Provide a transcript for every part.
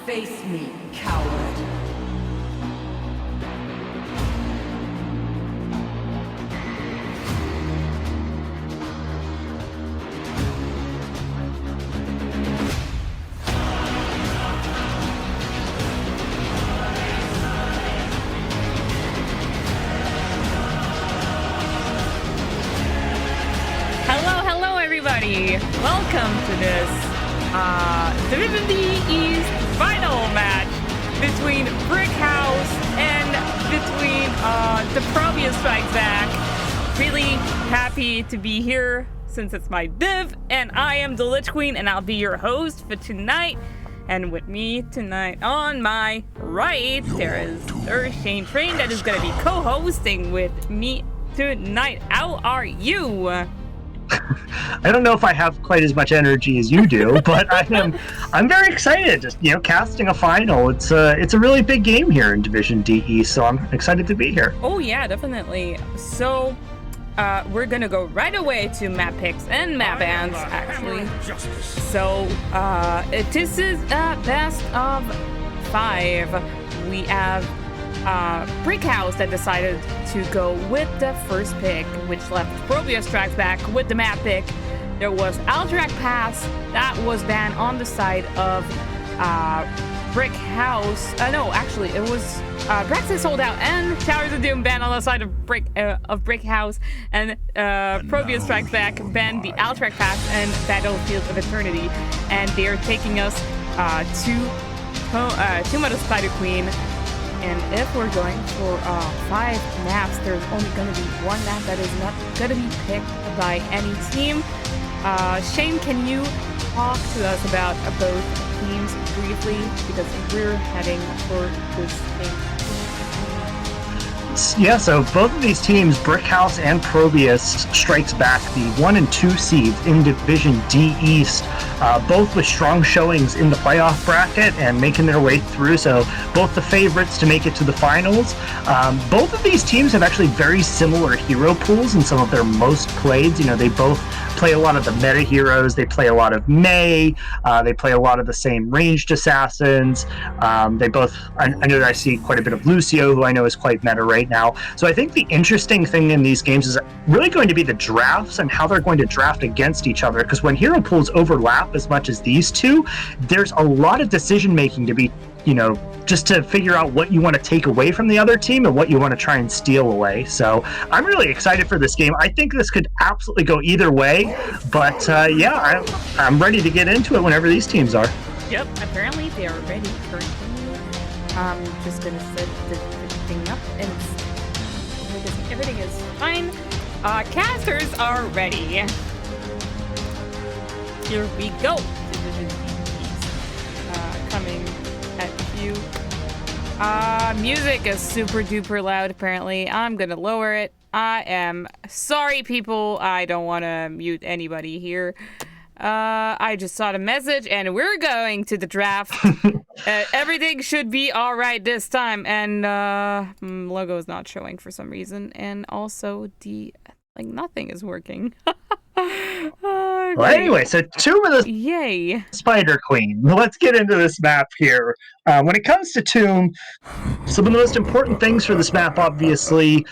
Face me, coward. Hello everybody! Welcome to this Division D East final match between Brickhouse and between the ProBUs Strikes Back. Really happy to be here since it's my div, and I am the Lich Queen, and I'll be your host for tonight. And with me tonight on my right, there is Sir Shane Train that is going to be co-hosting with me tonight. How are you? I don't know if I have quite as much energy as you do, but I'm very excited. Just casting a final. It's a really big game here in Division DE, so I'm excited to be here. Oh yeah, definitely. So we're gonna go right away to map picks and map bans actually. So this is best of 5. We have Brickhouse that decided to go with the first pick, which left ProBUs Strikes Back with the map pick. There was Alterac Pass that was banned on the side of Brickhouse. No, actually, it was Brexit sold out and Towers of Doom banned on the side of Brickhouse, and ProBUs Strikes Back banned the Alterac Pass and Battlefield of Eternity, and they are taking us to Mother Spider Queen. And if we're going for 5 maps, there's only going to be one map that is not going to be picked by any team. Shane, can you talk to us about both teams briefly? Because we're heading for this game. Yeah, so both of these teams, Brickhouse and ProBUs Strikes Back, the 1 and 2 seeds in Division D East, both with strong showings in the playoff bracket and making their way through, so both the favorites to make it to the finals. Both of these teams have actually very similar hero pools in some of their most played. They both play a lot of the meta heroes, they play a lot of Mei, they play a lot of the same ranged assassins. They both, I know that I see quite a bit of Lucio, who I know is quite meta right now. So I think the interesting thing in these games is really going to be the drafts and how they're going to draft against each other, because when hero pools overlap as much as these two, there's a lot of decision making to be, just to figure out what you want to take away from the other team and what you want to try and steal away. So I'm really excited for this game. I think this could absolutely go either way, but yeah, I'm ready to get into it whenever these teams are. Yep, apparently they are ready currently. I'm just gonna set the thing up, and everything is fine. Casters are ready. Here we go. Division East coming at you. Music is super duper loud apparently. I'm gonna lower it. I am sorry people, I don't want to mute anybody here. I just saw the message and we're going to the draft. Everything should be all right this time, and logo is not showing for some reason, and also nothing is working. Well, anyway, so 2 of the Yay. Spider Queen. Let's get into this map here. When it comes to Tomb, some of the most important things for this map, obviously,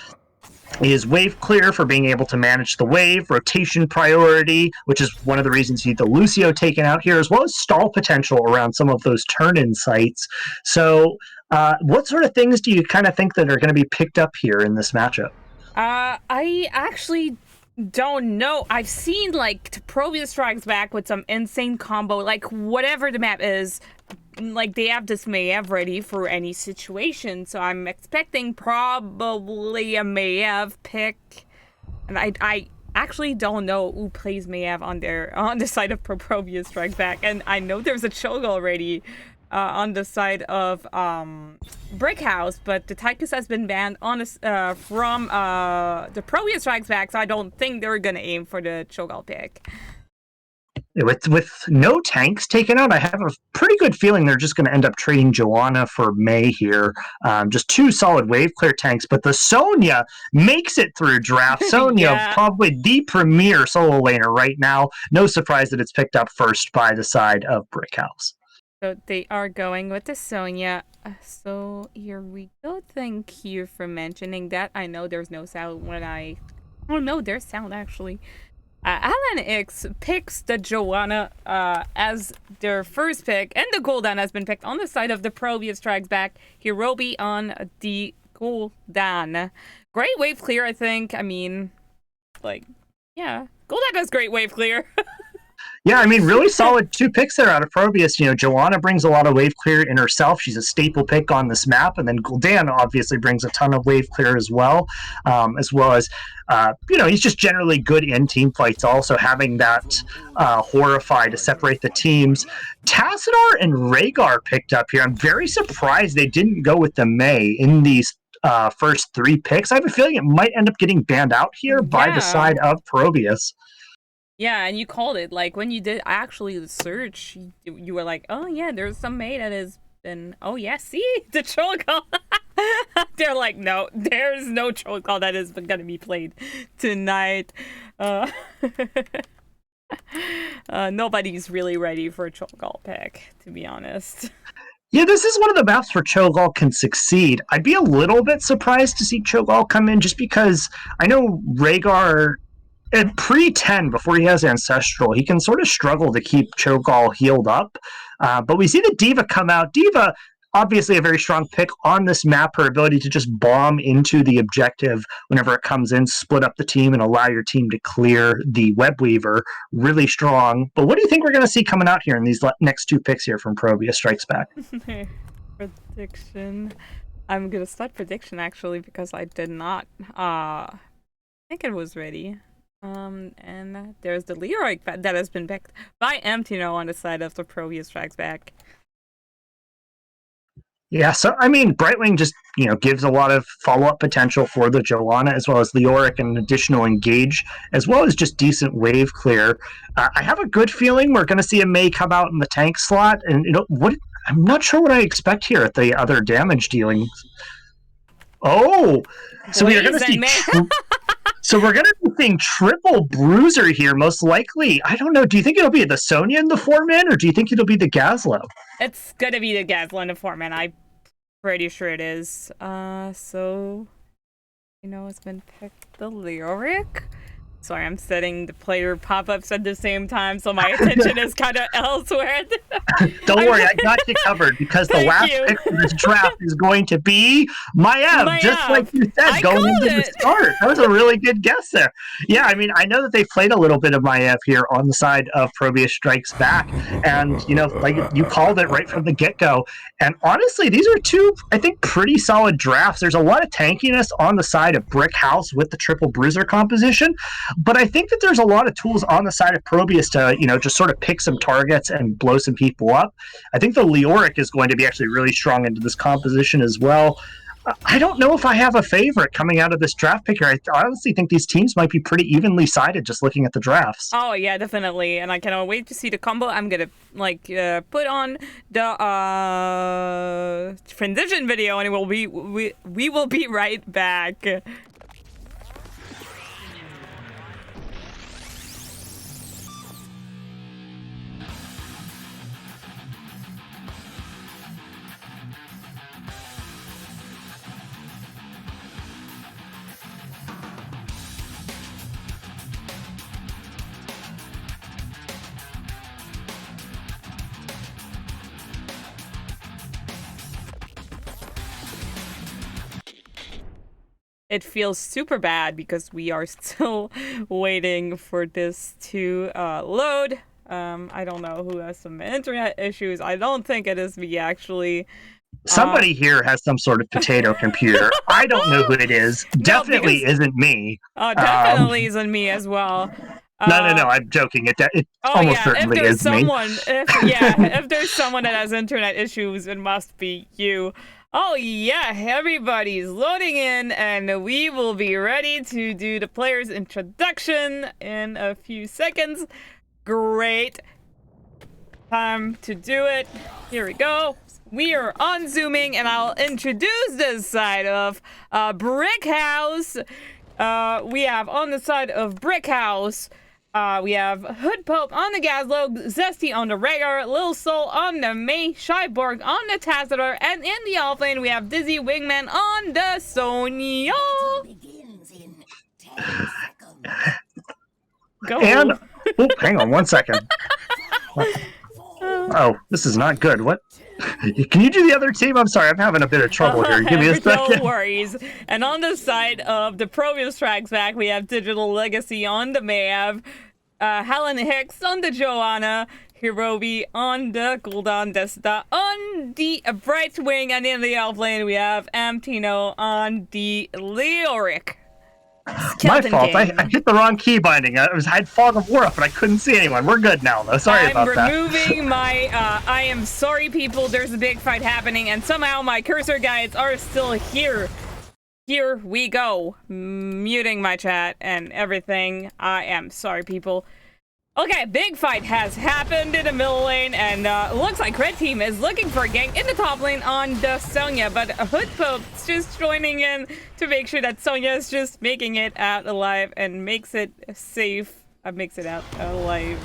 is wave clear for being able to manage the wave, rotation priority, which is one of the reasons you need the Lucio taken out here, as well as stall potential around some of those turn-in sites. So what sort of things do you kind of think that are going to be picked up here in this matchup? I actually don't know. I've seen ProBUs Strikes Back with some insane combo, whatever the map is. They have this Maiev ready for any situation, so I'm expecting probably a Maiev pick. And I actually don't know who plays Maiev on the side of ProBUs Strikes Back, and I know there's a Cho'Gall already on the side of Brickhouse, but the Tychus has been banned from the ProBUs Strikes Back, so I don't think they're gonna aim for the Cho'Gall pick. With no tanks taken out, I have a pretty good feeling they're just going to end up trading Joanna for Mei here. Just 2 solid wave clear tanks, but the Sonya makes it through draft. Sonya, yeah. Probably the premier solo laner right now. No surprise that it's picked up first by the side of Brickhouse. So they are going with the Sonya. So here we go. Thank you for mentioning that. I know there's no sound when I... Oh no, there's sound actually. Alan X picks the Joanna as their first pick, and the Gul'dan has been picked on the side of the ProBUs Strikes Back. Hirobi on the Gul'dan. Great wave clear, I think. I mean, like, yeah. Gul'dan does great wave clear. Yeah, I mean, really solid 2 picks there out of Probius. You know, Joanna brings a lot of wave clear in herself. She's a staple pick on this map. And then Gul'dan obviously brings a ton of wave clear as well as, you know, he's just generally good in team fights, also having that Horrify to separate the teams. Tassadar and Rhaegar picked up here. I'm very surprised they didn't go with the Mei in these first 3 picks. I have a feeling it might end up getting banned out here by the side of Probius. Yeah, and you called it. Like, when you did actually the search, you were like, oh, yeah, there's some Mei that has been... Oh, yeah, see? The troll call. They're like, no, there's no troll call that is going to be played tonight. Nobody's really ready for a troll call pick, to be honest. Yeah, this is one of the maps where Cho'Gall can succeed. I'd be a little bit surprised to see Cho'Gall come in just because I know Rhaegar... At pre-10, before he has Ancestral, he can sort of struggle to keep Cho'Gall healed up. But we see the D.Va come out. D.Va, obviously a very strong pick on this map. Her ability to just bomb into the objective whenever it comes in, split up the team, and allow your team to clear the Web Weaver. Really strong. But what do you think we're going to see coming out here in these next 2 picks here from Probius Strikes Back? Prediction. I'm going to start prediction, actually, because I did not think it was ready. And there's the Leroy that has been picked by Emptino on the side of the ProBUs Strikes Back. Yeah, so I mean, Brightwing just, you know, gives a lot of follow-up potential for the Joanna, as well as Leoric and additional engage, as well as just decent wave clear. I have a good feeling we're going to see a Mei come out in the tank slot, and you know what? I'm not sure what I expect here at the other damage dealing. Oh, so we are going to see. So we're going to be seeing triple bruiser here, most likely. I don't know. Do you think it'll be the Sonya in the 4-man, or do you think it'll be the Gazlo? It's going to be the Gazlo in the 4-man. I'm pretty sure it is. So, you know, it's been picked the Leoric. Sorry, I'm setting the player pop-ups at the same time, so my attention is kind of elsewhere. Don't worry, I got you covered, because the last pick for this draft is going to be Maiev, just like you said, going into the start. That was a really good guess there. Yeah, I mean, I know that they played a little bit of Maiev here on the side of Probius Strikes Back, and, you know, like you called it right from the get-go. And honestly, these are 2, I think, pretty solid drafts. There's a lot of tankiness on the side of Brickhouse with the triple bruiser composition, but I think that there's a lot of tools on the side of Probius to, you know, just sort of pick some targets and blow some people up. I think the Leoric is going to be actually really strong into this composition as well. I don't know if I have a favorite coming out of this draft pick here. I honestly think these teams might be pretty evenly sided just looking at the drafts. Oh, yeah, definitely. And I cannot wait to see the combo. I'm going to, like, put on the transition video, and we will be right back. It feels super bad because we are still waiting for this to load. I don't know who has some internet issues. I don't think it is me, actually. Somebody here has some sort of potato computer. I don't know who it is. Definitely isn't me. Definitely isn't me as well. No, I'm joking. It almost certainly is me. If there's someone that has internet issues, it must be you. Oh yeah, everybody's loading in, and we will be ready to do the player's introduction in a few seconds. Great time to do it. Here we go. We are on Zooming, and I'll introduce this side of Brickhouse. We have on the side of Brickhouse, We have Hood Pope on the Gazlo, Zesty on the Rhaegar, Lil Soul on the Mei, Shyborg on the Tassadar, and in the offlane we have Dizzy Wingman on the Sonya. Begins in 10 seconds. Go. And oh, hang on 1 second. Oh, this is not good. What? Can you do the other team? I'm sorry, I'm having a bit of trouble here. Give me a second. No worries. And on the side of the ProBUs Strikes Back, we have Digital Legacy on the Mav, Helen Hicks on the Joanna, Hirobi on the Gul'dan Desta on the Bright Wing, and in the offlane we have Amtino on the Leoric. My fault. I hit the wrong key binding. I had Fog of War up, but I couldn't see anyone. We're good now, though. Sorry about that. I'm removing my, I am sorry, people. There's a big fight happening, and somehow my cursor guides are still here. Here we go. Muting my chat and everything. I am sorry, people. Okay, big fight has happened in the middle lane, and looks like Red Team is looking for a gank in the top lane on the Sonya, but Hood Pope's just joining in to make sure that Sonya is just making it out alive and makes it safe. Makes it out alive.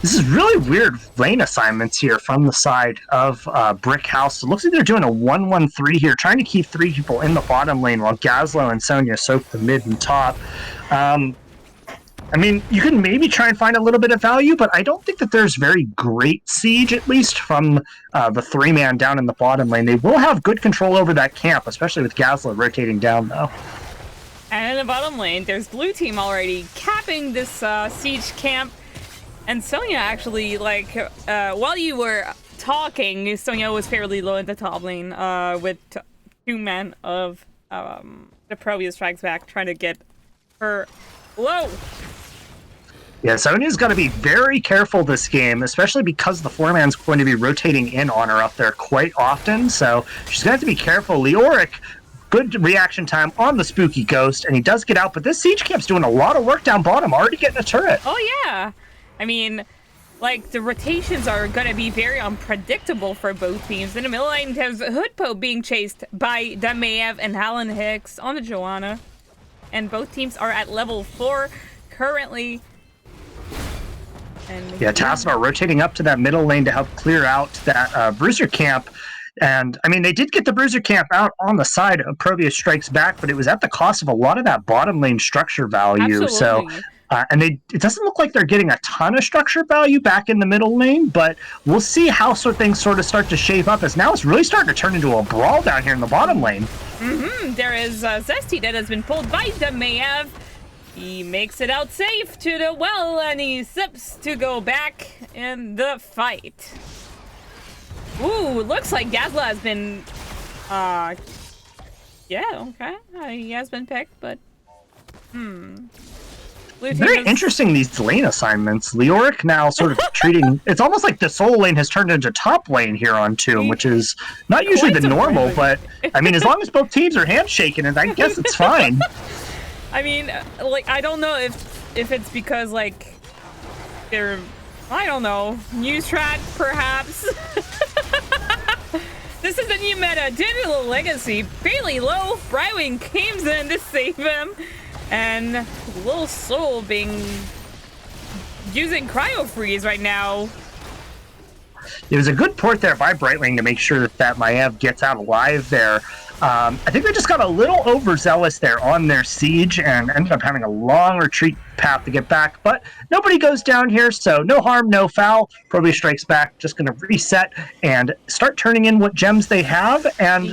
This is really weird lane assignments here from the side of Brickhouse. It looks like they're doing a 1-1-3 here, trying to keep 3 people in the bottom lane while Gazlo and Sonya soak the mid and top. I mean, you can maybe try and find a little bit of value, but I don't think that there's very great siege, at least from the 3-man down in the bottom lane. They will have good control over that camp, especially with Gazlo rotating down, though. And in the bottom lane, there's blue team already capping this siege camp. And Sonya actually, like, while you were talking, Sonya was fairly low in the top lane with 2 men of the ProBUs Strikes Back trying to get her low. Yeah, Sonya's got to be very careful this game, especially because the 4-man's going to be rotating in on her up there quite often, so she's going to have to be careful. Leoric, good reaction time on the Spooky Ghost, and he does get out, but this siege camp's doing a lot of work down bottom, already getting a turret. Oh, yeah. I mean, like, the rotations are going to be very unpredictable for both teams. In the middle lane, there's Hood Pope being chased by the Maev and Helen Hicks on the Joanna, and both teams are at level 4 currently. And yeah, Tassadar rotating up to that middle lane to help clear out that Bruiser camp. And, I mean, they did get the Bruiser camp out on the side of ProBUs Strikes Back, but it was at the cost of a lot of that bottom lane structure value. Absolutely. So, and it doesn't look like they're getting a ton of structure value back in the middle lane, but we'll see how things sort of start to shape up, as now it's really starting to turn into a brawl down here in the bottom lane. There is Zesty that has been pulled by the Maev. He makes it out safe to the well, and he sips to go back in the fight. Ooh, looks like Gazla has been, yeah, okay. He has been picked, but, Very interesting, these lane assignments. Leoric now sort of treating... It's almost like the soul lane has turned into top lane here on Tomb, which is not usually the normal, but, I mean, as long as both teams are handshaking it, I guess it's fine. I mean, like, I don't know if it's because, like, they're, I don't know, new strat, perhaps? This is the new meta. Digital Legacy, fairly low. Brightwing comes in to save him. And Lil Soul using Cryo Freeze right now. It was a good port there by Brightwing to make sure that Maev gets out alive there. I think they just got a little overzealous there on their siege and ended up having a long retreat path to get back. But nobody goes down here, so no harm, no foul. ProBUs Strikes Back, just going to reset and start turning in what gems they have. And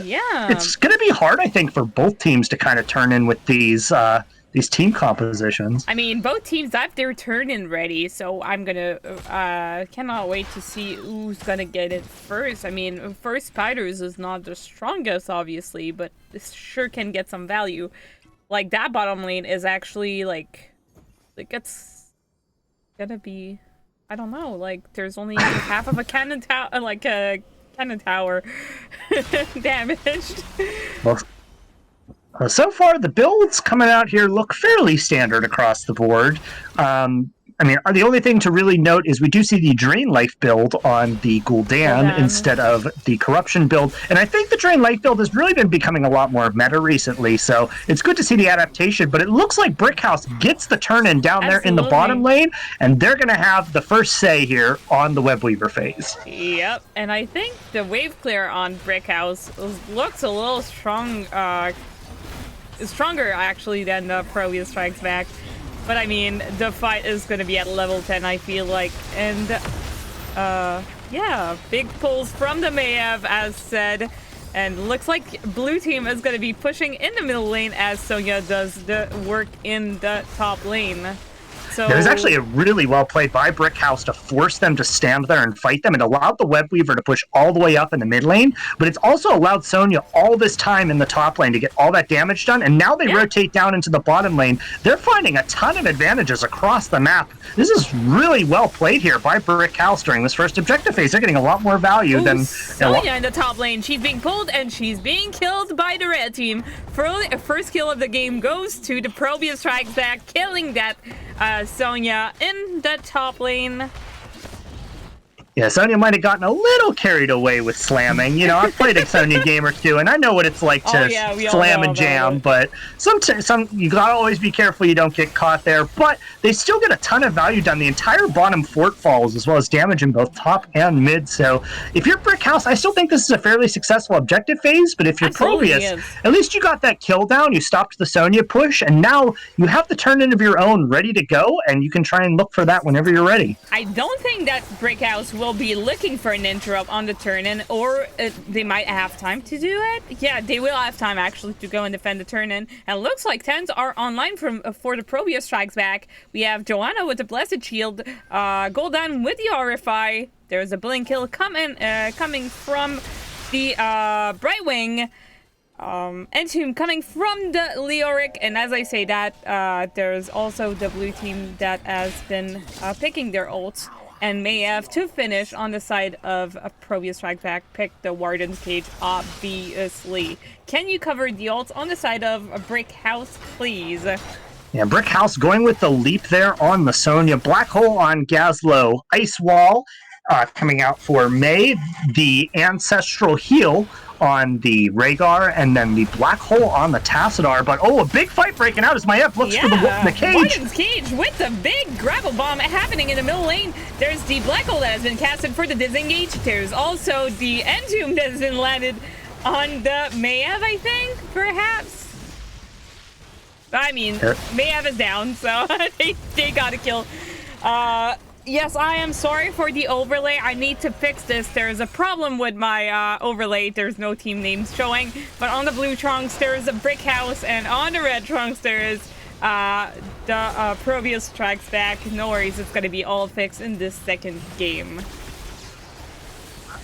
it's going to be hard, I think, for both teams to kind of turn in with these team compositions. I mean, both teams have their turn in ready, so I'm gonna cannot wait to see who's gonna get it first. I mean, first Spiders is not the strongest, obviously, but this sure can get some value. Like, that bottom lane is actually, like it's gonna be, I don't know, like, there's only half of a cannon tower, like a cannon tower damaged. Well, so far, the builds coming out here look fairly standard across the board. I I mean, the only thing to really note is we do see the Drain Life build on the Gul'dan instead of the Corruption build. And I think the Drain Life build has really been becoming a lot more meta recently. So it's good to see the adaptation. But it looks like Brickhouse gets the turn-in down there in the bottom lane. And they're going to have the first say here on the Web Weaver phase. Yep. And I think the wave clear on Brickhouse looks a little stronger, actually, than the ProBUs Strikes Back. But I mean, the fight is going to be at level 10, I feel like. And, yeah, big pulls from the Mayev, as said. And looks like blue team is going to be pushing in the middle lane as Sonya does the work in the top lane. So it was actually a really well played by Brickhouse to force them to stand there and fight them. It allowed the Web Weaver to push all the way up in the mid lane, but it's also allowed Sonya all this time in the top lane to get all that damage done, and now they rotate down into the bottom lane. They're finding a ton of advantages across the map. This is really well played here by Brickhouse during this first objective phase. They're getting a lot more value than Sonya in the top lane. She's being pulled and she's being killed by the red team. First kill of the game goes to the ProBUs Strikes Back, killing that Sonya in the top lane. Yeah, Sonya might have gotten a little carried away with slamming. You know, I've played a Sonya game or two, and I know what it's like to slam and jam, but some you gotta always be careful you don't get caught there. But they still get a ton of value done. The entire bottom fort falls, as well as damage in both top and mid. So if you're Brickhouse, I still think this is a fairly successful objective phase, but if you're ProBUs, at least you got that kill down, you stopped the Sonya push, and now you have the turn-in of your own ready to go, and you can try and look for that whenever you're ready. I don't think that Brickhouse will be looking for an interrupt on the turn-in, or they might have time to do it. Yeah, they will have time actually to go and defend the turn-in. And it looks like 10s are online for the ProBUs Strikes Back. We have Joanna with the Blessed Shield, Gul'dan with the RFI. There's a blink kill coming from the Brightwing. Entomb coming from the Leoric, and as I say that, there's also the blue team that has been picking their ults. And Mayev, to finish on the side of a ProBUs Strike Back, pick the Warden's Cage, obviously. Can you cover the ults on the side of a Brickhouse, please? Yeah, Brickhouse going with the leap there on the Sonya. Black Hole on Gazlo. Ice Wall coming out for May. The Ancestral Heal on the Rhaegar, and then the Black Hole on the Tassadar. But a big fight breaking out as Mayev looks for the cage. Warden's Cage with the big grapple bomb happening in the middle lane. There's the Black Hole that has been casted for the disengage. There's also the Entomb that has been landed on the Mayev, I think, perhaps. I mean, Mayev is down, so they got a kill. Yes, I am sorry for the overlay. I need to fix this. There's a problem with my overlay. There's no team names showing. But on the blue trunks, there's a Brickhouse, and on the red trunks, there's the ProBUs Strikes Back. No worries, it's going to be all fixed in this second game.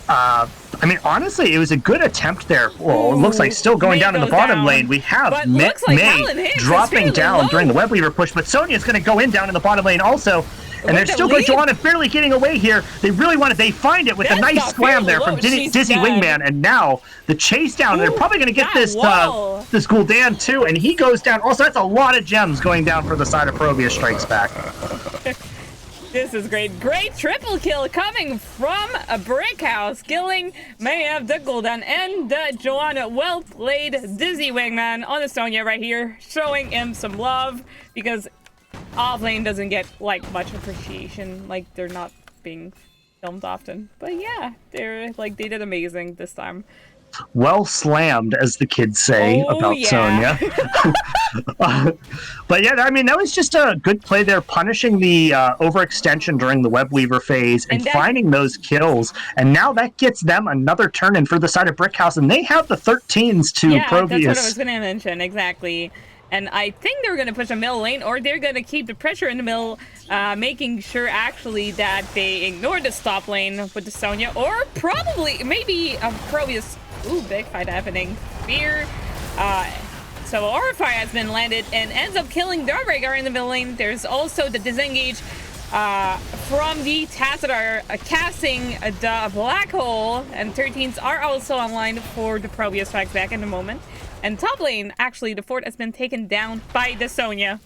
I mean, honestly, it was a good attempt there. Well, it looks like still going down in the bottom lane. We have May dropping down during the Web Weaver push, but Sonya's going to go in down in the bottom lane also. And they're still going to Joanna barely getting away here. They really wanted, they find it with a nice slam there from Dizzy Wingman, and now the chase down. They're probably going to get this Gul'dan too, and he goes down. Also, that's a lot of gems going down for the side of ProBUs Strikes Back. This is great. Great triple kill coming from a Brickhouse, killing Mayev, the Gul'dan, and the Joanna. Well played, Dizzy Wingman on the Sonya right here, showing him some love, because offlane doesn't get like much appreciation, like they're not being filmed often. But yeah, they did amazing this time. Well slammed, as the kids say about Sonya. But yeah, I mean, that was just a good play there, punishing the overextension during the Web Weaver phase and finding those kills. And now that gets them another turn in for the side of Brickhouse, and they have the 13s to ProBUs. That's what I was going to mention, exactly. And I think they're going to push a middle lane, or they're going to keep the pressure in the middle, making sure actually that they ignore the stop lane with the Sonya, or probably maybe a ProBUs. Ooh, big fight happening. Fear. So RFI has been landed and ends up killing the Rhaegar in the middle lane. There's also the disengage from the Tassadar casting the Black Hole, and 13s are also online for the ProBUs Strikes Back in a moment. And top lane, actually, the fort has been taken down by the Sonya.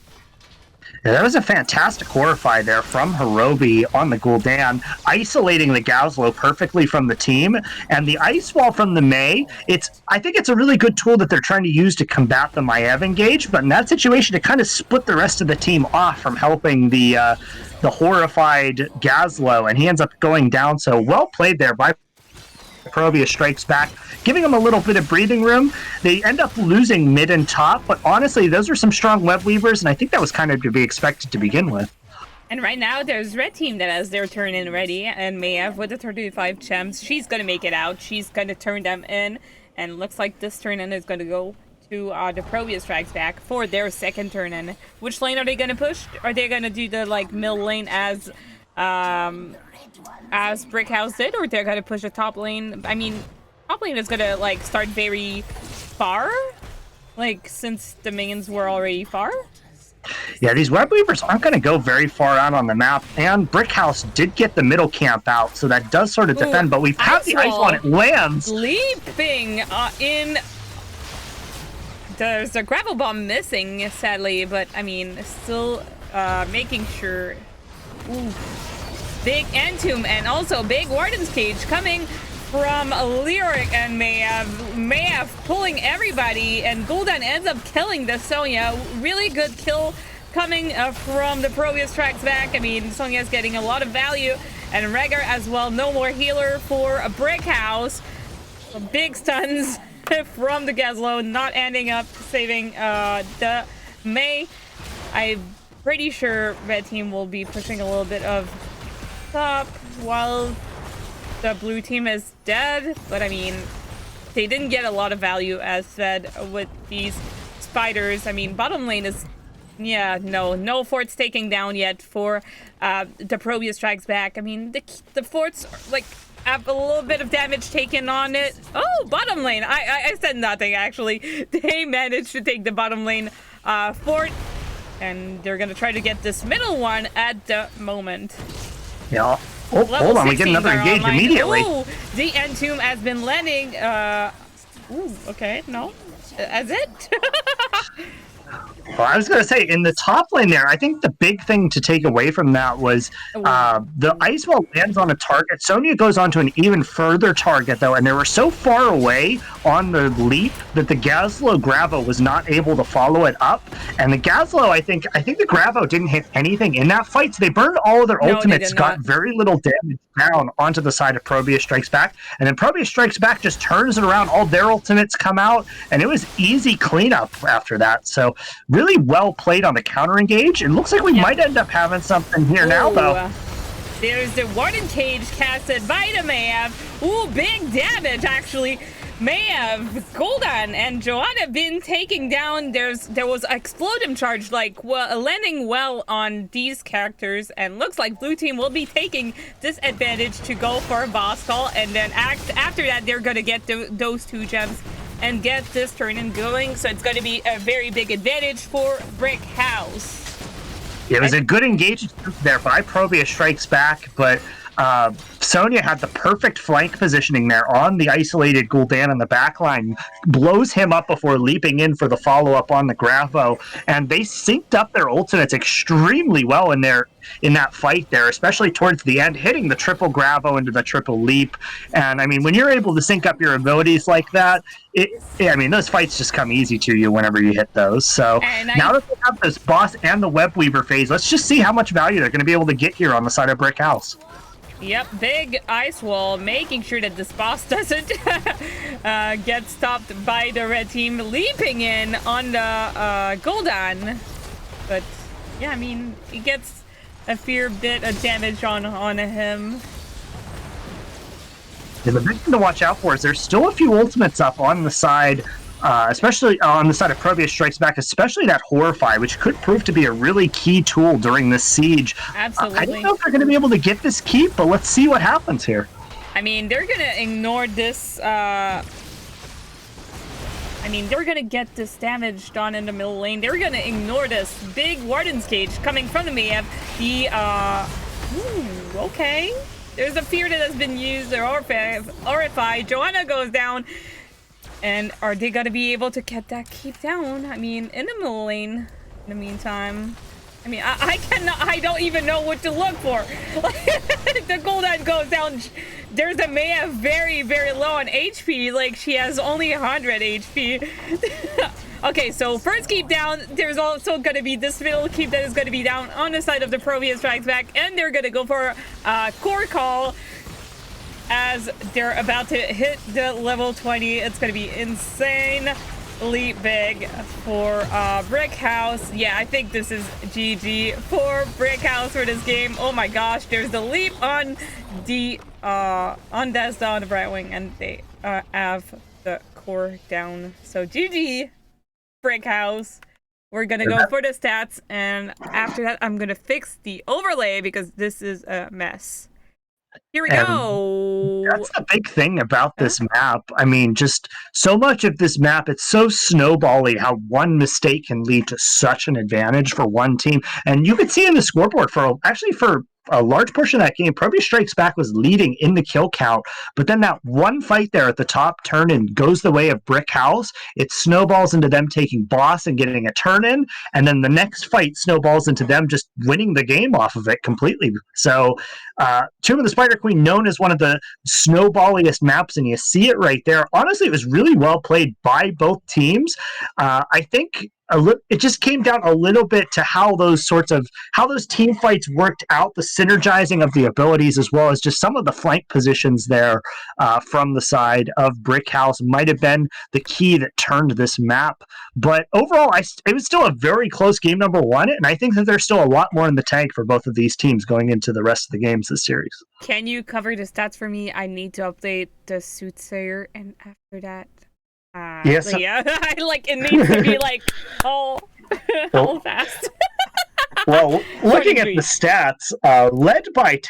Yeah, that was a fantastic horrify there from Hirobi on the Gul'dan, isolating the Gazlo perfectly from the team. And the Ice Wall from the Mei, I think it's a really good tool that they're trying to use to combat the Maiev engage, but in that situation, it kind of split the rest of the team off from helping the horrified Gazlo, and he ends up going down. So well played there by ProBUs strikes back, giving them a little bit of breathing room. They end up losing mid and top, but honestly, those are some strong web weavers, and I think that was kind of to be expected to begin with. And right now, there's red team that has their turn in ready, and Maiev with the 35 gems. She's gonna make it out. She's gonna turn them in, and looks like this turn in is gonna go to the ProBUs strikes back for their second turn in. Which lane are they gonna push? Are they gonna do the like middle lane as Brickhouse did, or they're gonna push the top lane? I mean, top lane is gonna like start very far, like since the minions were already far. Yeah, these web weavers aren't going to go very far out on the map, and Brickhouse did get the middle camp out, so that does sort of defend. But we've had the ice one; it lands. Leaping in. There's a gravel bomb missing, sadly, but I mean, still making sure. Ooh. Big Entomb and also big Warden's Cage coming from Lyric and Maiev pulling everybody, and Gul'dan ends up killing the Sonya. Really good kill coming from the ProBUs strikes back. I mean, Sonya's getting a lot of value, and Rhaegar as well. No more healer for a Brickhouse. Big stuns from the Gazlo, not ending up saving the Mei. I'm pretty sure red team will be pushing a little bit of top while the blue team is dead, but I mean, they didn't get a lot of value as said with these spiders. I mean, bottom lane is, yeah, no forts taking down yet for the ProBUs strikes back. I mean, the forts like have a little bit of damage taken on it. Oh, bottom lane. I said nothing actually. They managed to take the bottom lane fort, and they're gonna try to get this middle one at the moment. Yeah. Oh, hold on, we get another engage immediately. Ooh, the Entomb has been landing. Ooh, okay, no. As it? Well, I was going to say, in the top lane there, I think the big thing to take away from that was the ice wall lands on a target. Sonya goes on to an even further target, though, and they were so far away on the leap that the Gazlo Gravo was not able to follow it up. And the Gazlo, I think the Gravo didn't hit anything in that fight, so they burned all of their ultimates, got very little damage down onto the side of ProBUs Strikes Back. And then ProBUs Strikes Back just turns it around, all their ultimates come out, and it was easy cleanup after that. So really well played on the counter engage. It looks like we might end up having something here now, though. There's the Warden Cage casted by the Maiev. Ooh, big damage, actually. Maiev, Gul'dan, and Joanna been taking down. There was Explodum charge, like, landing well on these characters, and looks like blue team will be taking this advantage to go for a boss call, and then after that, they're gonna get those 2 gems and get this turn in going, so it's going to be a very big advantage for Brickhouse. Yeah, it was a good engagement there by ProBUs Strikes Back, but Sonya had the perfect flank positioning there on the isolated Gul'dan in the backline, blows him up before leaping in for the follow-up on the Gravo, and they synced up their ultimates extremely well in that fight there, especially towards the end, hitting the triple Gravo into the triple leap. And I mean, when you're able to sync up your abilities like that, I mean, those fights just come easy to you whenever you hit those. So now that they have this boss and the Web Weaver phase, let's just see how much value they're going to be able to get here on the side of Brickhouse. Yep, big ice wall, making sure that this boss doesn't get stopped by the red team, leaping in on the Gul'dan. But yeah, I mean, he gets a fair bit of damage on him. Yeah, the big thing to watch out for is there's still a few ultimates up on the side, especially on the side of ProBUs Strikes Back, especially that Horrify, which could prove to be a really key tool during this siege. Absolutely. I don't know if they're going to be able to get this keep, but let's see what happens here. I mean, they're going to ignore this. I mean, they're going to get this damage done in the middle lane. They're going to ignore this big Warden's Cage coming from the Maiev. Okay. There's a fear that has been used, or Orify. Joanna goes down. And are they going to be able to get that keep down? I mean, in the middle lane, in the meantime. I mean, I cannot. I don't even know what to look for. The Gul'dan goes down. There's a Maya very, very low on HP. Like, she has only 100 HP. Okay, so first keep down. There's also going to be this middle keep that is going to be down on the side of the ProBUs Strikes Back, and they're going to go for a core call as they're about to hit the level 20. It's going to be insane. Big for Brickhouse. Yeah, I think this is GG for Brickhouse for this game. Oh my gosh, there's the leap on the on Desda on the right wing, and they have the core down. So GG Brickhouse. We're gonna go for the stats, and after that I'm gonna fix the overlay because this is a mess. Here we go. That's the big thing about this map. I mean, just so much of this map, it's so snowbally how one mistake can lead to such an advantage for one team. And you could see in the scoreboard for a large portion of that game, ProBUs Strikes Back was leading in the kill count, but then that one fight there at the top turn in goes the way of Brickhouse. It snowballs into them taking boss and getting a turn in, and then the next fight snowballs into them just winning the game off of it completely. So Tomb of the Spider Queen, known as one of the snowballiest maps, and you see it right there. Honestly, it was really well played by both teams. I think it just came down a little bit to how those team fights worked out, the synergizing of the abilities, as well as just some of the flank positions there from the side of Brickhouse might have been the key that turned this map. But overall, it was still a very close game number one, and I think that there's still a lot more in the tank for both of these teams going into the rest of the games this series. Can you cover the stats for me? I need to update the soothsayer, and after that, yes, yeah, it needs to be like all fast. Well, looking at the stats, led by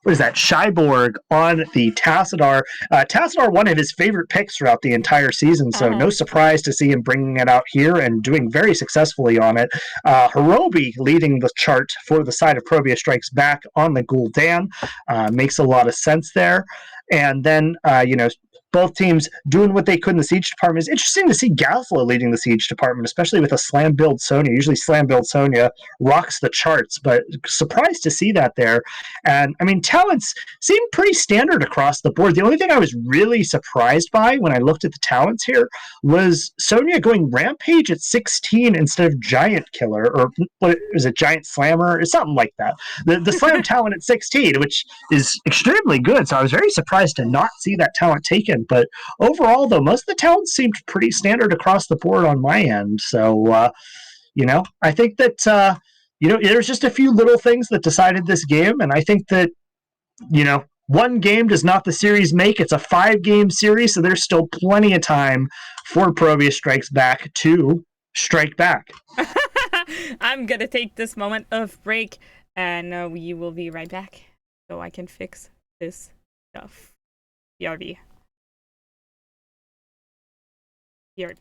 Shyborg on the Tassadar. Tassadar, one of his favorite picks throughout the entire season, so no surprise to see him bringing it out here and doing very successfully on it. Hirobi leading the chart for the side of ProBUs Strikes Back on the Gul'dan. Makes a lot of sense there. And then, both teams doing what they could in the Siege Department. It's interesting to see Gazla leading the Siege Department, especially with a slam build Sonya. Usually slam build Sonya rocks the charts, but surprised to see that there. And, I mean, talents seem pretty standard across the board. The only thing I was really surprised by when I looked at the talents here was Sonya going Rampage at 16 instead of Giant Killer, or what was it, Giant Slammer, or something like that. The Slam talent at 16, which is extremely good, so I was very surprised to not see that talent taken. But overall, though, most of the talents seemed pretty standard across the board on my end. So, I think that, there's just a few little things that decided this game. And I think that, one game does not the series make. It's a 5-game series, so there's still plenty of time for ProBUs Strikes Back to strike back. I'm going to take this moment of break, and we will be right back so I can fix this stuff. BRB. BRB.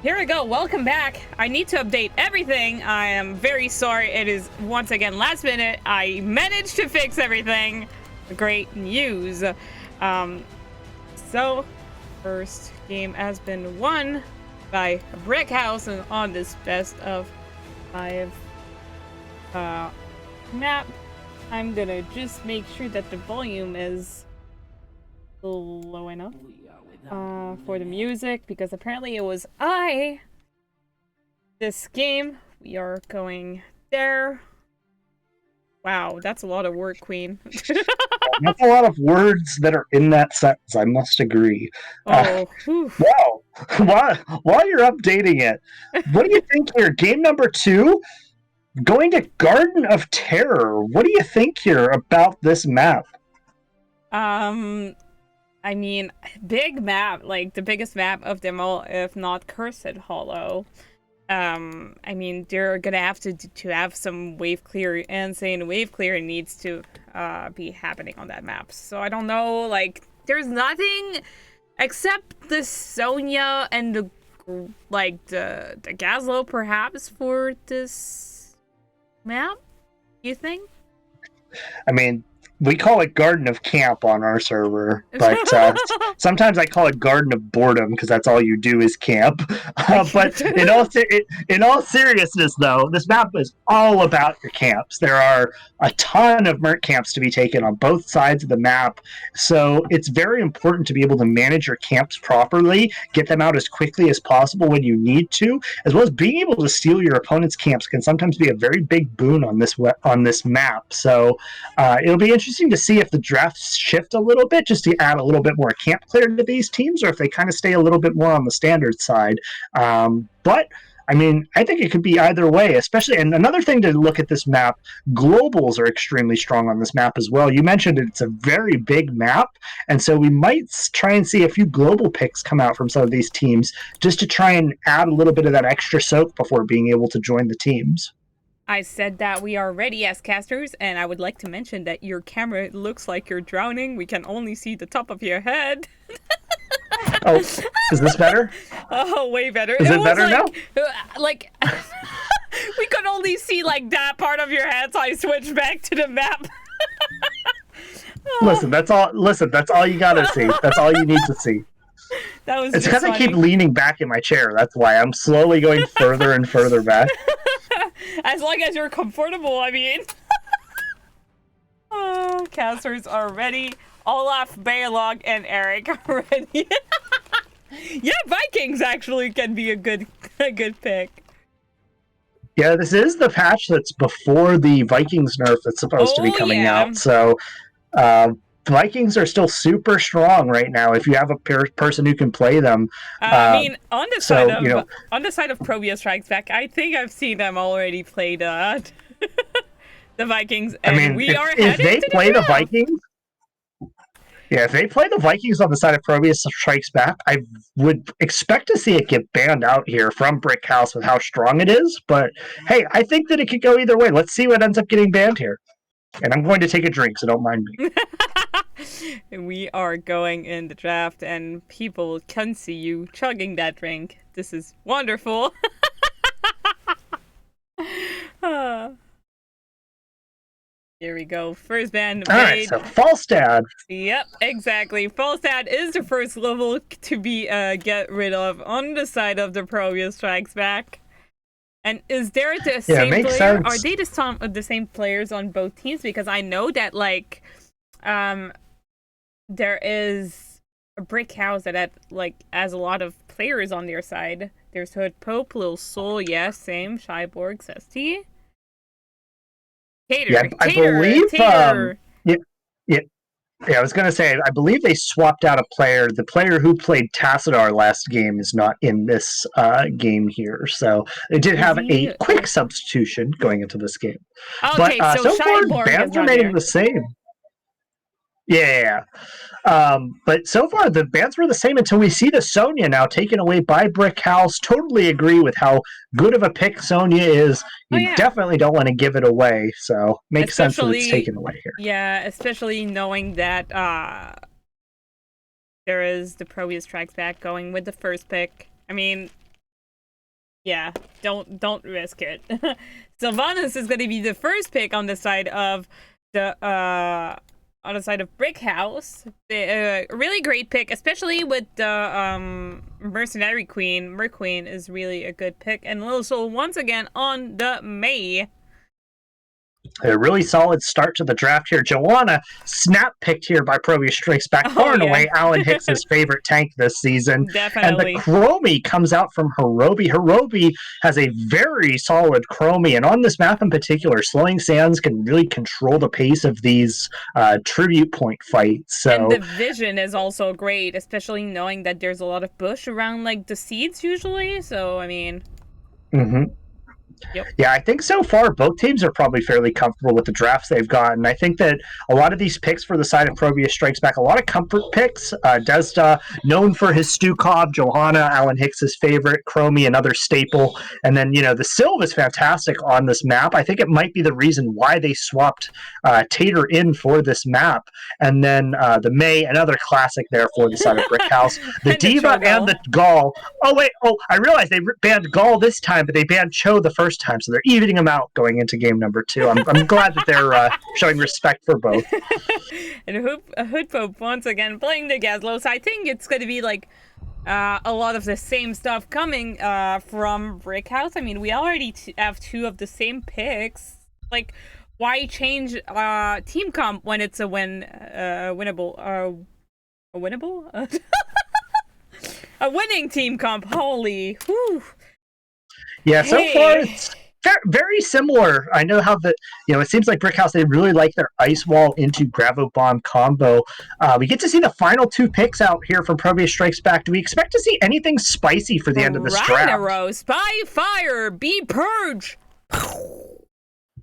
Here we go. Welcome back. I need to update everything. I am very sorry. It is once again last minute. I managed to fix everything. Great news. So first game has been won by Brickhouse and on this best of 5 map. I'm gonna just make sure that the volume is low enough for the music, because apparently it was this game. We are going there. Wow, that's a lot of work, Queen. That's a lot of words that are in that sentence, I must agree. Oh, wow. While you're updating it, what do you think here? Game number 2, going to Garden of Terror. What do you think here about this map? I mean, big map, like the biggest map of them all, if not Cursed Hollow. I mean, they're gonna have to have some wave clear, insane wave clear needs to be happening on that map. So I don't know, like, there's nothing except the Sonya and the Gazlo perhaps for this map, you think? I mean, we call it Garden of Camp on our server, but sometimes I call it Garden of Boredom because that's all you do is camp. But in all seriousness, though, this map is all about your camps. There are a ton of Merc camps to be taken on both sides of the map, so it's very important to be able to manage your camps properly, get them out as quickly as possible when you need to, as well as being able to steal your opponent's camps can sometimes be a very big boon on this map. So it'll be interesting to see if the drafts shift a little bit just to add a little bit more camp clear to these teams, or if they kind of stay a little bit more on the standard side. But I mean, I think it could be either way, especially. And another thing to look at this map, globals are extremely strong on this map as well. You mentioned it's a very big map, and so we might try and see a few global picks come out from some of these teams just to try and add a little bit of that extra soak before being able to join the teams. I said that we are ready as casters, and I would like to mention that your camera looks like you're drowning. We can only see the top of your head. Oh, is this better? Oh, way better. Is it better now? Like, we could only see, like, that part of your head, so I switched back to the map. Listen, that's all you gotta see. That's all you need to see. That was It's just because I funny. keep leaning back in my chair. That's why I'm slowly going further and further back. As long as you're comfortable, I mean. Oh, casters are ready. Olaf, Baylog, and Eric are ready. Yeah, Vikings actually can be a good pick. Yeah, this is the patch that's before the Vikings nerf that's supposed to be coming out. So Vikings are still super strong right now if you have a person who can play them. I mean, on the side of ProBUs Strikes Back, I think I've seen them already play the Vikings, and I mean, if they play the Vikings. Yeah, if they play the Vikings on the side of ProBUs Strikes Back, I would expect to see it get banned out here from Brickhouse with how strong it is. But hey, I think that it could go either way. Let's see what ends up getting banned here. And I'm going to take a drink, so don't mind me. We are going in the draft, and people can see you chugging that drink. This is wonderful. Here we go. First band. Alright, so Falstad. Yep, exactly. Falstad is the first level to be get rid of on the side of the ProBUs Strikes Back. And is there the same player? Sense. Are they the same players on both teams? Because I know that, like, there is a Brickhouse that has a lot of players on their side. There's Hood Pope, Lil Soul, yes, same. Shyborg, says T. Tater. Yeah, I believe. Tater. Yeah, I was gonna say, I believe they swapped out a player. The player who played Tassadar last game is not in this game here, so they did have a quick substitution going into this game. Okay, but so far, bands remaining the same. Yeah. But so far, the bans were the same until we see the Sonya now taken away by Brickhouse. Totally agree with how good of a pick Sonya is. You definitely don't want to give it away, so makes sense that it's taken away here. Yeah, especially knowing that there is the ProBUs Strikes Back going with the first pick. I mean, Yeah, don't risk it. Sylvanas is going to be the first pick on the side of the Brickhouse. Really great pick, especially with the Mercenary Queen. Mer Queen is really a good pick, and Little Soul once again on the May. A really solid start to the draft here. Joanna snap picked here by ProBUs Strikes Back, far and away Alan Hicks's favorite tank this season. Definitely. And the Chromie comes out from Hirobi. Hirobi has a very solid Chromie, and on this map in particular, Slowing Sands can really control the pace of these tribute point fights. So. And the vision is also great, especially knowing that there's a lot of bush around like the seeds usually. So I mean. Mm-hmm. Yep. Yeah, I think so far both teams are probably fairly comfortable with the drafts they've gotten. I think that a lot of these picks for the side of ProBUs Strikes Back, a lot of comfort picks. Desda, known for his Stukov, Johanna, Alan Hicks's favorite, Chromie, another staple. And then, the Sylv is fantastic on this map. I think it might be the reason why they swapped Tater in for this map. And then the May, another classic there for the side of Brickhouse. The Diva and the Gaul. I realized they banned Gaul this time, but they banned Cho the first time, so they're evening them out going into game number 2. I'm glad that they're showing respect for both. And Hood Pope once again playing the Gazlo, so I think it's going to be like a lot of the same stuff coming from Brickhouse. I mean, we already have 2 of the same picks. Like, why change team comp when it's a winnable? A winning team comp. Holy, whew. Yeah, so far it's very similar. I know how it seems like Brickhouse, they really like their Ice Wall into Gravo Bomb combo. We get to see the final 2 picks out here from ProBUs Strikes Back. Do we expect to see anything spicy for the end of this draft? Rhino, Spy Fire, be Purge.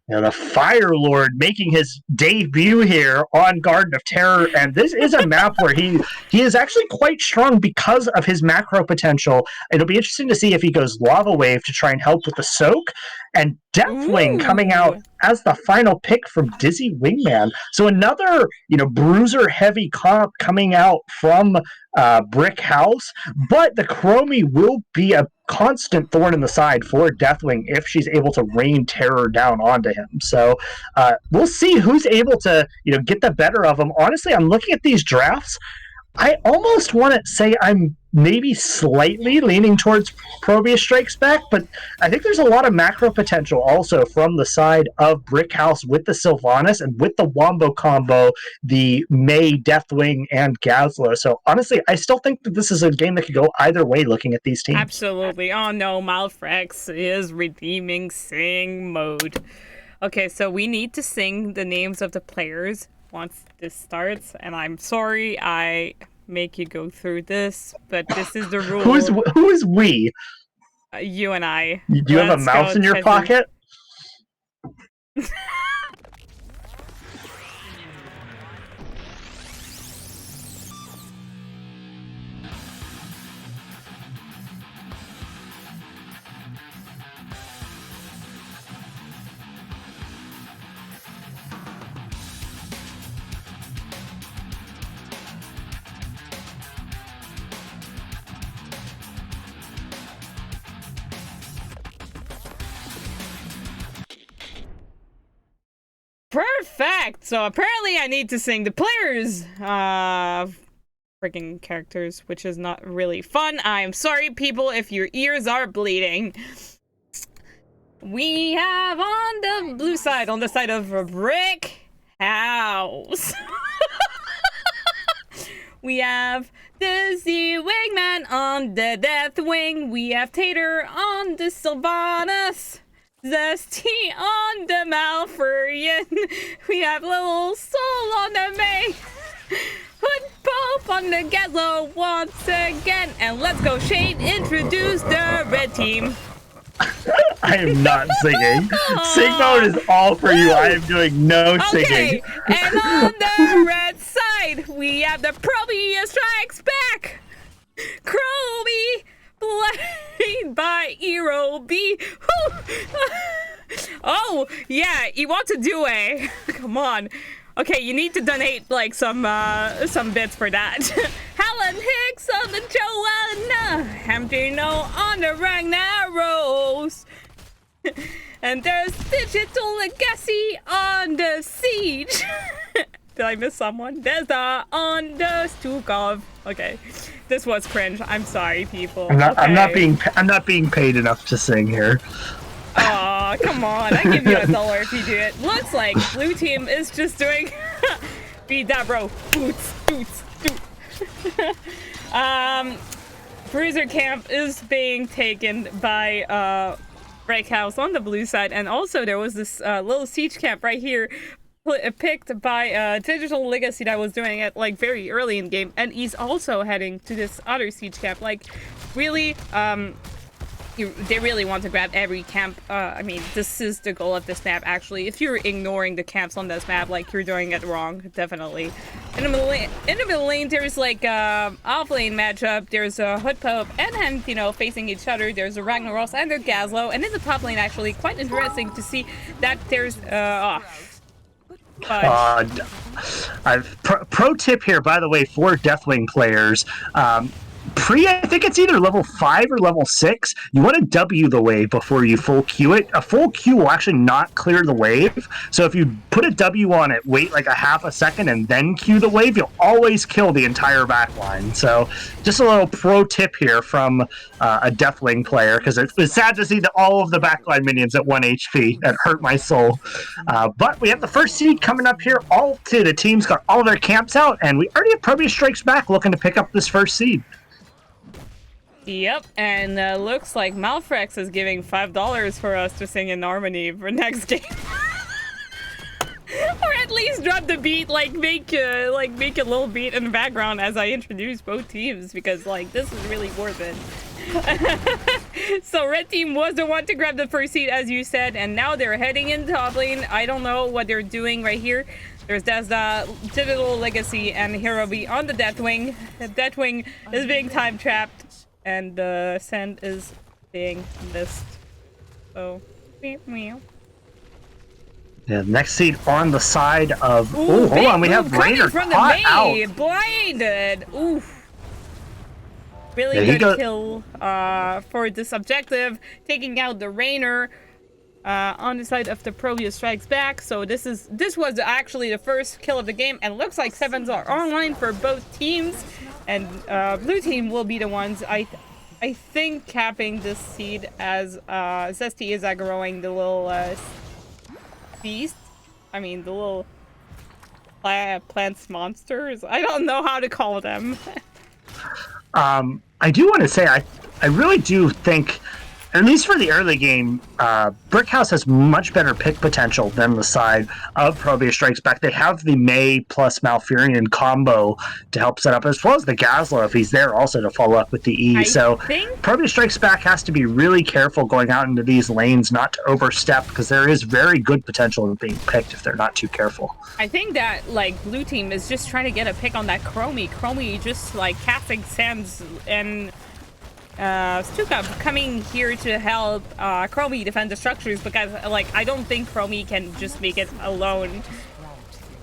The Fire Lord making his debut here on Garden of Terror, and this is a map where he is actually quite strong because of his macro potential. It'll be interesting to see if he goes Lava Wave to try and help with the soak, and Deathwing coming out as the final pick from Dizzy Wingman. So another, bruiser heavy comp coming out from Brickhouse, but the Chromie will be a constant thorn in the side for Deathwing if she's able to rain terror down onto him. So we'll see who's able to, get the better of him. Honestly, I'm looking at these drafts. I almost want to say I'm maybe slightly leaning towards ProBUs Strikes Back, but I think there's a lot of macro potential also from the side of Brickhouse with the Sylvanas and with the Wombo combo, the May, Deathwing, and Gazla. So honestly, I still think that this is a game that could go either way looking at these teams. Absolutely. Oh no, Malfrex is redeeming sing mode. Okay, so we need to sing the names of the players once this starts, and I'm sorry I make you go through this, but this is the rule. Who is we? You and I. Do you have a mouse in your pocket? Perfect! So apparently I need to sing the players' freaking characters, which is not really fun. I'm sorry, people, if your ears are bleeding. We have on the blue side, on the side of Brickhouse. We have Dizzy Wingman on the Deathwing. We have Tater on the Sylvanas. Zesty on the Malfurion. We have Little Soul on the May. Hood Pope on the Gazlo once again. And let's go, Shane, introduce the red team. I am not singing. Sing mode is all for you. I am doing no singing. And on the red side, we have the ProBUs Strikes Back. Chromie, played by Hero B. Oh, yeah, you want to do a... Come on. Okay, you need to donate, like, some bits for that. and Hicks on the Joanna, Hamdino on the Ragnaros. And there's Digital Legacy on the Siege. Did I miss someone? There's on the Stukov. Okay, this was cringe. I'm sorry, people. I'm not being paid enough to sing here. Aw, come on. I give you $1 if you do it. Looks like blue team is just doing... Beat that, bro. Boots. Bruiser camp is being taken by Brickhouse on the blue side. And also there was this little siege camp right here picked by Digital Legacy that was doing it like very early in game. And he's also heading to this other siege camp. Like, really... they really want to grab every camp. I mean, this is the goal of this map, actually. If you're ignoring the camps on this map, like, you're doing it wrong, definitely. In the middle lane, there's, like, off-lane matchup. There's a Hood Pope and Hem, you know, facing each other. There's a Ragnaros and a Gazlo. And in the top lane, actually, quite interesting to see that there's, pro tip here, by the way, for Deathwing players. I think it's either level 5 or level 6. You want to W the wave before you full Q it. A full Q will actually not clear the wave. So if you put a W on it, wait like a half a second, and then Q the wave, you'll always kill the entire backline. So just a little pro tip here from a Deathwing player, because it's sad to see that all of the backline minions at 1 HP. That hurt my soul. But we have the first seed coming up here. All to the teams got all their camps out, and we already have ProBUs Strikes Back looking to pick up this first seed. Yep, and looks like Malfrex is giving $5 for us to sing in harmony for next game. Or at least drop the beat, like make a little beat in the background as I introduce both teams, because like this is really worth it. So red team was the one to grab the first seed, as you said, and now they're heading into top lane. I don't know what they're doing right here. There's Desda, Digital Legacy, and Hirobi on the Deathwing. The Deathwing is being time trapped. And the send is being missed. So, meow. Yeah, next seed on the side of... Ooh, hold on, we have Rainer caught out. Blinded! Oof. Really good kill for this objective. Taking out the Rainer on the side of the ProBUs Strikes Back. So this was actually the first kill of the game. And looks like 7s are online for both teams. And blue team will be the ones, I think, capping this seed as Zesty is aggroing the little beast. I mean, the little plants monsters. I don't know how to call them. I do want to say, I really do think, at least for the early game, Brickhouse has much better pick potential than the side of ProBUs Strikes Back. They have the May plus Malfurion combo to help set up, as well as the Gazlo if he's there also to follow up with the E. So ProBUs Strikes Back has to be really careful going out into these lanes not to overstep, because there is very good potential of being picked if they're not too careful. I think that like blue team is just trying to get a pick on that Chromie. Chromie just like casting sands and... Stukov coming here to help Chromie defend the structures, because like I don't think Chromie can just make it alone.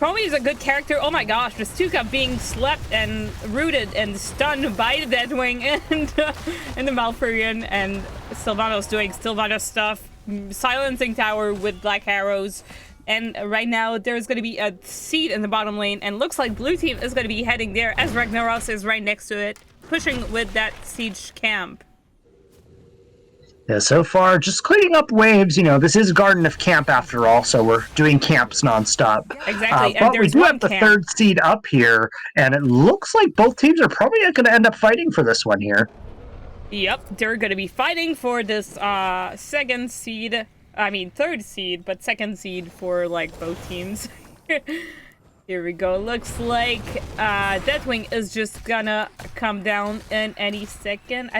Chromie is a good character. Oh my gosh, the Stukov being slept and rooted and stunned by the Deathwing and the Malfurion, and Sylvanos doing Sylvanos stuff, silencing tower with black arrows. And right now there's going to be a seed in the bottom lane, and looks like blue team is going to be heading there as Ragnaros is right next to it, pushing with that siege camp. Yeah, so far, just cleaning up waves. You know, this is Garden of Camp after all, so we're doing camps nonstop. Exactly, and we do have the camp. third seed up here, and it looks like both teams are probably going to end up fighting for this one here. Yep, they're going to be fighting for this second seed. I mean, third seed, but second seed for, like, both teams. Here we go. Looks like Deathwing is just gonna come down in any second,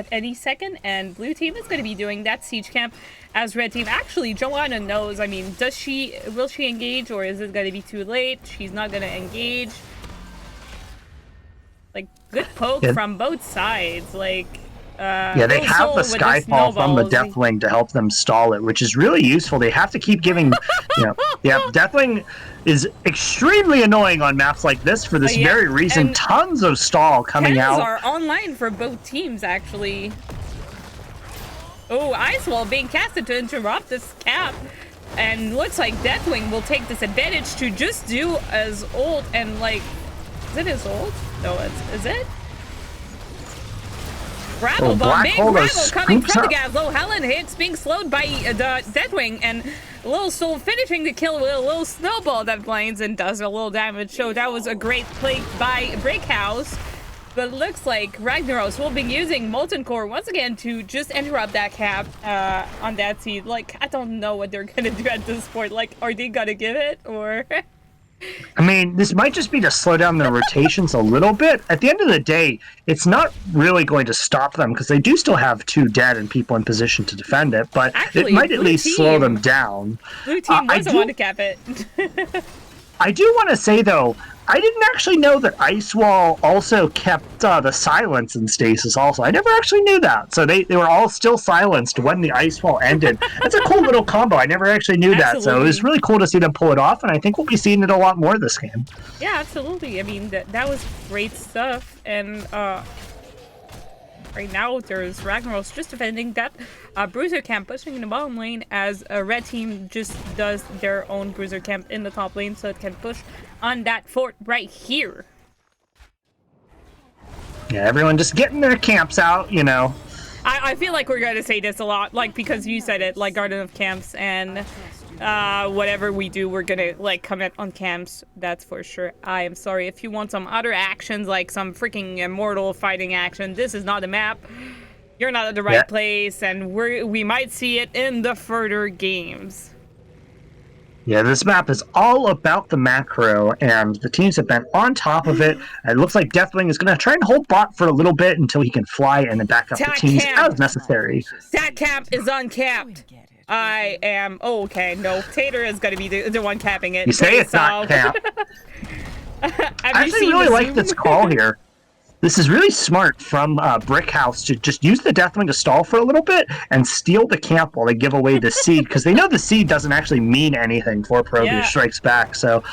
and blue team is gonna be doing that siege camp as red team. Actually, Joanna knows. I mean, will she engage, or is it gonna be too late? She's not gonna engage. Like, good poke from both sides. Like, Yeah, they have the also with Skyfall from the snowballs. Deathwing to help them stall it, which is really useful. They have to keep giving, yeah, Deathwing is extremely annoying on maps like this for this Yeah, very reason. and Tons of stall coming Cans out. are online for both teams, actually. Oh, Ice Wall being casted to interrupt this cap. And looks like Deathwing will take this advantage to just do as ult and like... Is it his ult? No, is it? Gravel bomb, big gravel coming from the gas. Low Helen hits being slowed by the Deathwing, and Little Soul finishing the kill with a little snowball that blinds and does a little damage. So that was a great play by Brickhouse. But it looks like Ragnaros will be using Molten Core once again to just interrupt that cap on that seed. Like, I don't know what they're gonna do at this point. Like, are they gonna give it, or... I mean, this might just be to slow down their rotations a little bit. At the end of the day, it's not really going to stop them because they do still have 2 dead and people in position to defend it, but actually, it might at least slow them down. Blue team doesn't want to cap it. I do want to say, though, I didn't actually know that Ice Wall also kept the silence in stasis also. I never actually knew that. So they were all still silenced when the Ice Wall ended. That's a cool little combo. I never actually knew that. So it was really cool to see them pull it off, and I think we'll be seeing it a lot more this game. Yeah, absolutely. I mean, that was great stuff. And right now, there's Ragnaros just defending that Bruiser camp, pushing in the bottom lane as a red team just does their own Bruiser camp in the top lane so it can push on that fort right here. Yeah, everyone just getting their camps out, you know. I feel like we're going to say this a lot, like, because you said it, like Garden of Camps, and whatever we do, we're going to, like, comment on camps, that's for sure. I am sorry. If you want some other actions, like some freaking immortal fighting action, this is not the map. You're not at the right place, and we might see it in the further games. Yeah, this map is all about the macro, and the teams have been on top of it. It looks like Deathwing is going to try and hold bot for a little bit until he can fly and then back up the teams as necessary. That camp is uncapped. I am... Oh, okay, no. Tater is going to be the one capping it. You say it's not camp. I actually really like this call here. This is really smart from Brickhouse to just use the Deathwing to stall for a little bit and steal the camp while they give away the seed, because they know the seed doesn't actually mean anything for ProBUs Strikes Back. So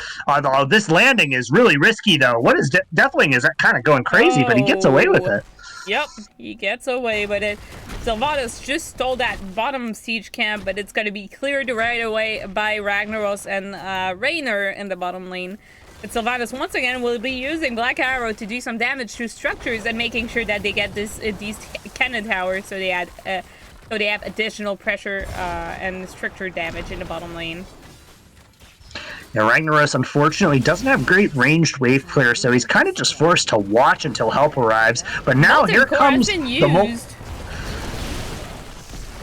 this landing is really risky, though. What is Deathwing is kind of going crazy, but he gets away with it. Yep, he gets away with it. Sylvanas just stole that bottom siege camp, but it's going to be cleared right away by Ragnaros and Raynor in the bottom lane. But Sylvanas once again will be using Black Arrow to do some damage to structures and making sure that they get these cannon towers, so they have additional pressure and structure damage in the bottom lane. Yeah, Ragnaros unfortunately doesn't have great ranged wave clear, so he's kind of just forced to watch until help arrives. But now here comes the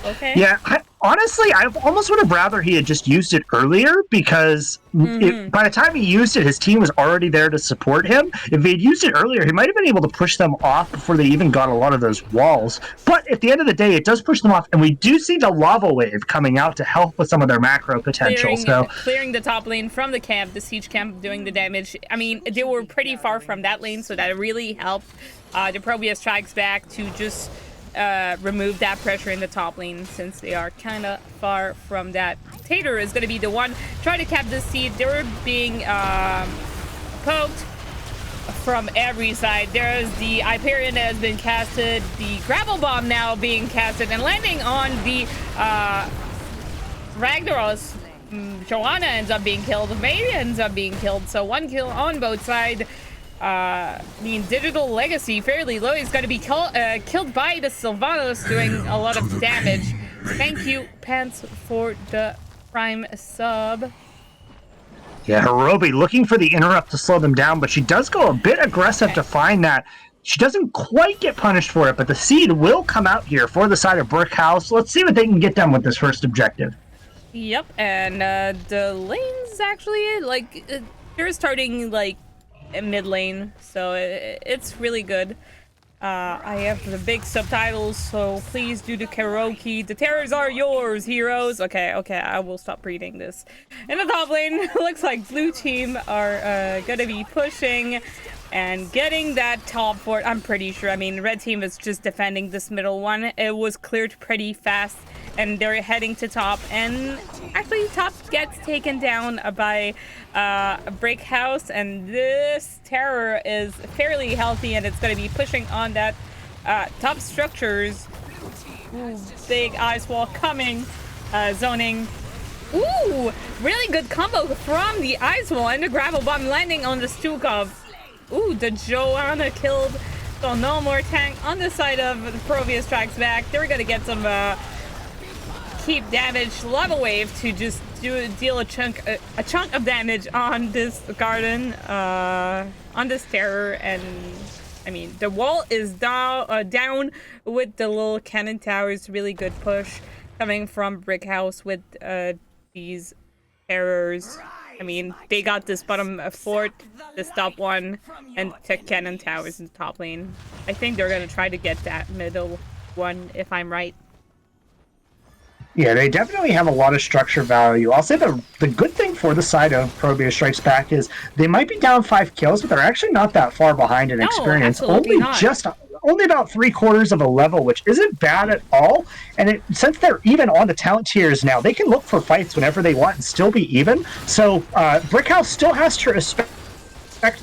Okay. Yeah, honestly, I almost would have rather he had just used it earlier, because by the time he used it, his team was already there to support him. If he had used it earlier, he might have been able to push them off before they even got a lot of those walls. But at the end of the day, it does push them off, and we do see the lava wave coming out to help with some of their macro potential. Clearing the top lane from the camp, the siege camp doing the damage. I mean, they were pretty far from that lane, so that really helped the ProBUs Strikes Back to just remove that pressure in the top lane, since they are kind of far from that. Tater is going to be the one trying to cap this seed. They were being poked from every side. There's the Hyperion that has been casted, the Gravel Bomb now being casted and landing on the Ragnaros. Joanna ends up being killed, May ends up being killed, so one kill on both sides. I mean, Digital Legacy fairly low. He's going to be killed by the Sylvanas, doing a lot of damage. Thank you, Pants, for the Prime sub. Yeah, Hirobi looking for the interrupt to slow them down, but she does go a bit aggressive to find that. She doesn't quite get punished for it, but the seed will come out here for the side of Brickhouse. Let's see what they can get done with this first objective. Yep, and the lanes actually, like, they're starting, like, mid lane, so it's really good. I have the big subtitles, so please do the karaoke. The terrors are yours, heroes. Okay, I will stop reading this. In the top lane, looks like blue team are gonna be pushing and getting that top fort. I'm pretty sure. I mean, red team is just defending this middle one. It was cleared pretty fast, and they're heading to top. And actually, top gets taken down by Brickhouse, and this terror is fairly healthy, and it's going to be pushing on that top structures. Ooh, big ice wall coming, zoning. Ooh, really good combo from the ice wall and the gravel bomb landing on the Stukov. Ooh, the Joanna killed. So no more tank on the side of the ProBUs Strikes Back. They're gonna get some keep damage. Lava wave to just deal a chunk of damage on this garden, on this terror. And I mean, the wall is down with the little cannon towers. Really good push coming from Brickhouse with these terrors. I mean, they got this bottom fort, this top one, and took cannon towers in the top lane. I think they're gonna try to get that middle one, if I'm right. Yeah, they definitely have a lot of structure value. I'll say the good thing for the side of ProBUs Strikes Back is they might be down 5 kills, but they're actually not that far behind in experience. Only about 3/4 of a level, which isn't bad at all. And since they're even on the talent tiers now, they can look for fights whenever they want and still be even. So Brickhouse still has to respect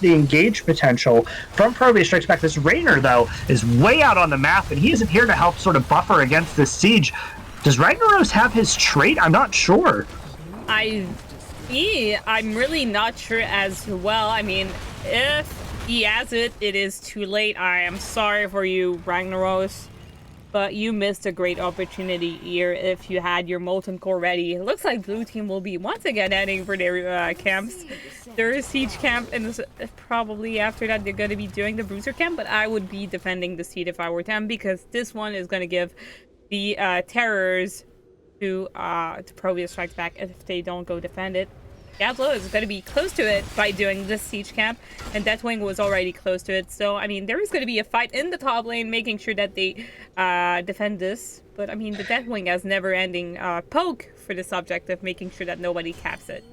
the engage potential from ProBUs Strikes Back. This Raynor, though, is way out on the map, and he isn't here to help sort of buffer against this siege. Does Ragnaros have his trait? I'm not sure. I'm really not sure as well. I mean, if he has it, it is too late. I am sorry for you, Ragnaros, but you missed a great opportunity here if you had your Molten Core ready. It looks like blue team will be once again heading for their camps. There is siege camp, and probably after that they're going to be doing the bruiser camp, but I would be defending the seed if I were them, because this one is going to give the terrors to ProBUs Strikes Back if they don't go defend it. Gablo is going to be close to it by doing this siege camp, and Deathwing was already close to it. So, I mean, there is going to be a fight in the top lane, making sure that they defend this. But, I mean, the Deathwing has never-ending poke for this objective, making sure that nobody caps it.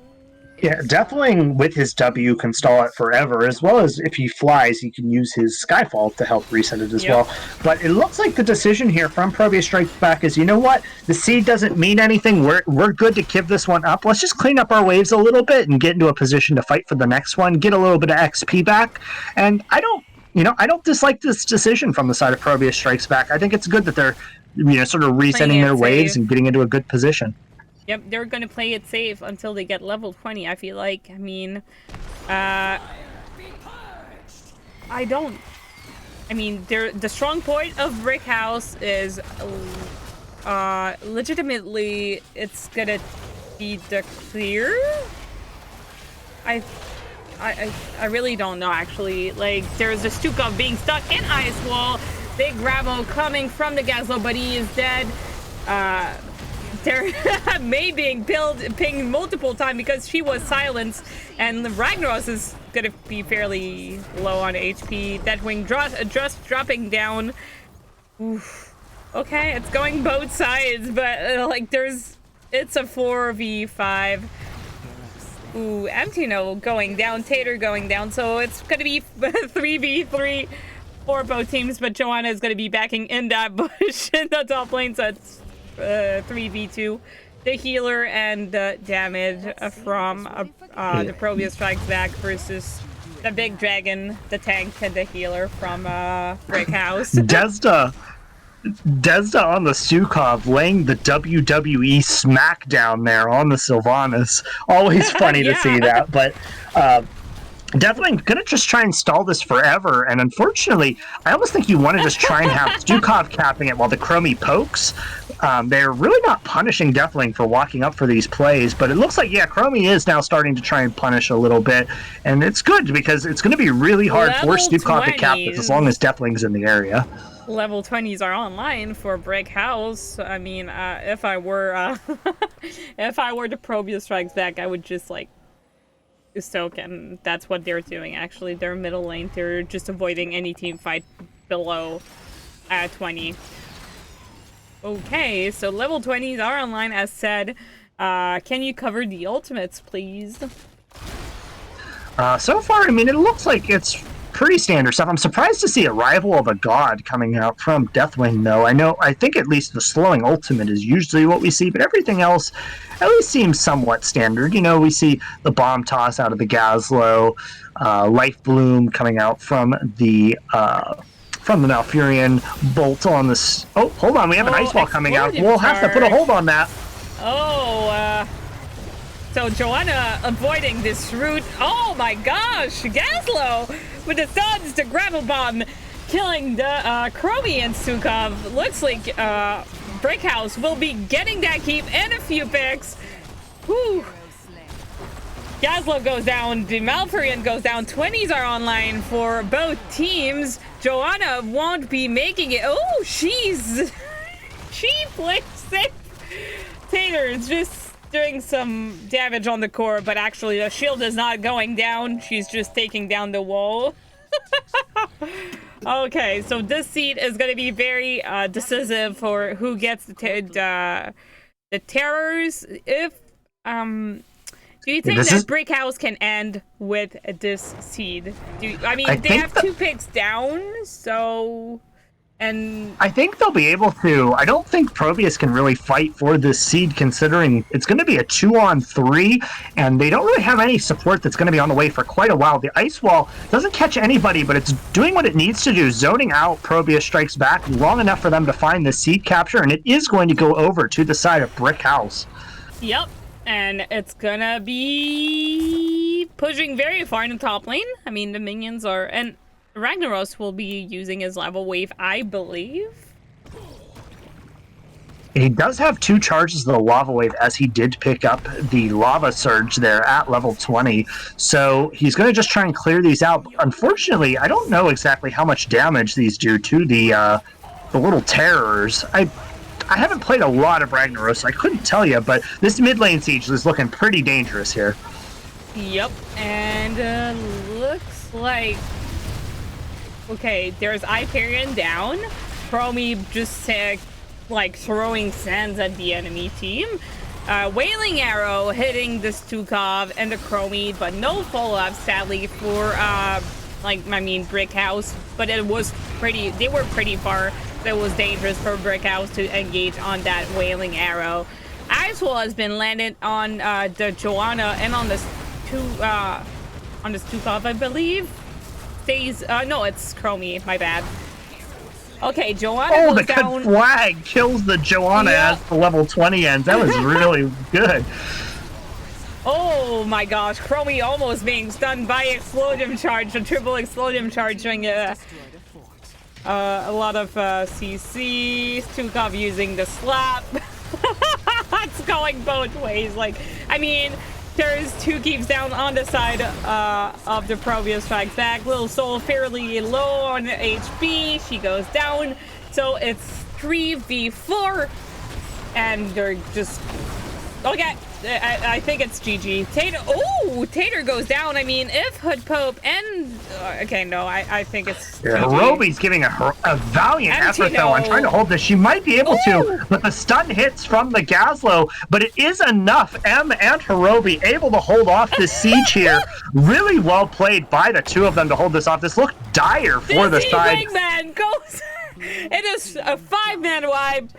Yeah, Deathwing with his W can stall it forever, as well as if he flies, he can use his Skyfall to help reset it as well. But it looks like the decision here from ProBUs Strikes Back is, you know what? The seed doesn't mean anything. We're good to give this one up. Let's just clean up our waves a little bit and get into a position to fight for the next one, get a little bit of XP back. And I don't dislike this decision from the side of ProBUs Strikes Back. I think it's good that they're, sort of resetting their waves and getting into a good position. Yep, they're going to play it safe until they get level 20, I feel like. I mean, the strong point of Brickhouse is legitimately it's going to be the clear. I really don't know, actually. Like, there's a Stukov being stuck in ice wall. Big Bravo coming from the Gazlo, but he is dead. They're May being pinged multiple times because she was silenced, and Ragnaros is gonna be fairly low on HP. Deathwing just dropping down. Oof. Okay, it's going both sides, but it's a 4v5. Ooh, Emptino going down, Tater going down, so it's gonna be 3v3 for both teams, but Joanna is gonna be backing in that bush in the top lane, so it's 3v2. The healer and the damage from the ProBUs Strikes Back versus the big dragon, the tank, and the healer from Brickhouse. Desda on the Stukov laying the WWE smackdown there on the Sylvanas. Always funny to see that, but definitely gonna just try and stall this forever, and unfortunately I almost think you want to just try and have Stukov capping it while the Chromie pokes. They're really not punishing Deathwing for walking up for these plays, but it looks like, Chromie is now starting to try and punish a little bit, and it's good because it's going to be really hard for Stukov to cap this as long as Deathwing's in the area. Level 20s are online for Brickhouse. I mean, if I were the ProBUs Strikes Back, I would just soak, and that's what they're doing. Actually, they're middle lane. They're just avoiding any team fight below 20. Okay, so level 20s are online as said. Can you cover the ultimates, please? So far, I mean, it looks like it's pretty standard stuff. I'm surprised to see a rival of a god coming out from Deathwing, though. I think at least the slowing ultimate is usually what we see, but everything else at least seems somewhat standard. We see the bomb toss out of the Gazlo, Life Bloom coming out from the Malfurion, Bolt on this. Oh, hold on, we have an Ice Wall coming out. We'll have to put a hold on that. So Joanna avoiding this route. Oh my gosh, Gazlo with the stuns to Grapple Bomb, killing the Chromie and Sukov. Looks like Brickhouse will be getting that keep and a few picks. Whew. Gazlo goes down, the Malfurion goes down. 20s are online for both teams. Joanna won't be making it. Oh, she plays safe. Tater is just doing some damage on the core, but actually the shield is not going down. She's just taking down the wall. Okay, so this seed is going to be very decisive for who gets the terrors. If do you think that Brickhouse can end with this seed? They have 2 picks down, so. And I think they'll be able to. I don't think ProBUs can really fight for this seed, considering it's going to be a 2-on-3, and they don't really have any support that's going to be on the way for quite a while. The Ice Wall doesn't catch anybody, but it's doing what it needs to do, zoning out ProBUs Strikes Back long enough for them to find the seed capture, and it is going to go over to the side of Brickhouse. Yep, and it's going to be pushing very far in the top lane. I mean, the minions are... and Ragnaros will be using his lava wave, I believe. He does have 2 charges of the lava wave, as he did pick up the lava surge there at level 20. So he's going to just try and clear these out. Unfortunately, I don't know exactly how much damage these do to the little terrors. I haven't played a lot of Ragnaros, so I couldn't tell you, but this mid lane siege is looking pretty dangerous here. Yep, and looks like... okay, there's Hyperion down. Chromie just throwing sands at the enemy team. Wailing Arrow hitting the Stukov and the Chromie, but no follow-up sadly for Brickhouse. But they were pretty far, so it was dangerous for Brickhouse to engage on that Wailing Arrow. Ice Wall has been landed on the Joanna and on the Stukov, I believe. No, it's Chromie, my bad. Okay, Joanna goes down. Oh, the flag kills the Joanna as the level 20 ends. That was really good. Oh my gosh, Chromie almost being stunned by Explodium Charge, a triple Explodium Charge doing a lot of CC. Stukov using the slap. It's going both ways. There's 2 keeps down on the side of the ProBUs Strikes Back. Little Soul fairly low on HP. She goes down. So it's 3v4. And they're just... okay, I think it's GG. Tater... oh, Tater goes down. I mean, if Hood Pope and... okay, no, I think it's GG. Hirobi's giving a valiant effort, though, on trying to hold this. She might be able to, but the stun hits from the Gazlo, but it is enough. M and Hirobi able to hold off this siege here. Really well played by the 2 of them to hold this off. This looked dire for the side. Wingman goes... it is a 5-man wipe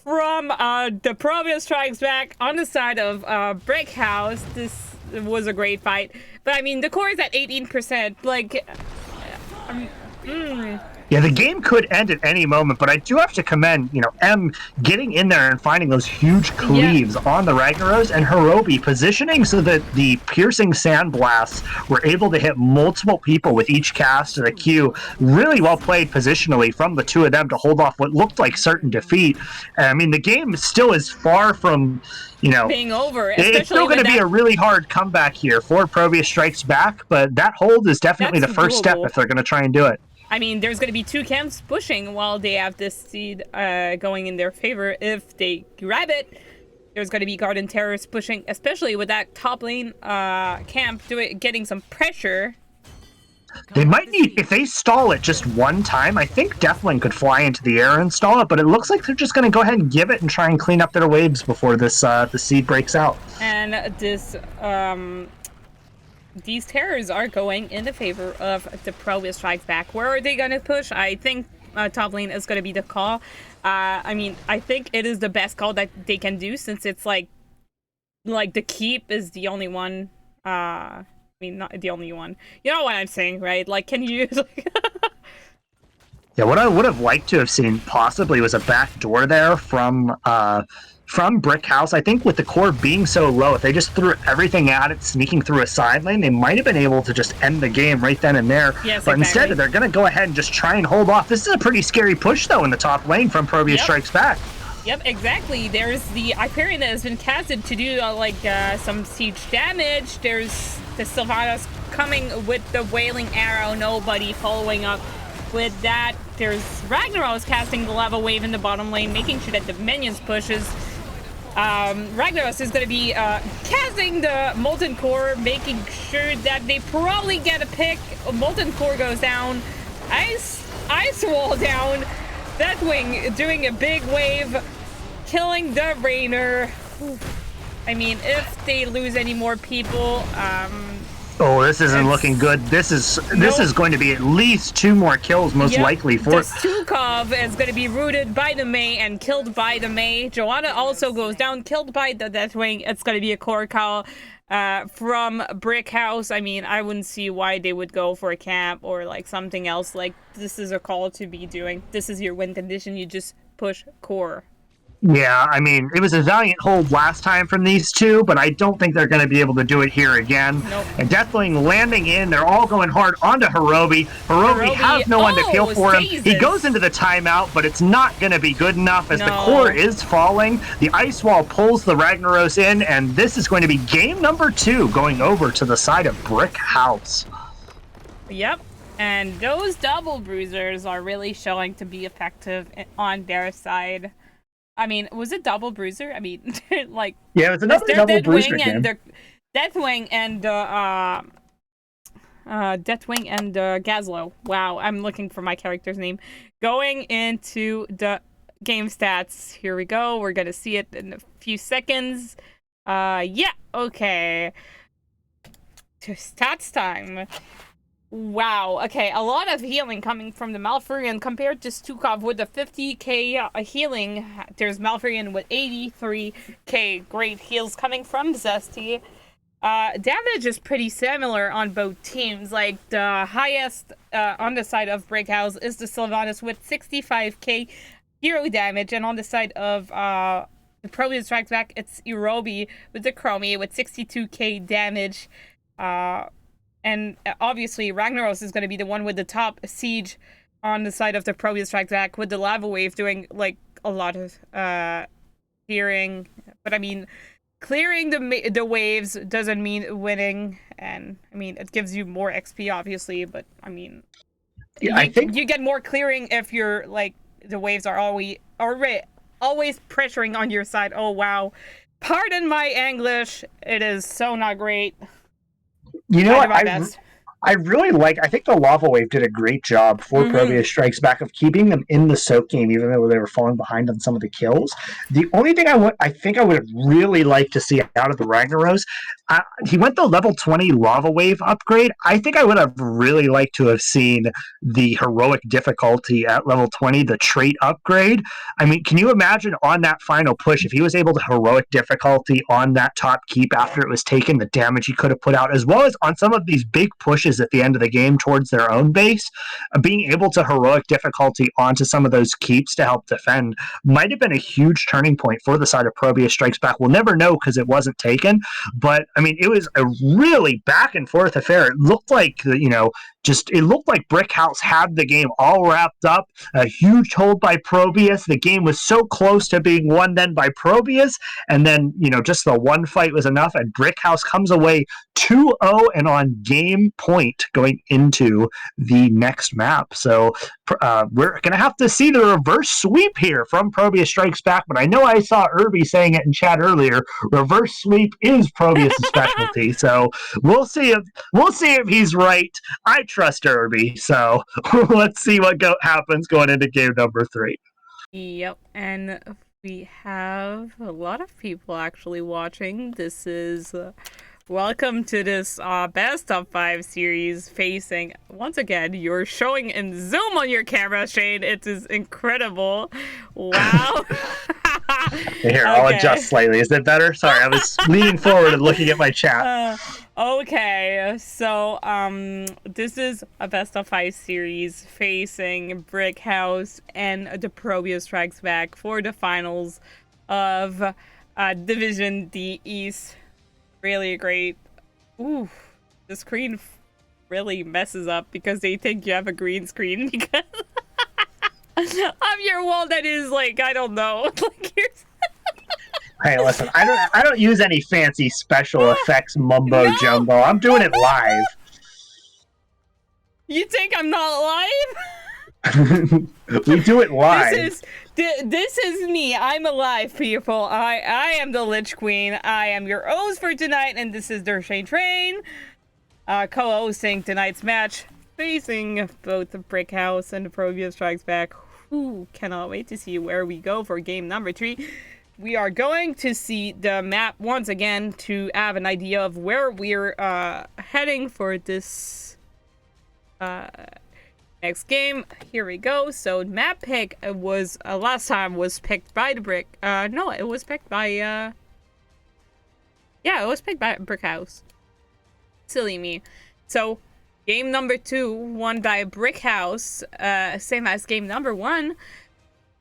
from the ProBUs Strikes Back on the side of Brickhouse. This was a great fight. But, I mean, the core is at 18%. Yeah, the game could end at any moment, but I do have to commend, M getting in there and finding those huge cleaves on the Ragnaros, and Hirobi positioning so that the piercing sandblasts were able to hit multiple people with each cast of the Q. Really well played positionally from the 2 of them to hold off what looked like certain defeat. I mean, the game still is far from... being over. It's still going to be a really hard comeback here for ProBUs Strikes Back, but that hold is definitely the first step if they're going to try and do it. I mean, there's going to be 2 camps pushing while they have this seed going in their favor. If they grab it, there's going to be Garden Terrors pushing, especially with that top lane camp getting some pressure. They might need, if they stall it just one time, I think Deathwing could fly into the air and stall it, but it looks like they're just going to go ahead and give it and try and clean up their waves before this the seed breaks out. And this these terrors are going in the favor of the ProBUs Strikes Back. Where are they gonna push? I think top lane is gonna be the call. I mean, I think it is the best call that they can do since it's like the keep is the only one. I mean, not the only one. You know what I'm saying, right? Like, can you? Yeah, what I would have liked to have seen possibly was a back door there from Brickhouse. I think with the core being so low, if they just threw everything at it, sneaking through a side lane, they might have been able to just end the game right then and there. Yes, but exactly. instead, they're going to go ahead and just try and hold off. This is a pretty scary push, though, in the top lane from ProBUs Strikes Back. Yep, exactly. There's the Hyperion that has been casted to do some siege damage. There's the Sylvanas coming with the Wailing Arrow. Nobody following up with that. There's Ragnaros casting the Lava Wave in the bottom lane, making sure that the minions pushes. Ragnaros is going to be casting the Molten Core, making sure that they probably get a pick. Molten Core goes down. Ice Wall down. Deathwing doing a big wave, killing the Rainer. I mean, if they lose any more people, oh, this isn't looking good. This is going to be at least 2 more kills, most likely. For Stukov is going to be rooted by the Mei and killed by the Mei. Joanna also goes down, killed by the Deathwing. It's going to be a core call from Brickhouse. I mean, I wouldn't see why they would go for a camp or like something else. Like, this is a call to be doing. This is your win condition. You just push core. Yeah, I mean, it was a valiant hold last time from these two, but I don't think they're going to be able to do it here again. Nope. And Deathwing landing in, they're all going hard onto Hirobi. Hirobi has no one to kill for him. He goes into the timeout, but it's not going to be good enough as the core is falling. The Ice Wall pulls the Ragnaros in, and this is going to be game number 2 going over to the side of Brickhouse. Yep. And those double bruisers are really showing to be effective on their side. I mean, was it double bruiser? I mean, like, yeah, it was another double bruiser game. Deathwing and Deathwing and Gazlo. Wow, I'm looking for my character's name. Going into the game stats. Here we go. We're gonna see it in a few seconds. Yeah, okay. To stats time. Wow, okay, a lot of healing coming from the Malfurion compared to Stukov with the 50k healing. There's Malfurion with 83k great heals coming from Zesty. Damage is pretty similar on both teams. Like, the highest on the side of Brickhouse is the Sylvanas with 65k hero damage, and on the side of the ProBUs Strikes Back, it's Hirobi with the Chromie with 62k damage. And obviously, Ragnaros is going to be the one with the top siege on the side of the ProBUs Strikes Back with the Lava Wave doing, like, a lot of clearing. But, I mean, clearing the waves doesn't mean winning. And, I mean, it gives you more XP, obviously. But, I mean, yeah, I think you get more clearing if you're, like, the waves are always pressuring on your side. Oh, wow. Pardon my English. It is so not great. You know what? I really I think the Lava Wave did a great job for ProBUs Strikes Back of keeping them in the soak game, even though they were falling behind on some of the kills. The only thing I think I would have really liked to see out of the Ragnaros, he went the level 20 Lava Wave upgrade. I think I would have really liked to have seen the heroic difficulty at level 20, the trait upgrade. I mean, can you imagine on that final push, if he was able to heroic difficulty on that top keep after it was taken, the damage he could have put out, as well as on some of these big pushes at the end of the game towards their own base, being able to heroic difficulty onto some of those keeps to help defend might have been a huge turning point for the side of ProBUs Strikes Back. We'll never know because it wasn't taken, but I mean, it was a really back and forth affair. It looked like, it looked like Brickhouse had the game all wrapped up. A huge hold by ProBUs. The game was so close to being won then by ProBUs, and then, just the one fight was enough, and Brickhouse comes away 2-0 and on game point going into the next map. So we're going to have to see the reverse sweep here from ProBUs Strikes Back, but I know I saw Irby saying it in chat earlier. Reverse sweep is ProBUs' specialty, so we'll see if he's right. I trust Irby, so let's see what happens going into game number 3. Yep, and we have a lot of people actually watching. This is Welcome to this best of 5 series facing, once again, you're showing in zoom on your camera, Shane. It is incredible. Wow. Here, I'll adjust slightly. Is that better? Sorry, I was leaning forward and looking at my chat. Okay, so this is a best of 5 series facing Brickhouse and the ProBUs Strikes Back for the finals of Division D East. Really great. Ooh, the screen really messes up because they think you have a green screen because of your wall that is like, I don't know. Like here's Hey, listen, I don't use any fancy special effects mumbo jumbo. I'm doing it live. You think I'm not live? We do it live. This is me. I'm alive, people. I am the Lich Queen. I am your host for tonight, and this is Dershane Train, co-hosting tonight's match, facing both the Brickhouse and the ProBUs Strikes Back. Who cannot wait to see where we go for game number 3. We are going to see the map once again to have an idea of where we're heading for this next game. Here we go. So map pick was last time was picked by the no, it was picked by yeah, it was picked by Brickhouse. Silly me. So game number 2 won by Brickhouse, same as game number 1,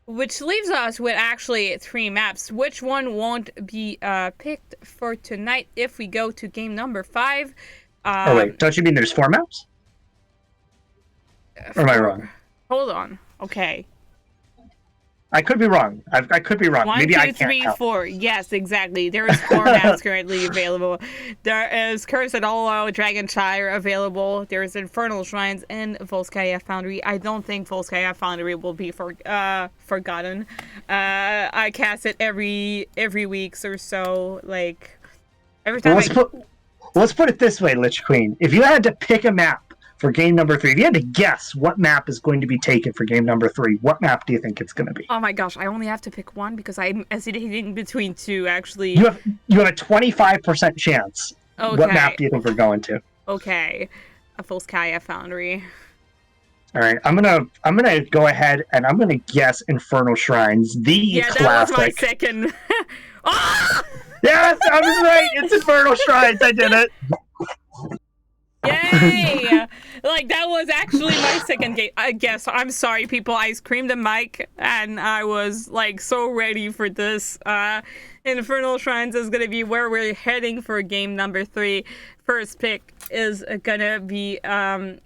which leaves us with actually 3 maps. Which one won't be picked for tonight if we go to game number 5? Oh wait, don't you mean there's 4 maps? Or am I wrong? Hold on. Okay. I could be wrong. I could be wrong. 1, Maybe 2, I can't 3, count. 4. Yes, exactly. There is 4 maps currently available. There is Curse at Hollow, Dragonshire available. There is Infernal Shrines and Volskaya Foundry. I don't think Volskaya Foundry will be forgotten. I cast it every week or so. Like every time. Let's put it this way, Lich Queen. If you had to pick a map for game number 3, if you had to guess what map is going to be taken for game number 3, what map do you think it's going to be? Oh my gosh, I only have to pick one because I'm hesitating between 2, actually. You have a 25% chance. Okay. What map do you think we're going to? Okay. A Volskaya Foundry. All right, I'm gonna go ahead and I'm gonna guess Infernal Shrines, the classic. That was my second. Oh! Yes, I was right. It's Infernal Shrines. I did it. Yay! Like, that was actually my second game. I guess. I'm sorry, people. I screamed the mic, and I was, like, so ready for this. Infernal Shrines is gonna be where we're heading for game number 3. First pick is gonna be, from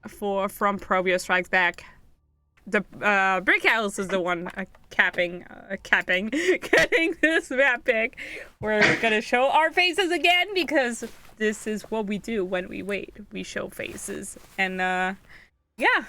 ProBUs Strikes Back. The Brickhouse is the one getting this map pick. We're gonna show our faces again because this is what we do when we wait. We show faces. And yeah.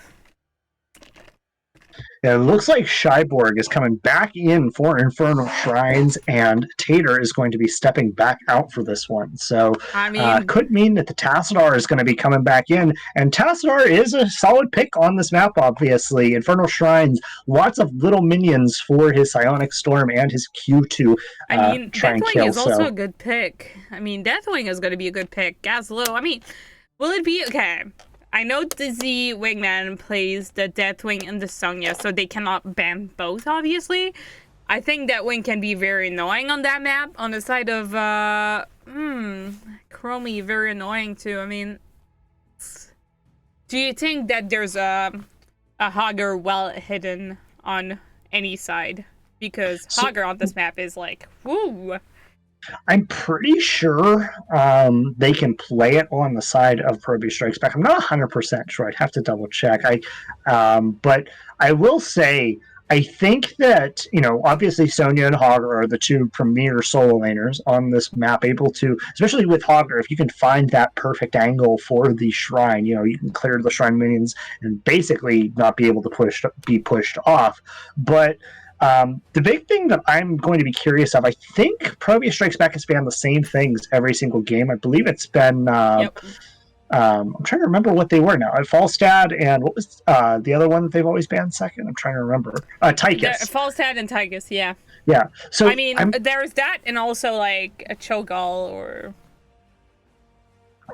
Yeah, it looks like Shyborg is coming back in for Infernal Shrines, and Tater is going to be stepping back out for this one. So, I mean, could mean that the Tassadar is going to be coming back in, and Tassadar is a solid pick on this map, obviously. Infernal Shrines, lots of little minions for his Psionic Storm and his Q to try and kill. Deathwing is also a good pick. I mean, Deathwing is going to be a good pick. Gazlo, I mean, will it be... Okay. I know Dizzy Wingman plays the Deathwing and the Sonya, so they cannot ban both, obviously. I think Deathwing can be very annoying on that map. On the side of, Chromie, very annoying too. I mean, do you think that there's a Hogger well hidden on any side? Because Hogger on this map is like, woo! I'm pretty sure they can play it on the side of ProBUs Strikes Back. I'm not 100% sure. I'd have to double check. But I will say, I think that, obviously Sonya and Hogger are the 2 premier solo laners on this map, able to, especially with Hogger, if you can find that perfect angle for the shrine, you can clear the shrine minions and basically not be able to be pushed off. But the big thing that I'm going to be curious of, I think ProBUs Strikes Back has banned the same things every single game. I believe it's been I'm trying to remember what they were now. Falstad and what was the other one that they've always banned second? I'm trying to remember. Tychus. Falstad and Tychus, yeah. Yeah. So I mean, there's that, and also like a Cho'Gall or.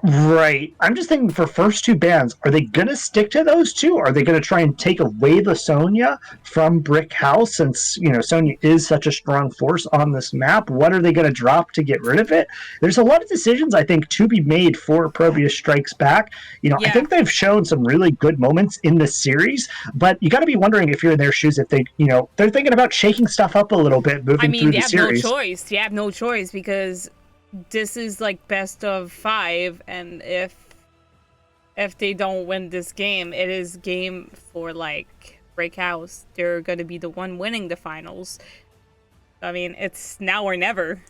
Right. I'm just thinking for first two bans, are they going to stick to those two? Or are they going to try and take away the Sonya from Brickhouse since, Sonya is such a strong force on this map? What are they going to drop to get rid of it? There's a lot of decisions, I think, to be made for ProBUs Strikes Back. I think they've shown some really good moments in this series, but you got to be wondering if you're in their shoes, if they, they're thinking about shaking stuff up a little bit moving through the series. No choice. You have no choice because this is like best of 5, and if they don't win this game, it is game for like Brickhouse. They're gonna be the one winning the finals. I mean, it's now or never.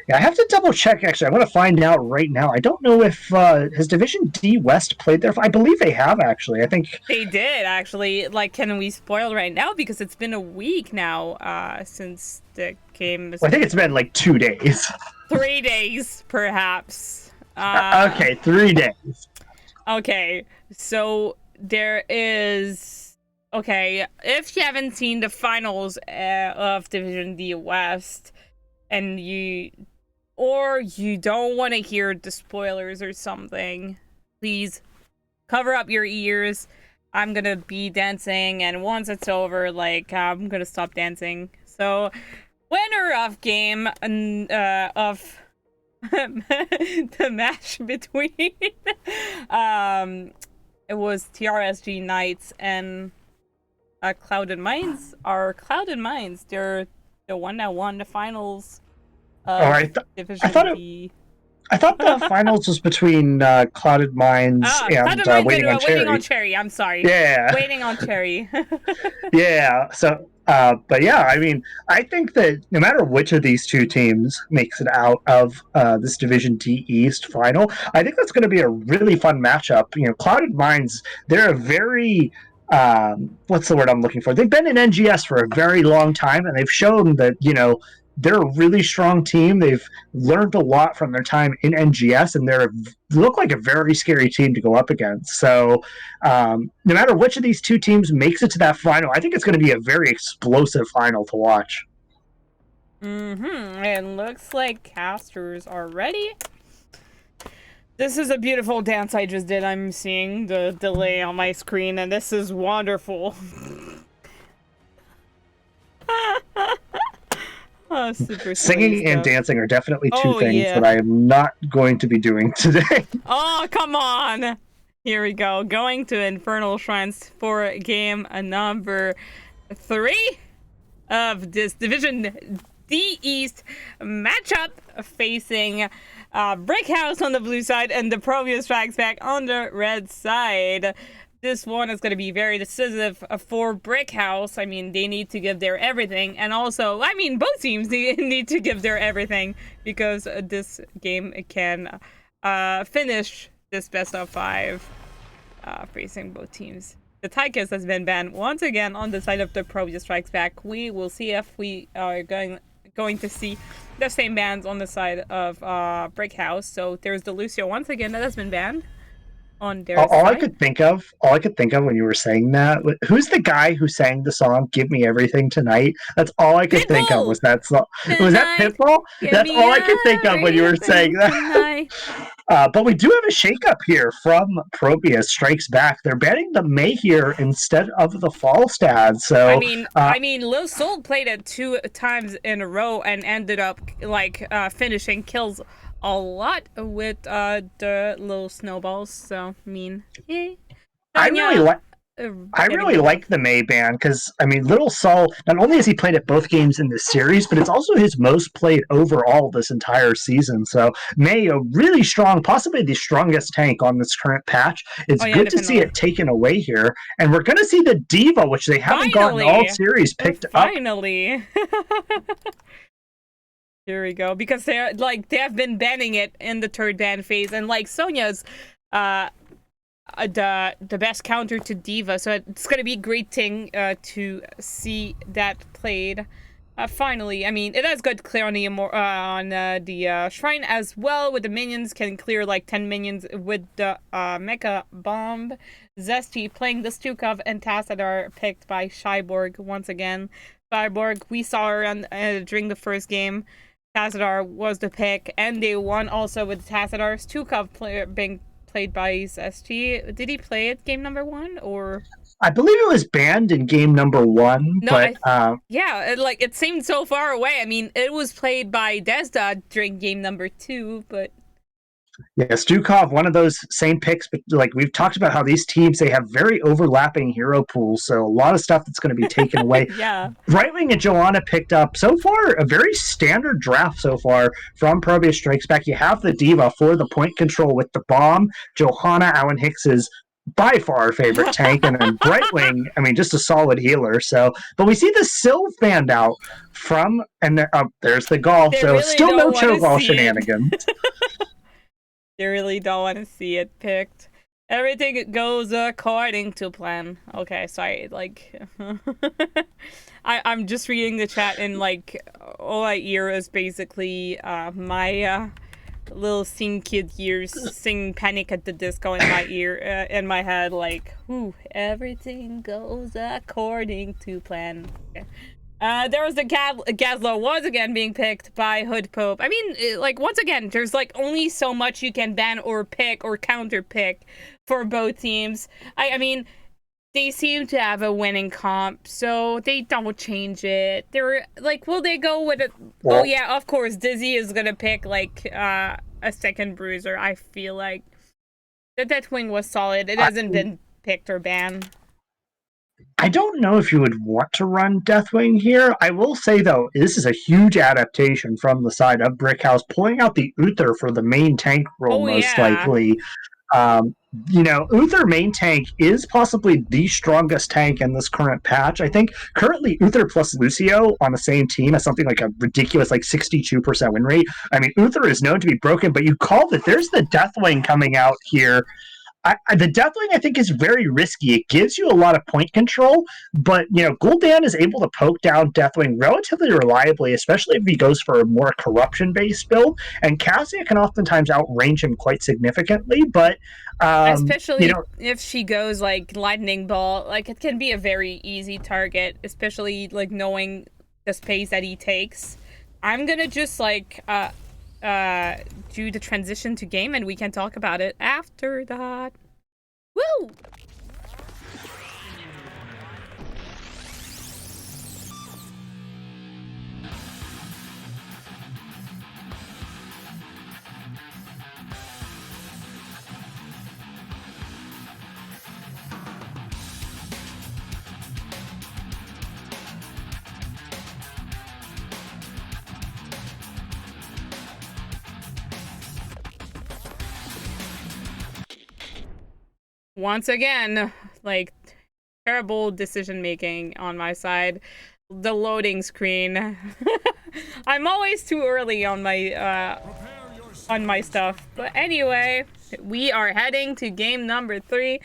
Yeah, I have to double check. Actually, I'm going to find out right now. I don't know if has Division D West played there. I believe they have actually. I think they did actually. Like, can we spoil right now because it's been a week now since the game. I think it's been like 2 days. 3 days, perhaps. Okay, 3 days. Okay, so there is. Okay, if you haven't seen the finals of Division D West, and you don't want to hear the spoilers or something, please cover up your ears. I'm gonna be dancing, and once it's over, like, I'm gonna stop dancing. So, winner of game of the match between it was TRSG Knights and Clouded Minds. Clouded Minds, they're the one that won the finals. I thought the finals was between Clouded Minds and Waiting on Cherry. I'm sorry. Yeah. Waiting on Cherry. Yeah. So, but yeah, I mean, I think that no matter which of these two teams makes it out of this Division D East final, I think that's going to be a really fun matchup. Clouded Minds, they're a very what's the word I'm looking for? They've been in NGS for a very long time, and they've shown that they're a really strong team. They've learned a lot from their time in NGS, and they look like a very scary team to go up against. So no matter which of these two teams makes it to that final, I think it's going to be a very explosive final to watch. It looks like casters are ready. This is a beautiful dance I just did. I'm seeing the delay on my screen, and this is wonderful. Oh, singing and dancing are definitely two things that I am not going to be doing today. Oh, come on. Here we go. Going to Infernal Shrines for game number 3 of this Division D East matchup, facing Brickhouse on the blue side and the ProBUs Strikes Back on the red side. This one is going to be very decisive for Brickhouse. I mean, they need to give their everything. And also, I mean, both teams need to give their everything because this game can finish this best of 5 facing both teams. The Tychus has been banned once again on the side of the ProBUs Strikes Back. We will see if we are going to see the same bans on the side of Brickhouse. So there's the Lucio once again that has been banned. On their all side. I could think of when you were saying that, who's the guy who sang the song "Give Me Everything Tonight"? That's all I could think of was that song. Was that Pitbull? That's all I could think of when you were saying that. But we do have a shakeup here from ProBUs Strikes Back. They're banning the May here instead of the Falstad. So I mean, Lil Soul played it 2 times in a row and ended up finishing kills a lot with the little snowballs. So I mean, yay. I really like the May ban because I mean, Little Saul, not only has he played at both games in this series, but it's also his most played overall this entire season. So May, a really strong, possibly the strongest tank on this current patch. It's good to see it taken away here, and we're going to see the Diva, which they haven't gotten all series picked up. Finally. Here we go, because they have been banning it in the 3rd ban phase, and Sonya's the best counter to Diva, so it's gonna be a great thing to see that played. Finally, I mean, it has good clear on the shrine as well, with the minions can clear like 10 minions with the Mecha Bomb. Zesty playing the Stukov and Tassadar picked by Shyborg once again. Shyborg, we saw her on, during the first game. Tassadar was the pick, and they won also with Tassadar. Stukov being played by Zesty. Did he play it game number 1 or? I believe it was banned in game number 1, No, but yeah, it seemed so far away. I mean, it was played by Desda during game number 2, but yeah, Stukov, one of those same picks, but like we've talked about how these teams, they have very overlapping hero pools, so a lot of stuff that's going to be taken away. yeah. Right Wing and Joanna picked up, so far, a very standard draft so far from ProBUs Strikes Back. You have the Diva for the point control with the bomb. Johanna, Alan Hicks's by far our favorite tank, and then Brightwing, I mean, just a solid healer. So, but we see the Sylph band out from, and there's the golf. They so really still no Cho'Gall shenanigans. They really don't want to see it picked. Everything goes according to plan. Okay, sorry, like... I'm just reading the chat, and, like, all I hear is basically my little sing kid ears sing Panic at the Disco in my ear, in my head, like, whew, everything goes according to plan. Okay. There was the Gazlo once again being picked by Hood Pope. I mean, like, once again, there's, like, only so much you can ban or pick or counter pick for both teams. I mean, they seem to have a winning comp, so they don't change it. They're, like, will they go with it? Oh, yeah, of course, Dizzy is gonna pick, like, a second bruiser, I feel like. That wing was solid. It hasn't been picked or banned. I don't know if you would want to run Deathwing here. I will say, though, this is a huge adaptation from the side of Brickhouse, pulling out the Uther for the main tank role, most likely. You know, Uther main tank is possibly the strongest tank in this current patch. I think currently Uther plus Lucio on the same team has something like a ridiculous, like 62% win rate. I mean, Uther is known to be broken, but you called it. There's the Deathwing coming out here. The Deathwing, I think, is very risky. It gives you a lot of point control, but, you know, Gul'dan is able to poke down Deathwing relatively reliably, especially if he goes for a more corruption-based build, and Cassia can oftentimes outrange him quite significantly, but... especially, you know, if she goes, like, Lightning Ball, like, it can be a very easy target, especially, like, knowing the space that he takes. I'm gonna just, like, do the transition to game, and we can talk about it after that. Woo! Once again, like, terrible decision making on my side. The loading screen. I'm always too early on my stuff. But anyway, we are heading to game number 3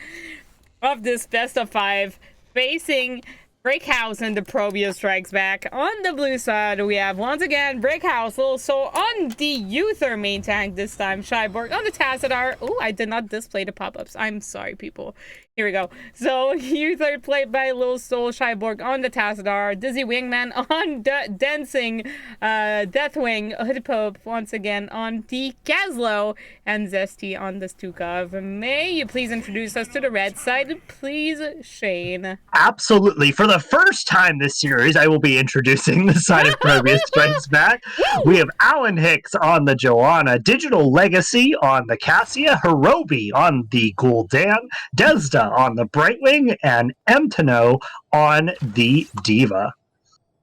of this best of 5, facing Brickhouse and the ProBUs Strikes Back. On the blue side, we have, once again, Brickhouse, also on the Uther main tank this time, Shyborg on the Tassadar. Oh, I did not display the pop-ups. I'm sorry, people. Here we go. So, Uther played by Lil Soul, Shyborg on the Tassadar, Dizzy Wingman on the Dancing, Deathwing, Hood Pope once again on the Gazlo, and Zesty on the Stukov. May you please introduce us to the red side, please, Shane? Absolutely. For the first time this series, I will be introducing the side of ProBUs Strikes Back. We have Alan Hicks on the Joanna, Digital Legacy on the Cassia, Hirobi on the Gul'dan, Desda on the Brightwing, and Emtano on the Diva.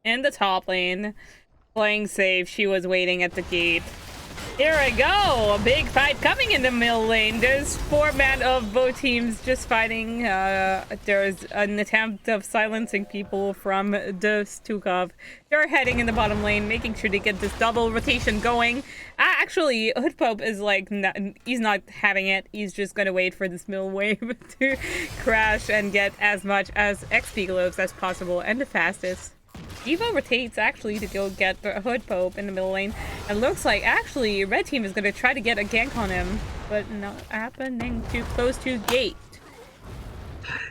In the top lane, playing safe, she was waiting at the gate. Here we go! A big fight coming in the middle lane. There's 4 men of both teams just fighting. There's an attempt of silencing people from the Stukov. They're heading in the bottom lane, making sure they get this double rotation going. Actually, Hood Pope is like, he's not having it. He's just gonna wait for this middle wave to crash and get as much as XP globes as possible, and the fastest. Diva rotates actually to go get the Hood Pope in the middle lane. It looks like actually red team is gonna try to get a gank on him, but not happening. Too close to gate.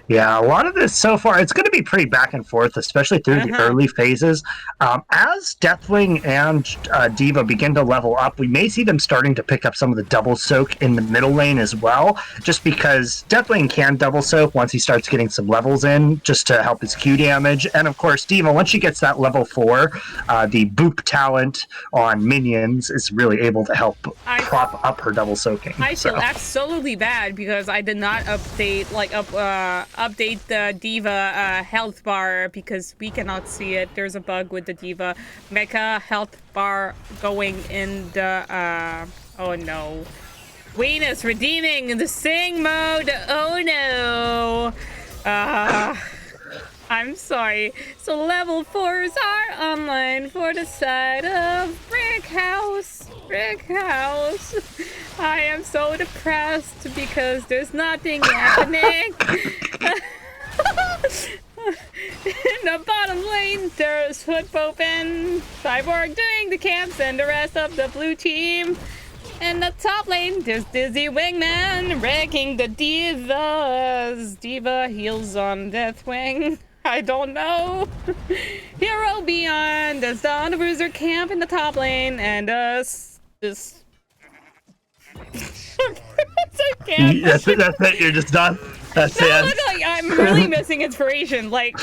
Yeah, a lot of this so far, it's going to be pretty back and forth, especially through the early phases. As Deathwing and Diva begin to level up, we may see them starting to pick up some of the double soak in the middle lane as well, just because Deathwing can double soak once he starts getting some levels in, just to help his Q damage. And of course, Diva, once she gets that level 4, the boop talent on minions is really able to help prop up her double soaking. I feel absolutely bad because I did not update update the Diva health bar because we cannot see it. There's a bug with the Diva mecha health bar going in the oh no. Venus redeeming the sing mode. Oh no. I'm sorry. So level 4s are online for the side of Brickhouse. Brickhouse. I am so depressed because there's nothing happening. In the bottom lane, there's Hood Pope and Cyborg doing the camps and the rest of the blue team. In the top lane, there's Dizzy Wingman wrecking the Divas. Diva heals on Deathwing. I don't know. Hero Beyond, there's the Bruiser camp in the top lane, and this. That's it. You're just done. That's it. Look, like I'm really missing inspiration. Like,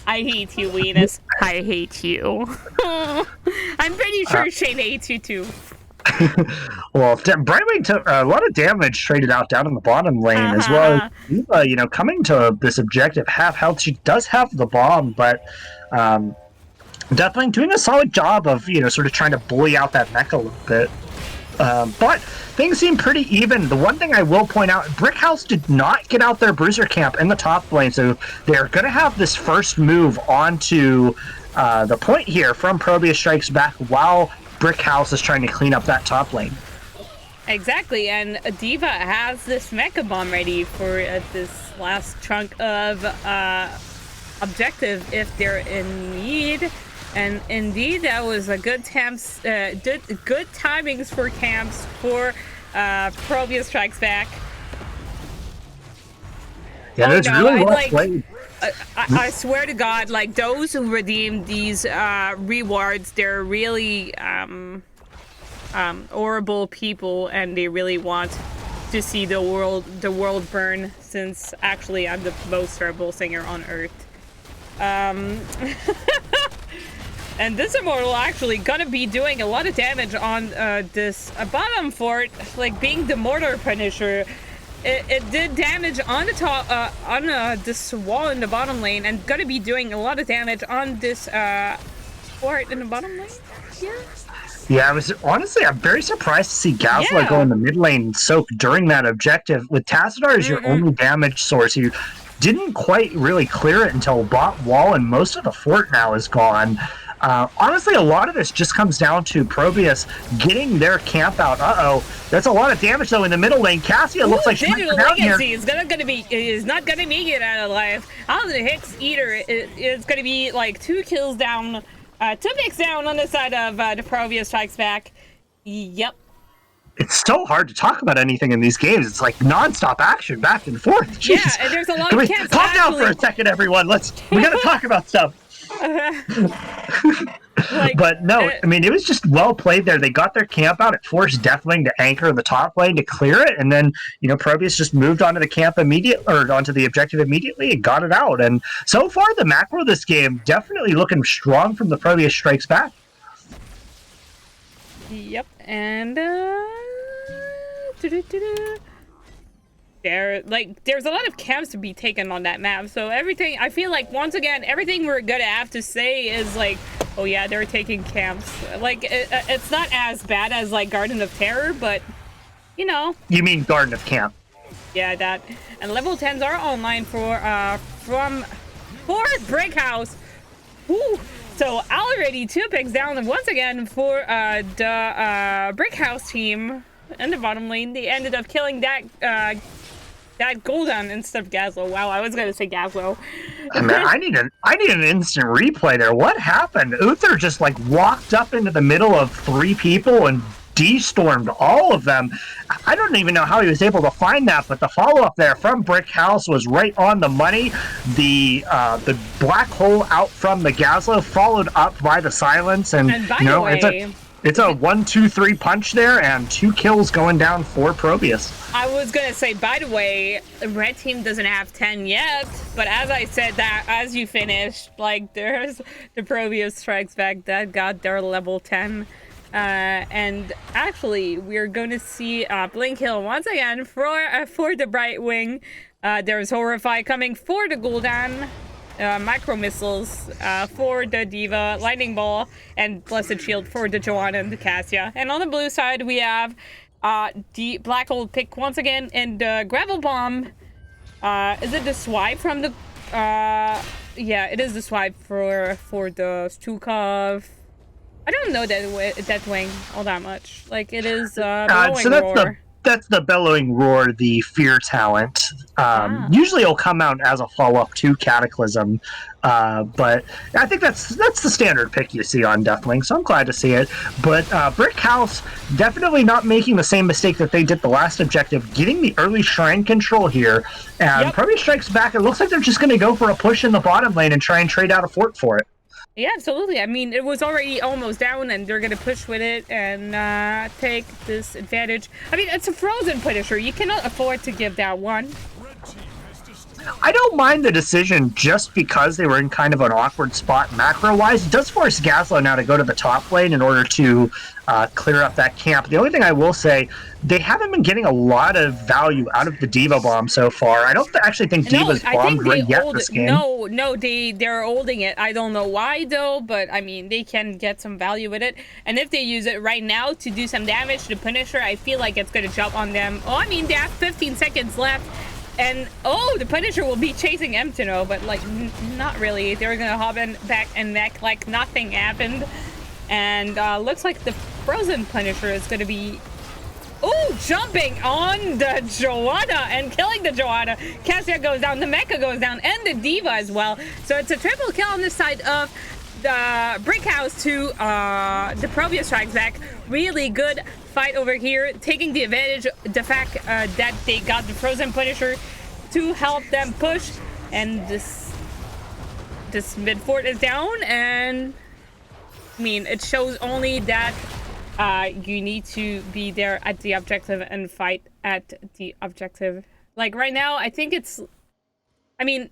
I hate you, Venus. I hate you. I'm pretty sure Shane hates you too. Well, Brightwing took a lot of damage traded out down in the bottom lane, as well as Diva, you know, coming to this objective half health. She does have the bomb, but definitely doing a solid job of, you know, sort of trying to bully out that mech a little bit. But things seem pretty even. The one thing I will point out, Brickhouse did not get out their Bruiser camp in the top lane, so they're going to have this first move onto the point here from ProBUs Strikes Back while Brickhouse is trying to clean up that top lane. Exactly, and Diva has this mecha bomb ready for this last chunk of objective if they're in need. And indeed, that was a good good timings for camps for ProBUs Strikes Back. Yeah, that's really well played. I swear to God, like those who redeem these rewards, they're really horrible people, and they really want to see the world burn. Since actually, I'm the most terrible singer on earth. And this Immortal actually gonna be doing a lot of damage on this bottom fort, like being the mortar punisher. It did damage on the top, on this wall in the bottom lane, and gonna be doing a lot of damage on this fort in the bottom lane. Yeah, I'm very surprised to see Gazla go in the mid lane and soak during that objective. With Tassadar as your only damage source, you didn't quite really clear it until bot wall, and most of the fort now is gone. Honestly, a lot of this just comes down to ProBUs getting their camp out. That's a lot of damage though in the middle lane. Cassia looks like she might go down here. Is not gonna make it out alive. Out of the Hicks Eater is gonna be like 2 kills down, 2 picks down on the side of the ProBUs Strikes Back. Yep. It's so hard to talk about anything in these games. It's like non-stop action, back and forth. Jeez. Yeah, and there's a lot of camps. Calm down for a second, everyone. We gotta talk about stuff. But no, I mean, it was just well played there. They got their camp out. It forced Deathwing to anchor the top lane to clear it, and then, you know, ProBUs just moved onto the camp onto the objective immediately and got it out. And so far, the macro of this game definitely looking strong from the ProBUs Strikes Back. Yep, and there's a lot of camps to be taken on that map, so everything, I feel like, once again, everything we're gonna have to say is like, oh yeah, they're taking camps. Like, it's not as bad as like Garden of Terror, but you know. You mean Garden of Camp? Yeah, that. And level 10s are online for Brickhouse. Woo! So already 2 picks down once again for the Brickhouse team in the bottom lane. They ended up killing that that Gul'dan instead of Gazlo. Wow, I was gonna say Gazlo. Man, I need an instant replay there. What happened? Uther just like walked up into the middle of 3 people and de-stormed all of them. I don't even know how he was able to find that, but the follow-up there from Brickhouse was right on the money. The black hole out from the Gazlo followed up by the silence, and by the way, it's a 1-2-3 punch there, and 2 kills going down for ProBUs. I was gonna say, by the way, red team doesn't have 10 yet, but as I said that, as you finished, like, there's the ProBUs Strikes Back that got their level 10. And actually, we're going to see Blink Hill once again for the Bright Wing. There's Horrify coming for the Gul'dan. Micro Missiles for the Diva, Lightning Ball, and Blessed Shield for the Joanna and the Cassia. And on the blue side, we have the Black Hole pick once again, and Gravel Bomb. Is it the swipe from the... yeah, it is the swipe for the Stukov. I don't know that wing all that much. Like, it is Bellowing so Roar. that's the Bellowing Roar, the fear talent. Usually it'll come out as a follow-up to Cataclysm, but I think that's the standard pick you see on Deathwing, so I'm glad to see it. But Brickhouse definitely not making the same mistake that they did the last objective, getting the early Shrine control here, and probably Strikes Back. It looks like they're just going to go for a push in the bottom lane and try and trade out a fort for it. Yeah, absolutely. I mean, it was already almost down, and they're going to push with it and take this advantage. I mean, it's a frozen Punisher. You cannot afford to give that one. I don't mind the decision just because they were in kind of an awkward spot macro-wise. It does force Gazlo now to go to the top lane in order to clear up that camp. The only thing I will say, they haven't been getting a lot of value out of the Diva Bomb so far. I don't actually think Diva's bombed right yet this game. No, they're holding it. I don't know why, though, but, I mean, they can get some value with it. And if they use it right now to do some damage to Punisher, I feel like it's going to jump on them. Oh, I mean, they have 15 seconds left. And, oh, the Punisher will be chasing Emtino, but, like, not really. They're gonna hop in back and back like nothing happened. And, looks like the Frozen Punisher is gonna be, oh, jumping on the Joanna and killing the Joanna. Cassia goes down, the Mecha goes down, and the Diva as well. So it's a triple kill on the side of the Brickhouse to the ProBUs Strikes Back. Really good fight over here, taking the advantage, the fact that they got the Frozen Punisher to help them push, and this mid fort is down, and I mean, it shows only that you need to be there at the objective and fight at the objective. Like right now, I think it's, I mean,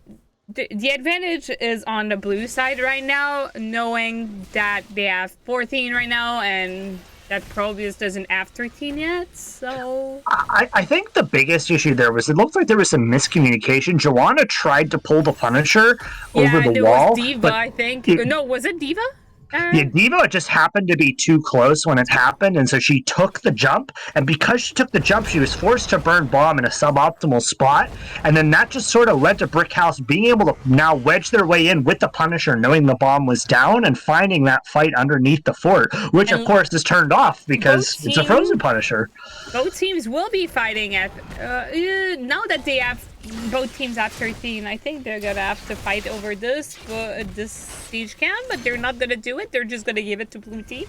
the advantage is on the blue side right now, knowing that they have 14 right now and that ProBUs doesn't have 13 yet, so... I think the biggest issue there was it looked like there was some miscommunication. Joanna tried to pull the Punisher over the wall. Was Diva, I think. No, was it Diva? Yeah, Diva just happened to be too close when it happened, and so she took the jump, and because she took the jump, she was forced to burn bomb in a suboptimal spot, and then that just sort of led to Brickhouse being able to now wedge their way in with the Punisher, knowing the bomb was down, and finding that fight underneath the fort, which of course is turned off because it's a frozen Punisher. Both teams will be fighting at, now that they have both teams have 13, I think they're gonna have to fight over this siege cam, but they're not gonna do it. They're just gonna give it to blue team.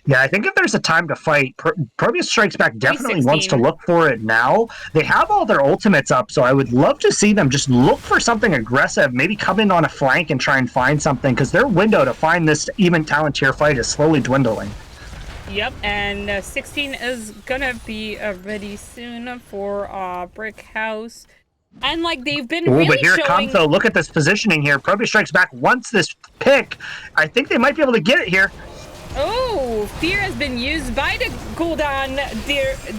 Yeah, I think if there's a time to fight, ProBUs Strikes Back definitely wants to look for it now. They have all their ultimates up, so I would love to see them just look for something aggressive, maybe come in on a flank and try and find something, because their window to find this even talent tier fight is slowly dwindling. Yep, and 16 is gonna be ready soon for Brickhouse. And like they've been really but here showing... it comes though. Look at this positioning here. ProBUs Strikes Back wants this pick. I think they might be able to get it here. Oh, Fear has been used by the Gul'dan.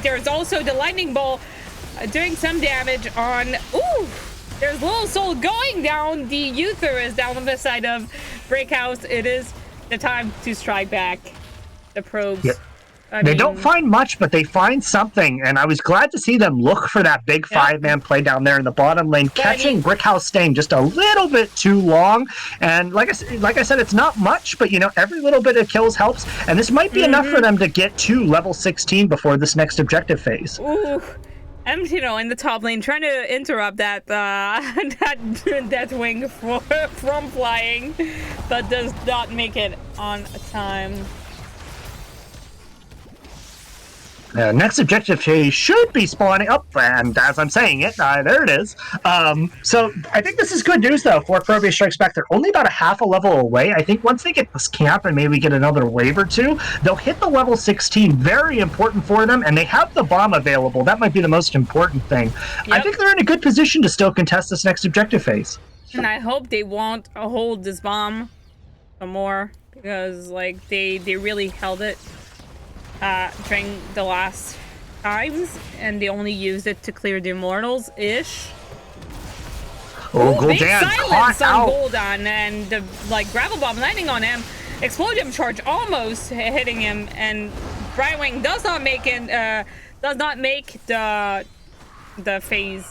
There's also the Lightning Ball doing some damage on... Ooh! There's Little Soul going down. The Uther is down on the side of Brickhouse. It is the time to strike back. The probes. Yep. They don't find much, but they find something, and I was glad to see them look for that big five-man play down there in the bottom lane, catching Brickhouse staying just a little bit too long. And like I said, it's not much, but you know, every little bit of kills helps, and this might be enough for them to get to level 16 before this next objective phase. Ooh, I'm, in the top lane trying to interrupt that that wing from flying, but does not make it on time. Next objective phase should be spawning up, and as I'm saying it, there it is. So I think this is good news, though, for ProBUs Strikes Back. They're only about a half a level away. I think once they get this camp and maybe get another wave or two, they'll hit the level 16. Very important for them, and they have the bomb available. That might be the most important thing. Yep. I think they're in a good position to still contest this next objective phase. And I hope they won't hold this bomb some more, because, like, they really held it during the last times, and they only used it to clear the immortals-ish. Oh, Big Gul'dan silence on out. Gul'dan, and the gravel bomb landing on him. Explosion charge almost hitting him, and Brightwing does not make the phase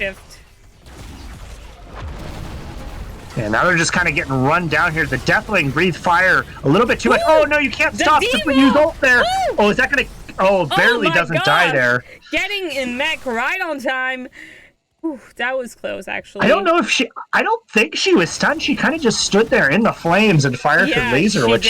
shift. And now they're just kind of getting run down here. The Deathwing breathed fire a little bit too much. Oh, no, you can't stop. Just use ult there. Ooh. Oh, is that going to... Oh, barely doesn't die there. Getting in mech right on time. Ooh, that was close, actually. I don't know if she... I don't think she was stunned. She kind of just stood there in the flames and fired her laser, which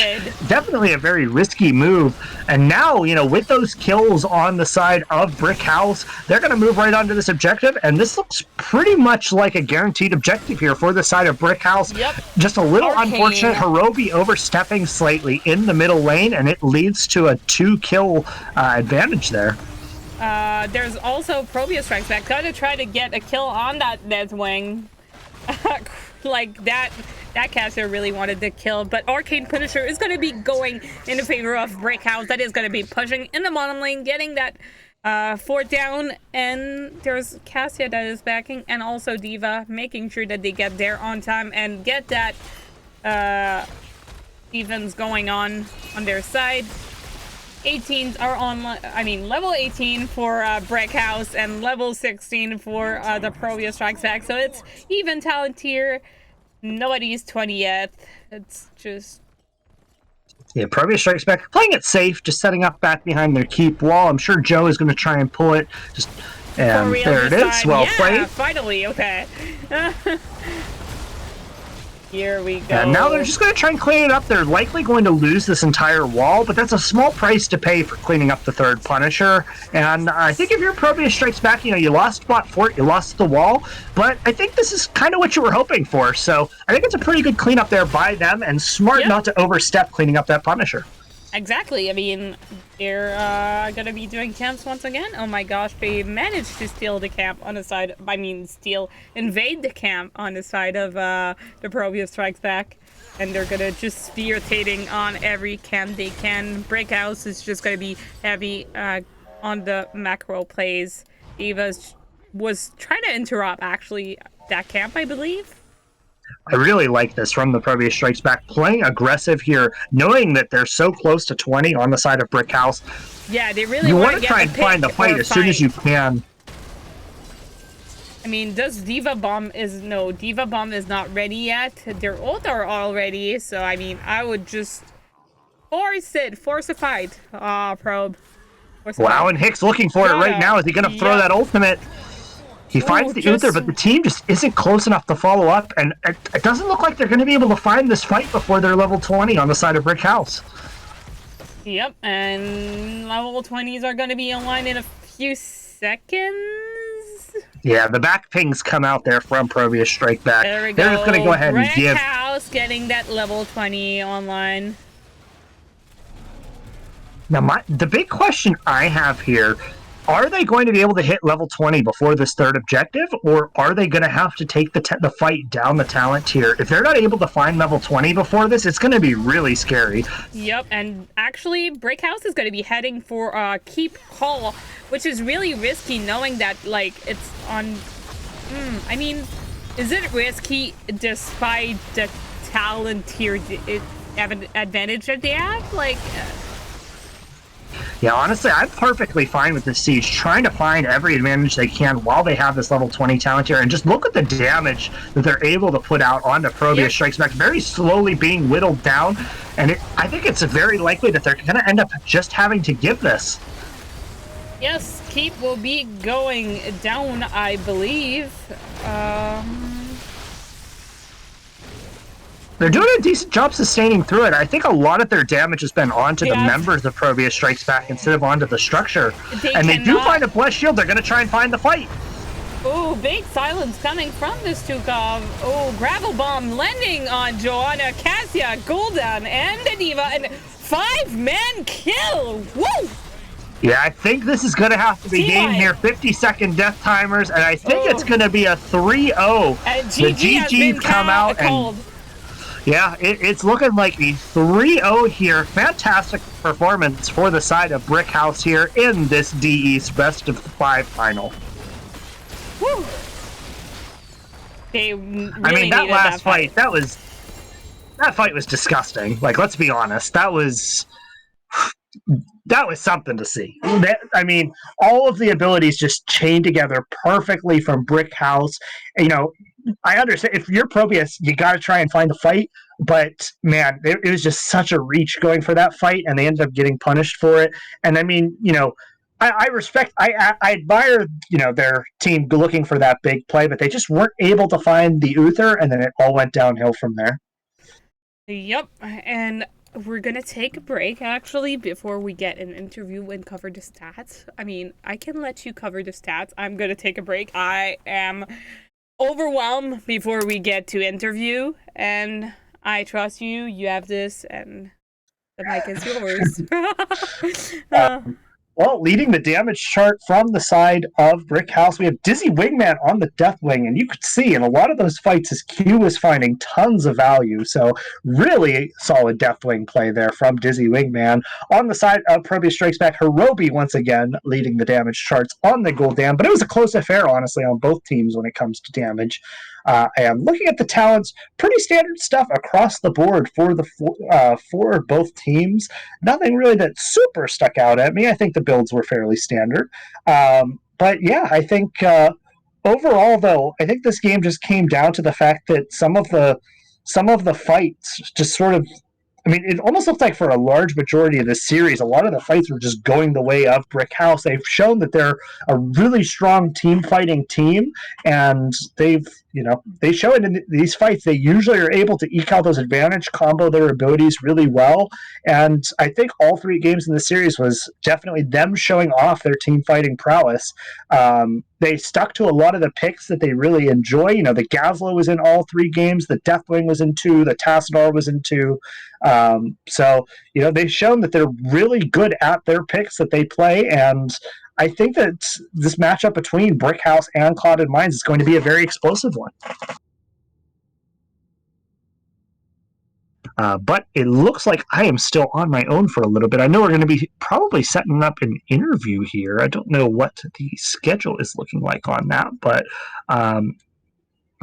definitely a very risky move. And now, with those kills on the side of Brickhouse, they're going to move right onto this objective, and this looks pretty much like a guaranteed objective here for the side of Brickhouse. Yep. Just a little unfortunate. Hirobi overstepping slightly in the middle lane, and it leads to a 2-kill advantage there. There's also ProBUs Strikes Back. Gotta try to get a kill on that Deathwing. Like, that caster really wanted to kill, but Arcane Punisher is gonna be going in favor of Brickhouse. That is gonna be pushing in the bottom lane, getting that fort down, and there's Cassia that is backing, and also D.Va, making sure that they get there on time and get that evens going on their side. 18s are on, level 18 for Brickhouse and level 16 for the ProBUs Strikes Back. So it's even talent tier. Nobody's 20 yet. It's just... Yeah, ProBUs Strikes Back. Playing it safe, just setting up back behind their keep wall. I'm sure Joe is going to try and pull it. And there it is. Well played. Finally, okay. Here we go. And now they're just going to try and clean it up. They're likely going to lose this entire wall, but that's a small price to pay for cleaning up the third Punisher. And I think if you're ProBUs Strikes Back, you lost Bot Fort, you lost the wall, but I think this is kind of what you were hoping for. So I think it's a pretty good cleanup there by them, and smart not to overstep cleaning up that Punisher. Exactly. They're going to be doing camps once again. Oh my gosh, they managed to steal the camp on the side. Invade the camp on the side of the ProBUs Strikes Back. And they're going to just be rotating on every camp they can. Brickhouse is just going to be heavy on the macro plays. Eva was trying to interrupt, actually, that camp, I believe. I really like this from the ProBUs Strikes Back, playing aggressive here, knowing that they're so close to 20 on the side of Brickhouse. Yeah, they really want to try and find the fight as soon as you can. I mean, D.Va Bomb is not ready yet. Their ult are all ready, so I mean, I would just force a fight. Probe. Wow, and Hicks looking for it right now. Is he going to throw that ultimate? He finds the Uther, but the team just isn't close enough to follow up, and it doesn't look like they're going to be able to find this fight before they're level 20 on the side of Brickhouse. Yep, and level 20s are going to be online in a few seconds. Yeah, the back pings come out there from ProBUs Strike Back. There we go. They're just going to go ahead and give. Brickhouse getting that level 20 online. Now, the big question I have here, are they going to be able to hit level 20 before this third objective, or are they going to have to take the fight down the talent tier? If they're not able to find level 20 before this, it's going to be really scary. Yep, and actually, Brickhouse is going to be heading for Keep Hall, which is really risky, knowing that, like, it's on... I mean, is it risky despite the talent tier advantage that they have? Like... Yeah, honestly, I'm perfectly fine with this siege, trying to find every advantage they can while they have this level 20 talent here, and just look at the damage that they're able to put out onto ProBUs Strikes Back, very slowly being whittled down, and I think it's very likely that they're going to end up just having to give this. Yes, keep will be going down, I believe. They're doing a decent job sustaining through it. I think a lot of their damage has been onto the members of ProBUs Strikes Back instead of onto the structure. They do find a blessed shield. They're going to try and find the fight. Oh, big silence coming from this Tukov. Oh, Gravel Bomb landing on Joanna, Cassia, Gul'dan, and Aniva, and 5-man kill! Woo! Yeah, I think this is going to have to be game here. 50-second death timers, and I think it's going to be a 3-0. The GG's come out and... Yeah, it's looking like a 3-0 here. Fantastic performance for the side of Brickhouse here in this D-East best of 5 final. Woo. They really I mean, that last fight, that fight was disgusting. Like, let's be honest. That was something to see. I mean, all of the abilities just chained together perfectly from Brickhouse. You know, I understand if you're ProBUs, you got to try and find a fight. But man, it was just such a reach going for that fight, and they ended up getting punished for it. And I mean, you know, I admire, you know, their team looking for that big play, but they just weren't able to find the Uther, and then it all went downhill from there. Yep, and we're gonna take a break actually before we get an interview and cover the stats. I mean, I can let you cover the stats. I'm gonna take a break. I am overwhelmed before we get to interview, and I trust you. You have this, and the mic is yours. Well, leading the damage chart from the side of Brickhouse, we have Dizzy Wingman on the Deathwing, and you could see in a lot of those fights his Q was finding tons of value, so really solid Deathwing play there from Dizzy Wingman. On the side of ProBUs Strikes Back, Hirobi once again leading the damage charts on the Gul'dan, but it was a close affair, honestly, on both teams when it comes to damage. And looking at the talents, pretty standard stuff across the board for both teams. Nothing really that super stuck out at me. I think the builds were fairly standard. But yeah, I think overall, though, I think this game just came down to the fact that some of the fights just sort of. I mean, it almost looked like for a large majority of this series, a lot of the fights were just going the way of Brickhouse. They've shown that they're a really strong team fighting team, and they show it in these fights. They usually are able to eke out those advantage, combo their abilities really well, and I think all 3 games in the series was definitely them showing off their team fighting prowess. They stuck to a lot of the picks that they really enjoy. You know, the Gazlo was in all 3 games, the Deathwing was in 2, the Tassadar was in 2. So, you know, they've shown that they're really good at their picks that they play, and I think that this matchup between Brickhouse and Clouded Minds is going to be a very explosive one. But it looks like I am still on my own for a little bit. I know we're going to be probably setting up an interview here. I don't know what the schedule is looking like on that, but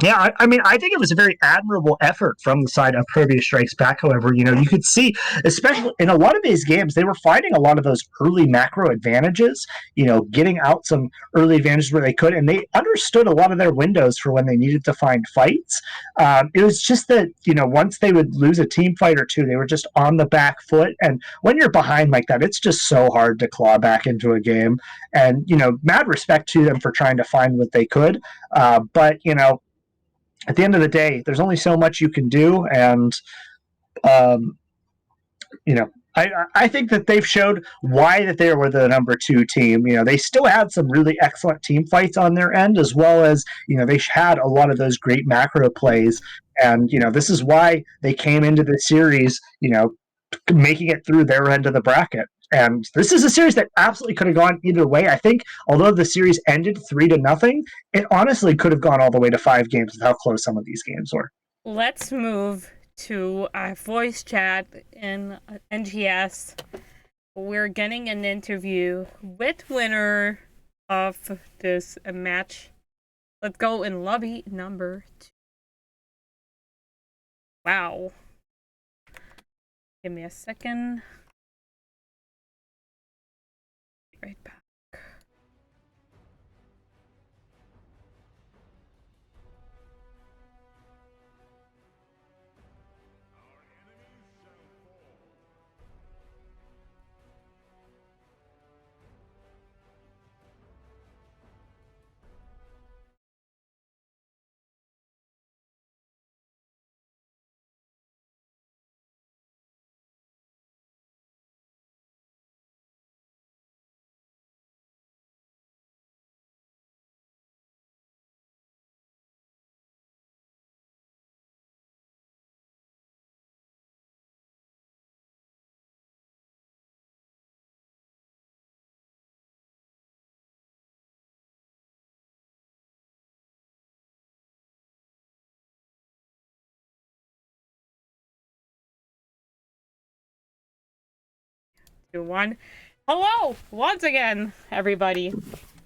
yeah, I mean, I think it was a very admirable effort from the side of ProBUs Strikes Back. However, you know, you could see, especially in a lot of these games, they were finding a lot of those early macro advantages, you know, getting out some early advantages where they could, and they understood a lot of their windows for when they needed to find fights. It was just that, you know, once they would lose a team fight or two, they were just on the back foot, and when you're behind like that, it's just so hard to claw back into a game, and, you know, mad respect to them for trying to find what they could, but, you know, at the end of the day, there's only so much you can do, and you know, I think that they've showed why that they were the number 2 team. You know, they still had some really excellent team fights on their end, as well as, you know, they had a lot of those great macro plays, and, you know, this is why they came into the series, you know, making it through their end of the bracket. And this is a series that absolutely could have gone either way. I think, although the series ended 3-0, it honestly could have gone all the way to 5 games with how close some of these games were. Let's move to our voice chat in NGS. We're getting an interview with winner of this match. Let's go in lobby number 2. Wow. Give me a second. Right back. 2, 1. Hello once again, everybody.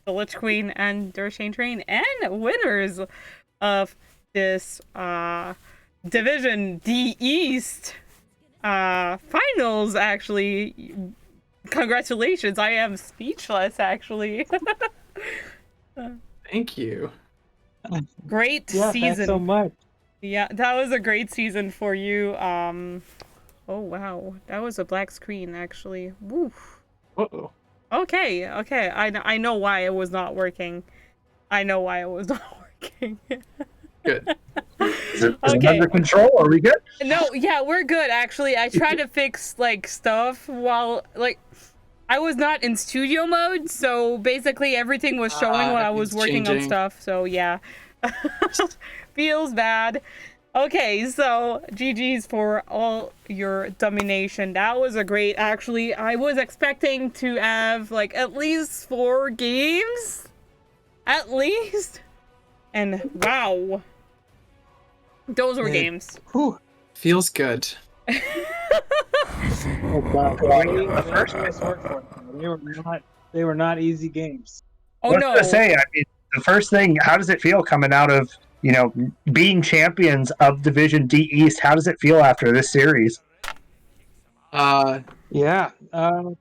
The Lich Queen and Durshane Train, and winners of this Division D East finals. Actually, congratulations! I am speechless. Actually, Thank you. great Yeah, season. thanks so much. Yeah, that was a great season for you. Oh wow, that was a black screen actually. Woof. Uh-oh. Okay, I know why it was not working. I know why it was not working. Good. Is it Okay. under control? Are we good? No, yeah, we're good actually. I tried to fix like stuff while like I was not in studio mode, so basically everything was showing when I was it's working on changing. stuff. So yeah. Feels bad. Okay, so GG's for all your domination. That was a great, actually, I was expecting to have like at least 4 games. At least. And wow. Those were Yeah. games. Whew. Feels good. Oh, God. The first Nice work for them. They were not easy games. Oh What no. to say? I mean, the first thing. How does it feel coming out of being champions of Division D East? How does it feel after this series? Yeah. Oh,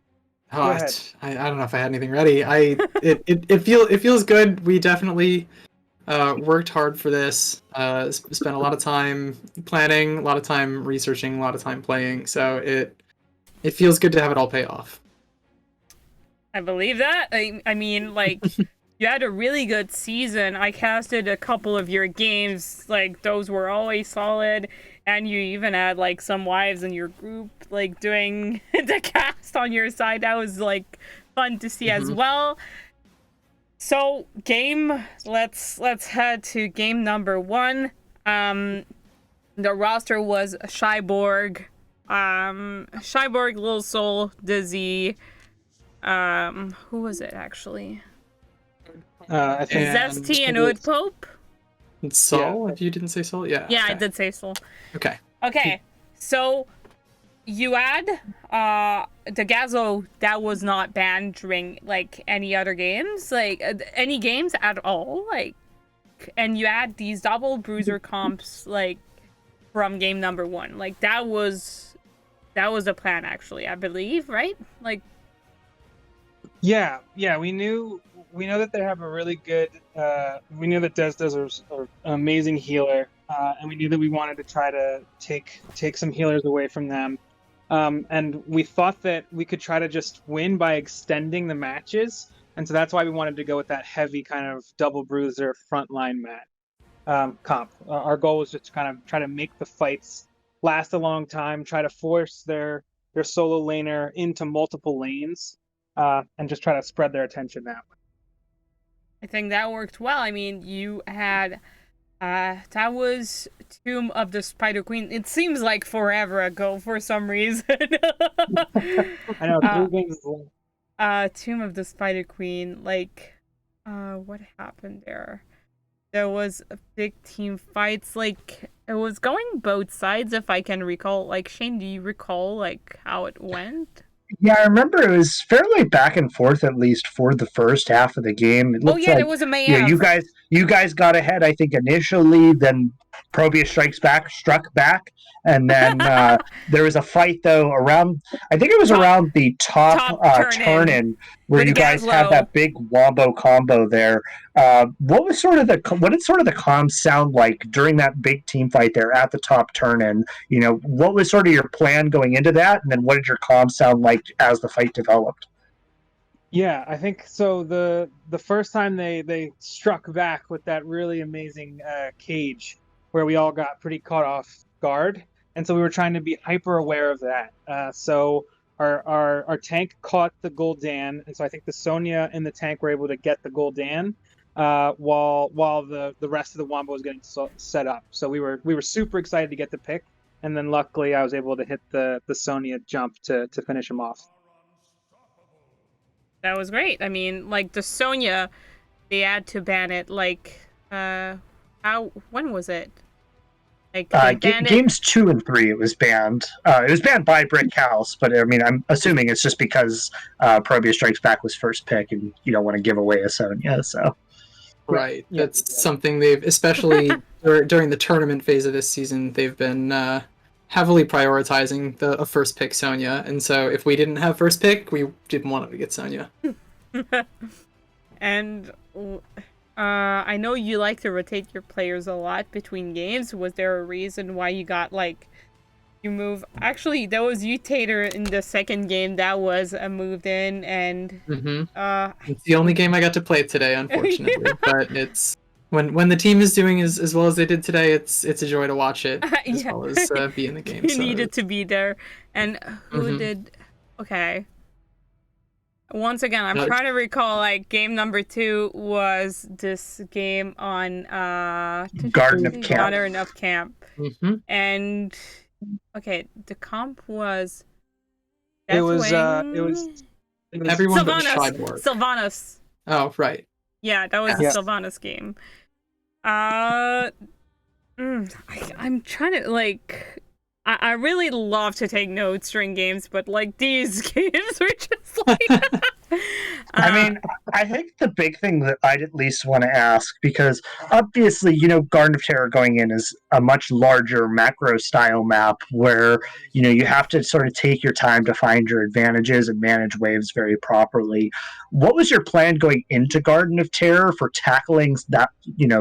ahead. I don't know if I had anything ready. It feels good. We definitely worked hard for this. Spent a lot of time planning, a lot of time researching, a lot of time playing. So it feels good to have it all pay off. I believe that. I mean, like, you had a really good season. I casted a couple of your games. Like, those were always solid. And you even had, like, some wives in your group, like, doing the cast on your side. That was, like, fun to see as well. So, let's head to game number 1. The roster was Shyborg, Lil Soul, Dizzy, who was it actually? I think And Zesty and Oud Pope? Soul? You didn't say Soul? Yeah. Yeah, okay. I did say Soul. Okay. Okay, so you had the Gazo that was not banned during like any other games, like any games at all, like, and you had these double bruiser comps like from game number 1. Like that was the plan actually, I believe, right? Like Yeah, we know that they have a really good. We knew that Des is an amazing healer, and we knew that we wanted to try to take some healers away from them. And we thought that we could try to just win by extending the matches, and so that's why we wanted to go with that heavy kind of double bruiser frontline comp. Our goal was just to kind of try to make the fights last a long time, try to force their solo laner into multiple lanes. And just try to spread their attention that way. I think that worked well. I mean, you had that was Tomb of the Spider Queen. It seems like forever ago for some reason. I know 3 games is long. Tomb of the Spider Queen. Like, what happened there? There was a big team fights. Like, it was going both sides, if I can recall. Like, Shane, do you recall like how it went? Yeah, I remember it was fairly back and forth, at least for the first half of the game. It looked like there was a mayhem. you guys got ahead, I think, initially. Then ProBUs struck back, and then there was a fight though around. I think it was around the top turn-in where with you guys had Gazlo. that big wombo combo there. What did sort of the comms sound like during that big team fight there at the top turn-in? What was sort of your plan going into that, and then what did your comms sound like as the fight developed? Yeah, I think so. The first time they struck back with that really amazing cage, where we all got pretty caught off guard, and so we were trying to be hyper aware of that. So our tank caught the Gul'dan, and so I think the Sonya and the tank were able to get the Gul'dan, while the rest of the Wombo was getting set up. So we were super excited to get the pick, and then luckily I was able to hit the Sonya jump to finish him off. That was great. I mean, like the Sonya, they had to ban it. Like, when was it? Like they banned it. Games 2 and 3, it was banned. It was banned by Brickhouse, but I mean, I'm assuming it's just because ProBUs Strikes Back was first pick, and you don't want to give away a Sonya. So Right. Yeah. That's something they've, especially during the tournament phase of this season, they've been heavily prioritizing a first pick Sonya. And so if we didn't have first pick, we didn't want to get Sonya. And I know you like to rotate your players a lot between games. Was there a reason why you got like you move? Actually, that was you, Tater, in the second game. That was a moved in, and It's the only game I got to play today, unfortunately. But it's when the team is doing as well as they did today, it's a joy to watch it as well as be in the game. you So needed to be there. And who did? Okay. Once again, I'm trying to recall. Like game number 2 was this game on Garden of Camp. Garden of Camp, Mhm. and okay, the comp was. It was Deathwing? Everyone but Sylvanas. Shideward. Sylvanas. Oh, right. Yeah, that was Yeah. the Sylvanas game. I'm trying to like. I really love to take notes during games, but like these games were just like. I mean, I think the big thing that I'd at least want to ask, because obviously, Garden of Terror going in is a much larger macro style map where, you have to sort of take your time to find your advantages and manage waves very properly. What was your plan going into Garden of Terror for tackling that,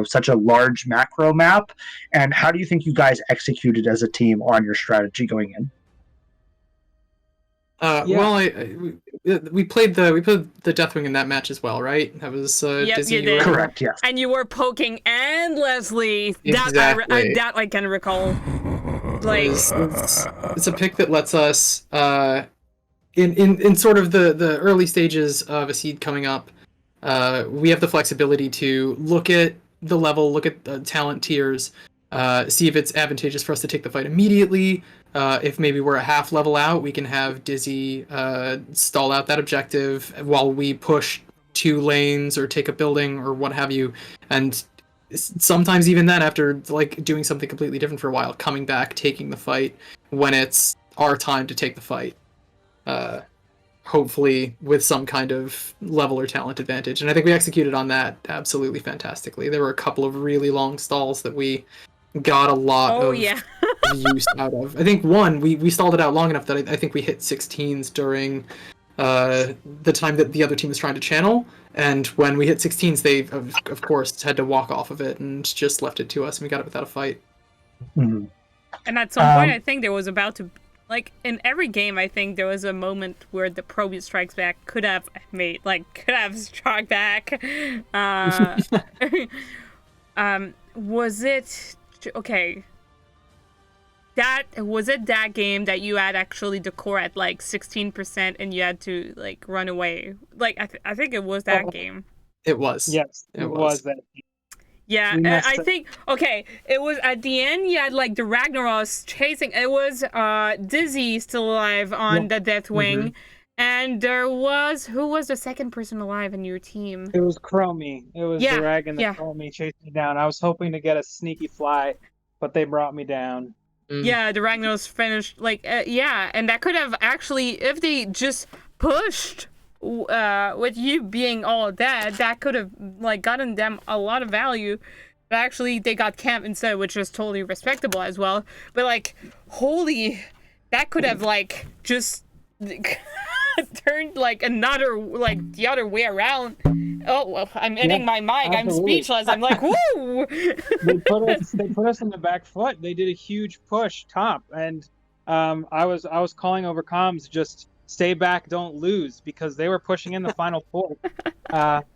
such a large macro map? And how do you think you guys executed as a team on your strategy going in? Well, we played the Deathwing in that match as well, right? That was Yep, Dizzy. you did. Correct, yes. And you were poking endlessly. Exactly. That I can recall. Like It's a pick that lets us in sort of the early stages of a seed coming up. We have the flexibility to look at the level, look at the talent tiers, see if it's advantageous for us to take the fight immediately. If maybe we're a half level out, we can have Dizzy stall out that objective while we push 2 lanes or take a building or what have you. And sometimes even then, after like doing something completely different for a while, coming back, taking the fight when it's our time to take the fight. Hopefully with some kind of level or talent advantage. And I think we executed on that absolutely fantastically. There were a couple of really long stalls that we got a lot of use out of. I think one, we stalled it out long enough that I think we hit 16s during the time that the other team was trying to channel. And when we hit 16s, they, of course, had to walk off of it and just left it to us, and we got it without a fight. Mm-hmm. And at some point, I think there was about to, like, in every game, I think there was a moment where the ProBUs Strikes Back could have struck back. Was it, okay, was it that game that you had actually the core at, like, 16% and you had to, like, run away? Like, I think it was that game. It was. Yes, it was that. Yeah, I think, okay, it was at the end, you had, like, the Ragnaros chasing, it was Dizzy still alive on the Deathwing, and there was, who was the second person alive in your team? It was Chromie. It was the Dragon that Chromie chased me down. I was hoping to get a sneaky fly, but they brought me down. Yeah, the Ragnaros finished, like, and that could have actually, if they just pushed with you being all dead, that could have, like, gotten them a lot of value. But actually, they got camp instead, which is totally respectable as well. But, like, holy, that could have, like, just turned, like, another, like, the other way around. Oh, well, I'm hitting my mic. Absolutely. I'm speechless. I'm like, woo! They put us on the back foot. They did a huge push top, and I was calling over comms, just stay back, don't lose, because they were pushing in the final 4.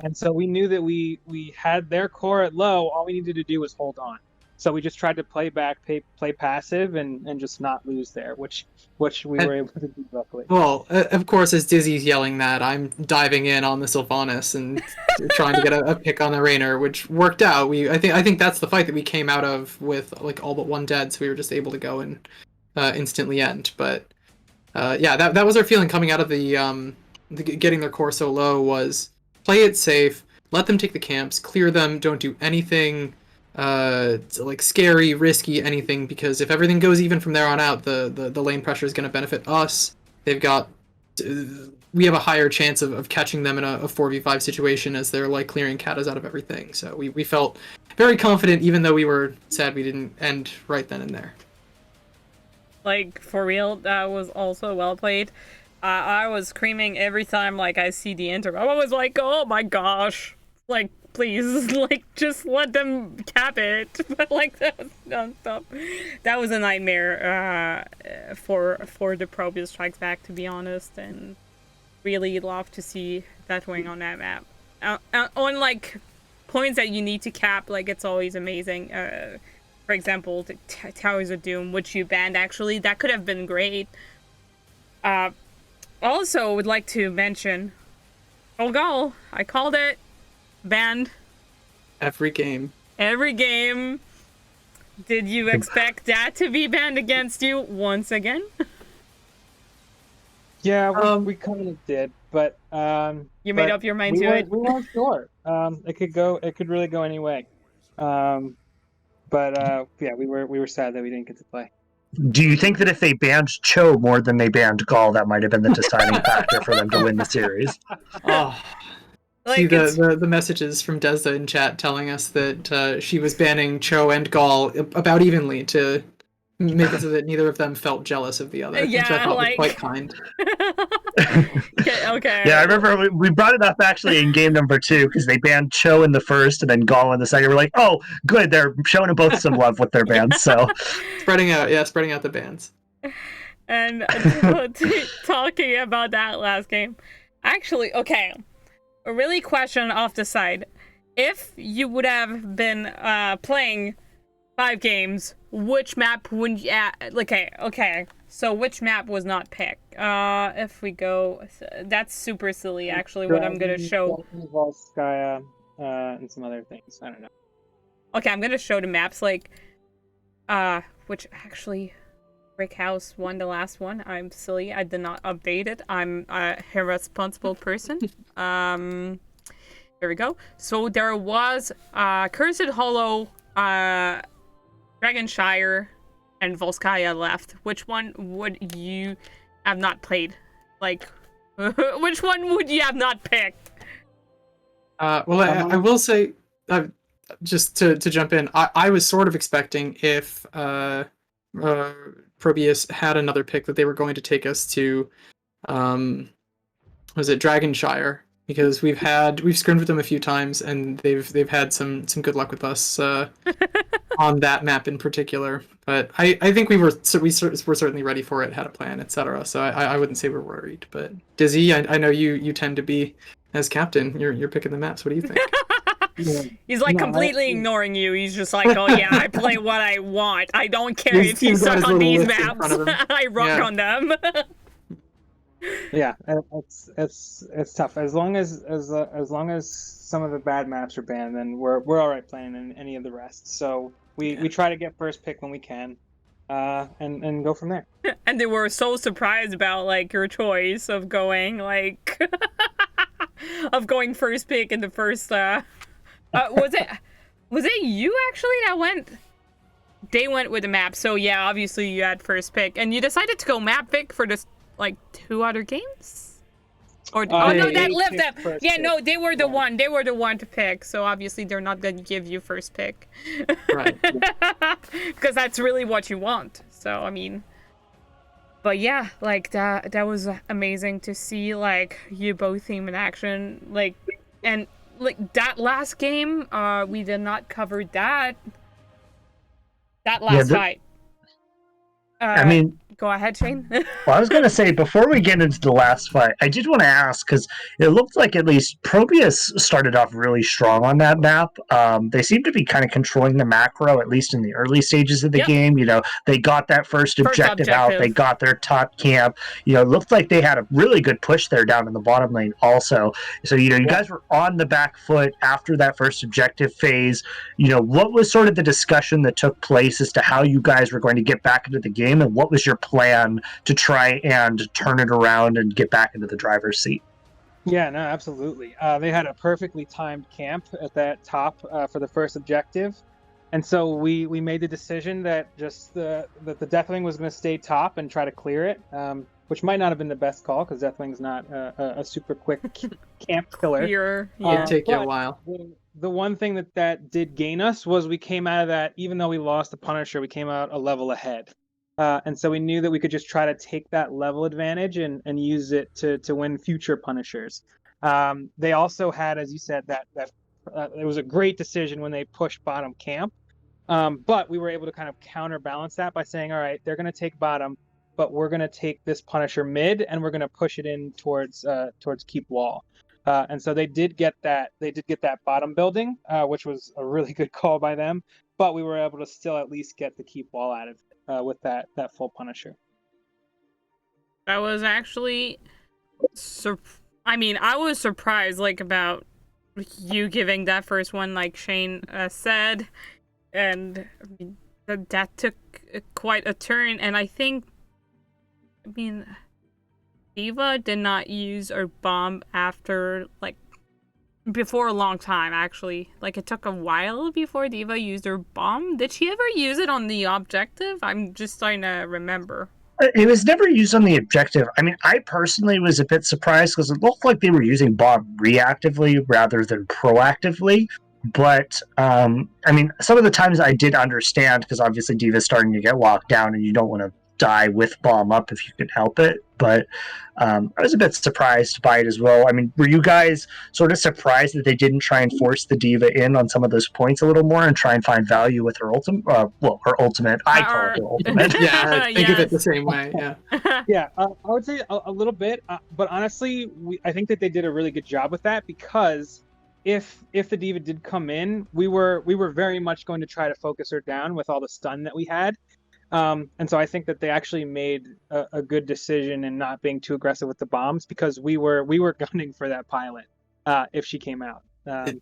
And so we knew that we had their core at low. All we needed to do was hold on. So we just tried to play back, play passive, and just not lose there, which we were able to do luckily. Well, of course, as Dizzy's yelling that, I'm diving in on the Sylvanas and trying to get a pick on the Raynor, which worked out. I think that's the fight that we came out of with, like, all but 1 dead, so we were just able to go and instantly end. But that was our feeling coming out of the getting their core so low, was play it safe, let them take the camps, clear them, don't do anything like scary, risky, anything, because if everything goes even from there on out, the lane pressure is going to benefit us. They've got we have a higher chance of catching them in a 4v5 situation as they're like clearing katas out of everything. So we felt very confident, even though we were sad we didn't end right then and there. Like, for real, that was also well played. I was screaming every time, like, I see the intro. I was like, oh my gosh. Like, please, like, just let them cap it. But, like, that was nonstop. That was a nightmare for the ProBUs Strikes Back, to be honest. And really love to see that wing on that map. On, like, points that you need to cap, like, it's always amazing. For example, the Towers of Doom, which you banned, actually. That could have been great. Also, would like to mention... Oh, goal. I called it. Banned. Every game. Every game. Did you expect that to be banned against you once again? Yeah, we kind of did, but you made up your mind to it. We weren't sure. It could really go any way. Yeah, we were sad that we didn't get to play. Do you think that if they banned Cho more than they banned Gall, that might have been the deciding factor for them to win the series? Oh. Like, see the messages from Desda in chat telling us that she was banning Cho and Gall about evenly to make it so that neither of them felt jealous of the other, which I thought was quite kind. Okay. Yeah, I remember we brought it up actually in game number 2 because they banned Cho in the first and then Gall in the second. We're like, oh, good, they're showing them both some love with their bans. So spreading out the bans. And talking about that last game, actually, okay. A really question off the side. If you would have been playing 5 games, which map would you... Okay. So which map was not picked? If we go... That's super silly, actually, what I'm going to show. Volskaya, and some other things. I don't know. Okay, I'm going to show the maps, like... which actually... Brickhouse won the last one. I'm silly. I did not update it. I'm a irresponsible person. There we go. So there was Cursed Hollow, Dragonshire, and Volskaya left. Which one would you have not played? Like, which one would you have not picked? Well, I will say, just to jump in, I was sort of expecting if ProBUs had another pick that they were going to take us to, was it Dragonshire? Because we've scrimmed with them a few times and they've had some good luck with us on that map in particular. But I think we were certainly ready for it, had a plan, etc. So I wouldn't say we're worried. But Dizzy, I know you tend to be, as captain, you're picking the maps. What do you think? He's like completely ignoring you. He's just like, oh yeah, I play what I want. I don't care if you suck on these maps. I rock on them. Yeah, it's tough. As long as some of the bad maps are banned, then we're all right playing in any of the rest. So we try to get first pick when we can, and go from there. And they were so surprised about like your choice of going like of going first pick in the first. Was it you actually that went? They went with the map, so yeah, obviously you had first pick, and you decided to go map pick for this like 2 other games. Or no, that left them. Yeah, no, they were the one. They were the one to pick, so obviously they're not gonna give you first pick. Right. Because that's really what you want. So I mean, but yeah, like that was amazing to see like you both team in action, like and. Like that last game, we did not cover that last fight. I mean, go ahead, Shane. Well, I was going to say, before we get into the last fight, I did want to ask, because it looked like at least ProBUs started off really strong on that map. They seem to be kind of controlling the macro, at least in the early stages of the game. You know, they got that first objective out. They got their top camp. You know, it looked like they had a really good push there down in the bottom lane also. So, you know, you guys were on the back foot after that first objective phase. You know, what was sort of the discussion that took place as to how you guys were going to get back into the game, and what was your plan to try and turn it around and get back into the driver's seat? Yeah, no, absolutely. They had a perfectly timed camp at that top for the first objective. And so we made the decision that that the Deathwing was going to stay top and try to clear it, which might not have been the best call because Deathwing's not a super quick camp killer. It'd take you a But while. the one thing that did gain us was we came out of that, even though we lost the Punisher, we came out a level ahead. And so we knew that we could just try to take that level advantage and use it to win future Punishers. They also had, as you said, that it was a great decision when they pushed bottom camp. But we were able to kind of counterbalance that by saying, all right, they're going to take bottom, but we're going to take this Punisher mid and we're going to push it in towards keep wall. And so they did get that bottom building, which was a really good call by them. But we were able to still at least get the keep wall out of it with that full Punisher. That was actually, I was surprised, like, about you giving that first one, like Shane said, and that took quite a turn. And I think, Diva did not use her bomb after, like, before a long time, actually. Like, it took a while before Diva used her bomb. Did she ever use it on the objective? I'm just trying to remember. It was never used on the objective. I mean, I personally was a bit surprised because it looked like they were using bomb reactively rather than proactively. But, some of the times I did understand because obviously Diva's starting to get locked down and you don't want to die with bomb up if you can help it. But I was a bit surprised by it as well. I mean, were you guys sort of surprised that they didn't try and force the Diva in on some of those points a little more and try and find value with her ultimate? Her ultimate. I call it her ultimate. Yeah, think of Yes. it the same way. Yeah. Yeah, I would say a little bit, but honestly, I think that they did a really good job with that because if the Diva did come in, we were very much going to try to focus her down with all the stun that we had. And so I think that they actually made a good decision in not being too aggressive with the bombs because we were gunning for that pilot if she came out.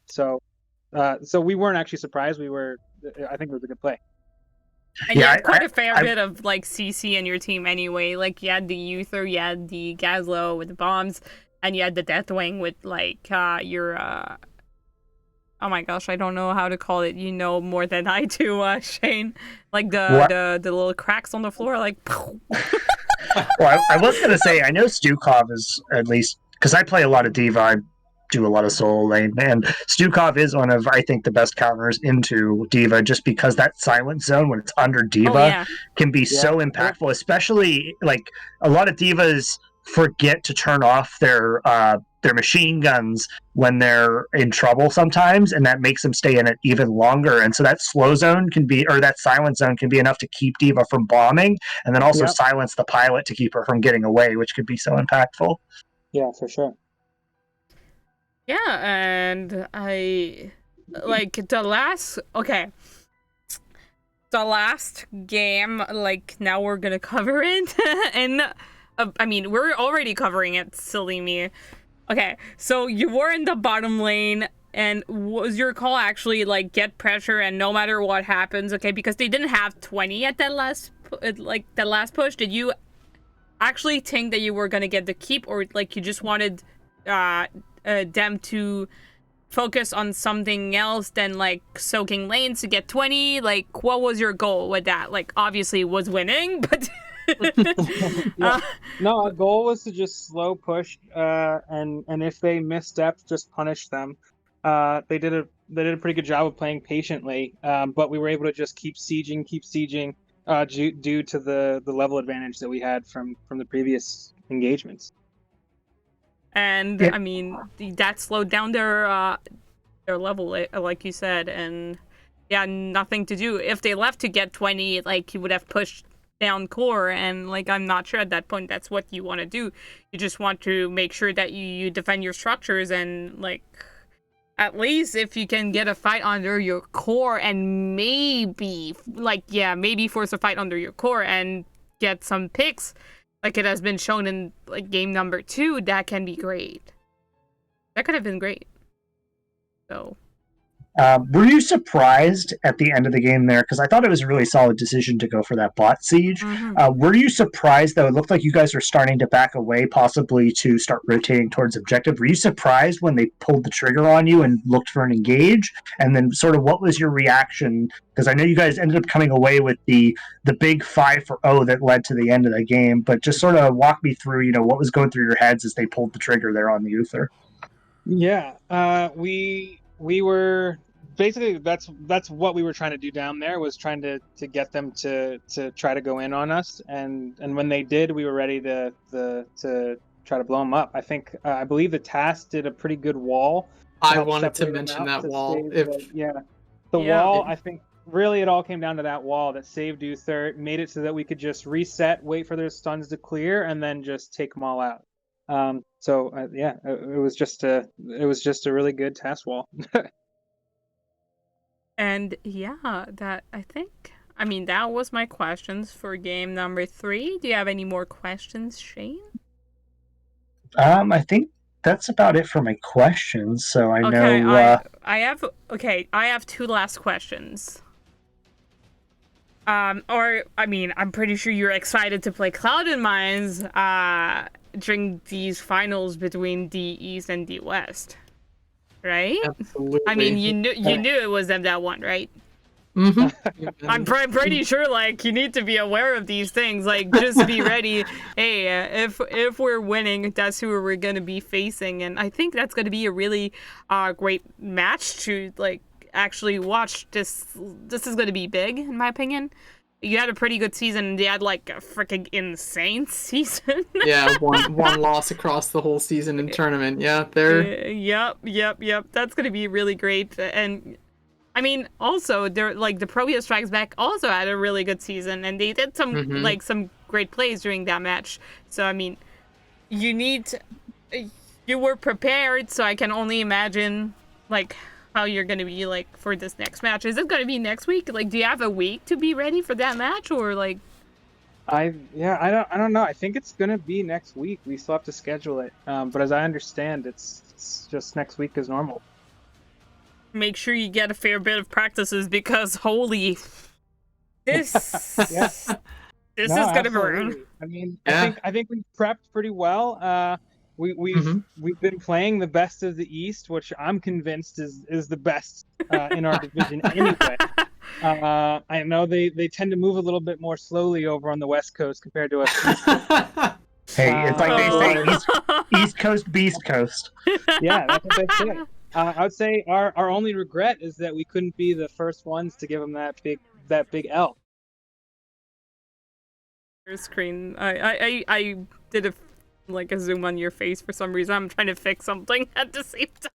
So we weren't actually surprised. I think it was a good play. And you had quite a fair bit of, like, CC in your team anyway. Like, you had the Uther, you had the Gazlo with the bombs, and you had the Deathwing with, like, your oh my gosh, I don't know how to call it. You know more than I do, Shane. Like the little cracks on the floor, like. Well, I was going to say, I know Stukov is, at least, because I play a lot of Diva, I do a lot of solo lane, and Stukov is one of, I think, the best counters into Diva, just because that silent zone, when it's under Diva, can be so impactful, especially, like, a lot of Divas forget to turn off their machine guns when they're in trouble sometimes, and that makes them stay in it even longer. And so that slow zone can be, or that silent zone can be enough to keep Diva from bombing, and then also silence the pilot to keep her from getting away, which could be so impactful. Yeah, for sure. Yeah, and I like the last game, like, now we're gonna cover it and we're already covering it, silly me. Okay, so you were in the bottom lane, and was your call actually, like, get pressure and no matter what happens, okay, because they didn't have 20 at that last push. Did you actually think that you were gonna get the keep, or, like, you just wanted them to focus on something else than, like, soaking lanes to get 20? Like, what was your goal with that? Like, obviously it was winning, but No, our goal was to just slow push, and if they misstepped, just punish them. They did a pretty good job of playing patiently, but we were able to just keep sieging, due to the level advantage that we had from the previous engagements. And that slowed down their level, like you said, and nothing to do. If they left to get 20, like, you would have pushed down core, and, like, I'm not sure at that point that's what you want to do. You just want to make sure that you defend your structures, and, like, at least if you can get a fight under your core and maybe force a fight under your core and get some picks, like it has been shown in, like, game number 2, that can be great. That could have been great. So Were you surprised at the end of the game there? Because I thought it was a really solid decision to go for that bot siege. Were you surprised, though? It looked like you guys were starting to back away, possibly to start rotating towards objective. Were you surprised when they pulled the trigger on you and looked for an engage? And then sort of what was your reaction? Because I know you guys ended up coming away with the big 5-0 that led to the end of the game, but just sort of walk me through, what was going through your heads as they pulled the trigger there on the Uther. Yeah, we were basically that's what we were trying to do down there, was trying to get them to try to go in on us, and when they did, we were ready to try to blow them up. I believe the task did a pretty good wall. I wanted to mention that wall. The wall, I think really it all came down to that wall that saved Uther, made it so that we could just reset, wait for their stuns to clear, and then just take them all out. It was just a really good task wall. And yeah, that was my questions for game number 3. Do you have any more questions, Shane? I think that's about it for my questions. So I know. I have 2 last questions. I'm pretty sure you're excited to play Cloud & Mines during these finals between D East and D West, right? Absolutely. I mean, you knew it was them that won, right? Mm-hmm. I'm pretty sure, like, you need to be aware of these things. Like, just be ready. Hey, if we're winning, that's who we're gonna be facing, and I think that's gonna be a really great match to like actually watch. This is gonna be big, in my opinion. You had a pretty good season, and they had like a freaking insane season. Yeah, one loss across the whole season in tournament. Yeah, they're. Yep. That's gonna be really great, and I mean, also they're like the ProBUs Strikes Back also had a really good season, and they did some great plays during that match. So I mean, you were prepared. So I can only imagine like how you're gonna be like for this next match. Is it gonna be next week? Like, do you have a week to be ready for that match, or like? I don't know. I think it's gonna be next week. We still have to schedule it. But as I understand, it's just next week as normal. Make sure you get a fair bit of practices, because holy, this is gonna burn. I mean, I think we prepped pretty well. We've been playing the best of the East, which I'm convinced is the best in our division anyway. I know they tend to move a little bit more slowly over on the West Coast compared to us. Hey, it's like they say, East Coast, Beast Coast. Yeah, that's what they say. I would say our only regret is that we couldn't be the first ones to give them that big L. Your screen. I did a zoom on your face for some reason. I'm trying to fix something at the same time.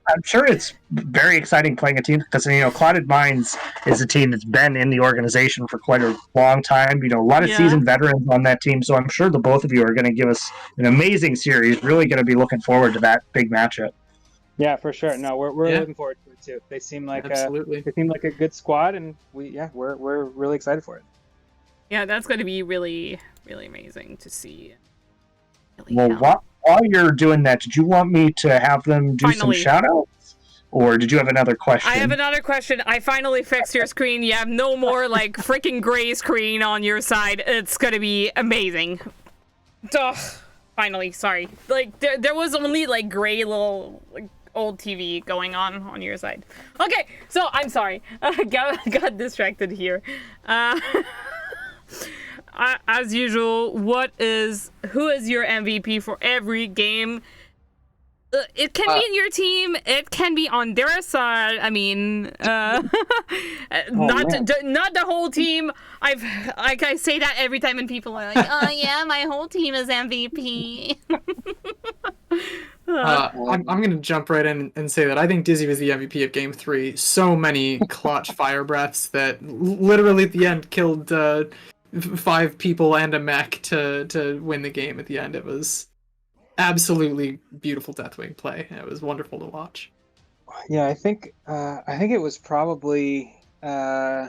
I'm sure it's very exciting playing a team, because Clouded Minds is a team that's been in the organization for quite a long time. A lot of seasoned veterans on that team, so I'm sure the both of you are going to give us an amazing series. Really going to be looking forward to that big matchup. Yeah, for sure. No, we're looking forward to it too. They seem like a good squad, and we're really excited for it. Yeah, that's going to be really, really amazing to see. While you're doing that, did you want me to have them do some shout-outs? Or did you have another question? I have another question. I finally fixed your screen. You have no more, like, freaking gray screen on your side. It's gonna be amazing. Ugh. Finally, sorry. Like, there was only, like, gray little, like, old TV going on your side. Okay, so I'm sorry. Got distracted here. As usual, who is your MVP for every game? It can be in your team. It can be on their side. I mean, not the whole team. I say that every time, and people are like, "Oh yeah, my whole team is MVP." I'm gonna jump right in and say that I think Dizzy was the MVP of Game 3. So many clutch fire breaths that literally at the end killed 5 people and a mech to win the game at the end. It was absolutely beautiful Deathwing play. It was wonderful to watch. Yeah, I think it was probably Gazlo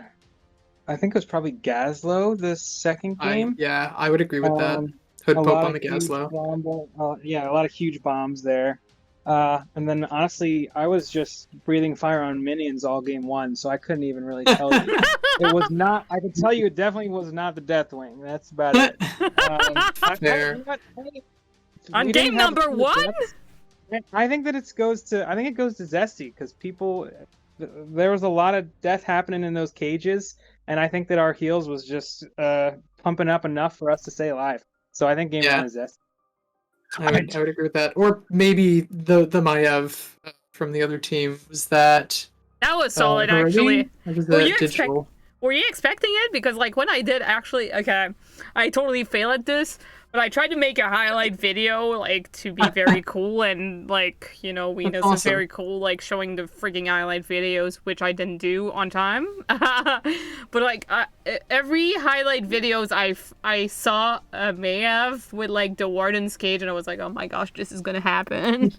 the second game. I would agree with that. Hood A Pope lot on of the gas huge low. yeah, a lot of huge bombs there. And then honestly, I was just breathing fire on minions all game one, so I couldn't even really tell you. It was not. I can tell you, it definitely was not the Deathwing. That's about it. Fair. You know what? On We didn't game have a number ton of 1? deaths. I think that it goes to. I think it goes to Zesty because people. There was a lot of death happening in those cages, and I think that our heals was just pumping up enough for us to stay alive. So I think game Yeah. one is Zesty. I would agree with that. Or maybe the Maiev from the other team. Was that That was solid, Harumi? actually. Or was Were that you digital? Were you expecting it? Because like when I did actually, okay, I totally fail at this, but I tried to make a highlight video like to be very cool and like, you know, we That's know awesome. very cool, like showing the freaking highlight videos, which I didn't do on time. But like every highlight videos I saw Mayev with like the Warden's cage, and I was like, oh my gosh, this is gonna happen.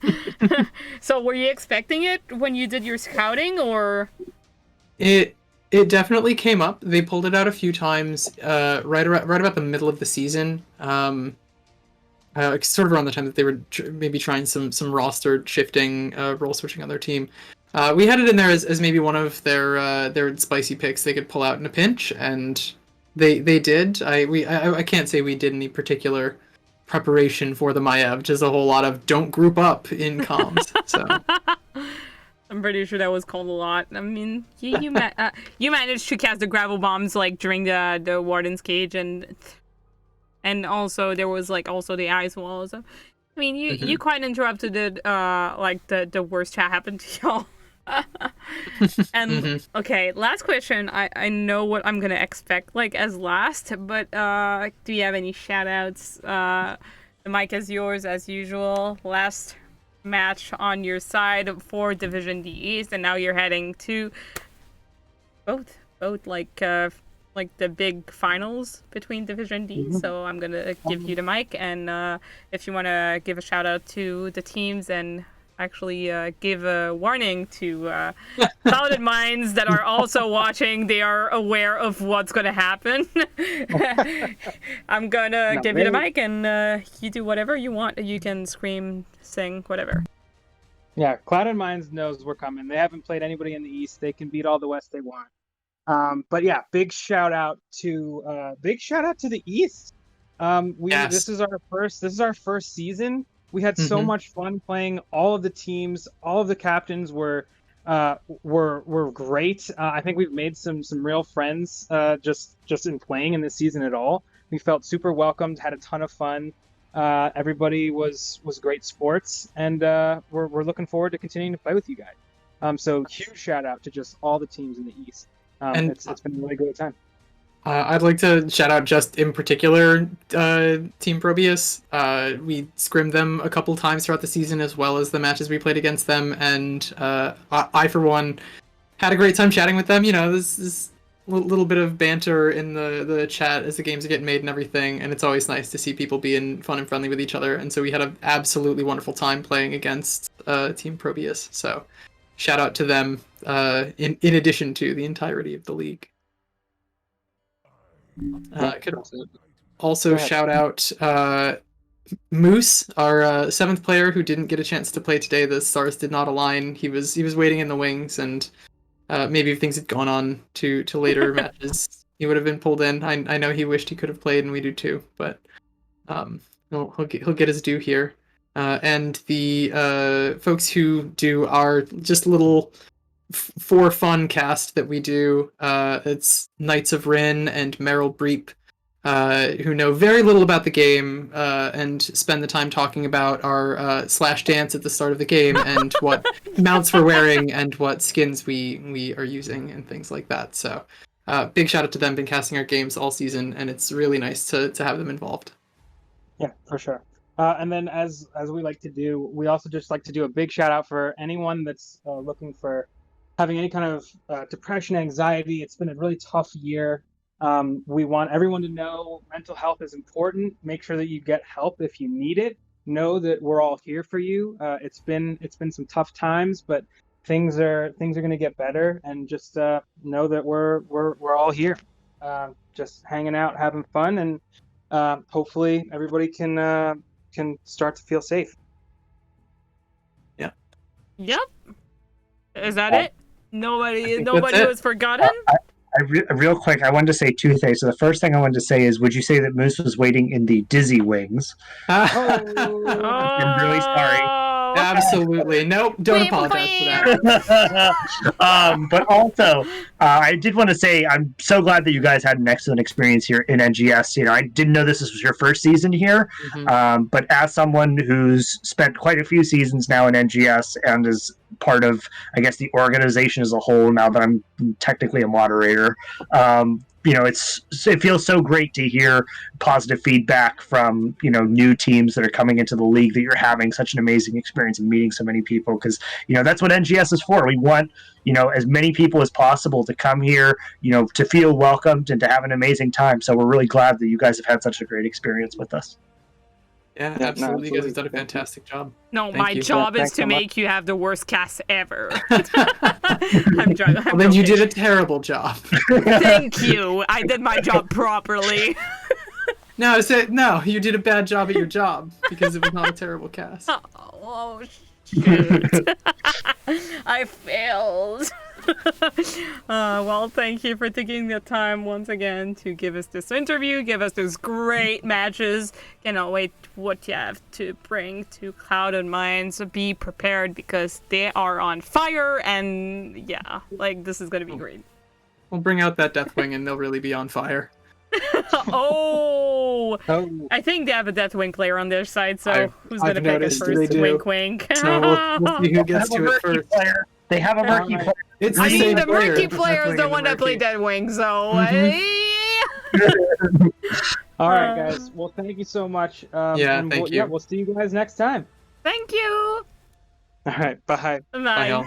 So were you expecting it when you did your scouting, or? It definitely came up. They pulled it out a few times, right about the middle of the season. Sort of around the time that they were maybe trying some roster shifting, role switching on their team. We had it in there as maybe one of their spicy picks they could pull out in a pinch, and they did. I can't say we did any particular preparation for the Maiev, just a whole lot of don't group up in comms. So. I'm pretty sure that was called a lot. I mean, you managed to cast the gravel bombs like during the Warden's cage, and also there was like also the ice wall. So, I mean, you quite interrupted it. Like the worst that happened to y'all. And okay, last question. I know what I'm gonna expect like as last, but do you have any shout outs? The mic is yours as usual. Last match on your side for Division D East, and now you're heading to both like the big finals between Division D. So I'm gonna give you the mic, and if you want to give a shout out to the teams and actually give a warning to Solid Minds that are also watching, they are aware of what's gonna happen. I'm gonna give you the mic, and you do whatever you want. You can scream, sing, whatever. Yeah, Clouded Minds knows we're coming. They haven't played anybody in the East. They can beat all the West they want. But yeah, big shout out to the East. This is our first season. We had so much fun playing. All of the teams, all of the captains were great. I think we've made some real friends just in playing in this season at all. We felt super welcomed, had a ton of fun. Everybody was great sports, and we're looking forward to continuing to play with you guys. So huge shout out to just all the teams in the East. It's been a really great time. I'd like to shout out just in particular Team ProBUs. We scrimmed them a couple times throughout the season, as well as the matches we played against them, and I for one had a great time chatting with them. You know, this little bit of banter in the chat as the games are getting made and everything, and it's always nice to see people being fun and friendly with each other. And so we had an absolutely wonderful time playing against Team ProBUs. So shout out to them in addition to the entirety of the league. Could also shout out Moose, our seventh player who didn't get a chance to play today. The stars did not align. He was waiting in the wings, and maybe if things had gone on to later matches, he would have been pulled in. I know he wished he could have played, and we do too. But he'll get his due here. And the folks who do our just little for fun cast that we do, it's Knights of Rin and Meryl Breep, who know very little about the game and spend the time talking about our slash dance at the start of the game and what mounts we're wearing and what skins we are using and things like that. So big shout out to them. Been casting our games all season, and it's really nice to have them involved. Yeah, for sure. And then as we like to do, we also just like to do a big shout out for anyone that's looking for having any kind of depression, anxiety. It's been a really tough year. We want everyone to know mental health is important. Make sure that you get help if you need it. Know that we're all here for you. It's been some tough times, but things are going to get better. And just know that we're all here, just hanging out, having fun, and hopefully everybody can start to feel safe. Yep. Is that it? Nobody think that's it. was forgotten? Real quick, I wanted to say two things. So the first thing I wanted to say is, would you say that Moose was waiting in the dizzy wings? I'm really sorry. Absolutely. Nope. Don't apologize for that. But also, I did want to say I'm so glad that you guys had an excellent experience here in NGS. You know, I didn't know this was your first season here, but as someone who's spent quite a few seasons now in NGS and is part of, I guess, the organization as a whole, now that I'm technically a moderator, you know, it feels so great to hear positive feedback from, you know, new teams that are coming into the league, that you're having such an amazing experience and meeting so many people, because, you know, that's what NGS is for. We want, you know, as many people as possible to come here, you know, to feel welcomed and to have an amazing time. So we're really glad that you guys have had such a great experience with us. Yeah, absolutely. You guys have done a fantastic job. No, Thank my you. job is Thanks to so much. make you have the worst cast ever. I'm joking. Well, then you did a terrible job. Thank you. I did my job properly. No, you did a bad job at your job because it was not a terrible cast. Oh, shoot. I failed. Well, thank you for taking the time once again to give us this interview, give us those great matches. Cannot wait what you have to bring to Cloud and Mines. Be prepared because they are on fire, and yeah, like, this is gonna be great. We'll bring out that Deathwing and they'll really be on fire. Oh, I think they have a Deathwing player on their side, so who's gonna I've pick it noticed first? they do. Wink, wink. So we'll see who gets to it first. They have a murky player. It's I the mean, same the player. Murky player is the Deathwing one and that played Murky. Deadwing, so All right, guys. Well, thank you so much. Yeah, thank you. Yeah, we'll see you guys next time. thank you. All right, bye. Bye, Bye. y'all.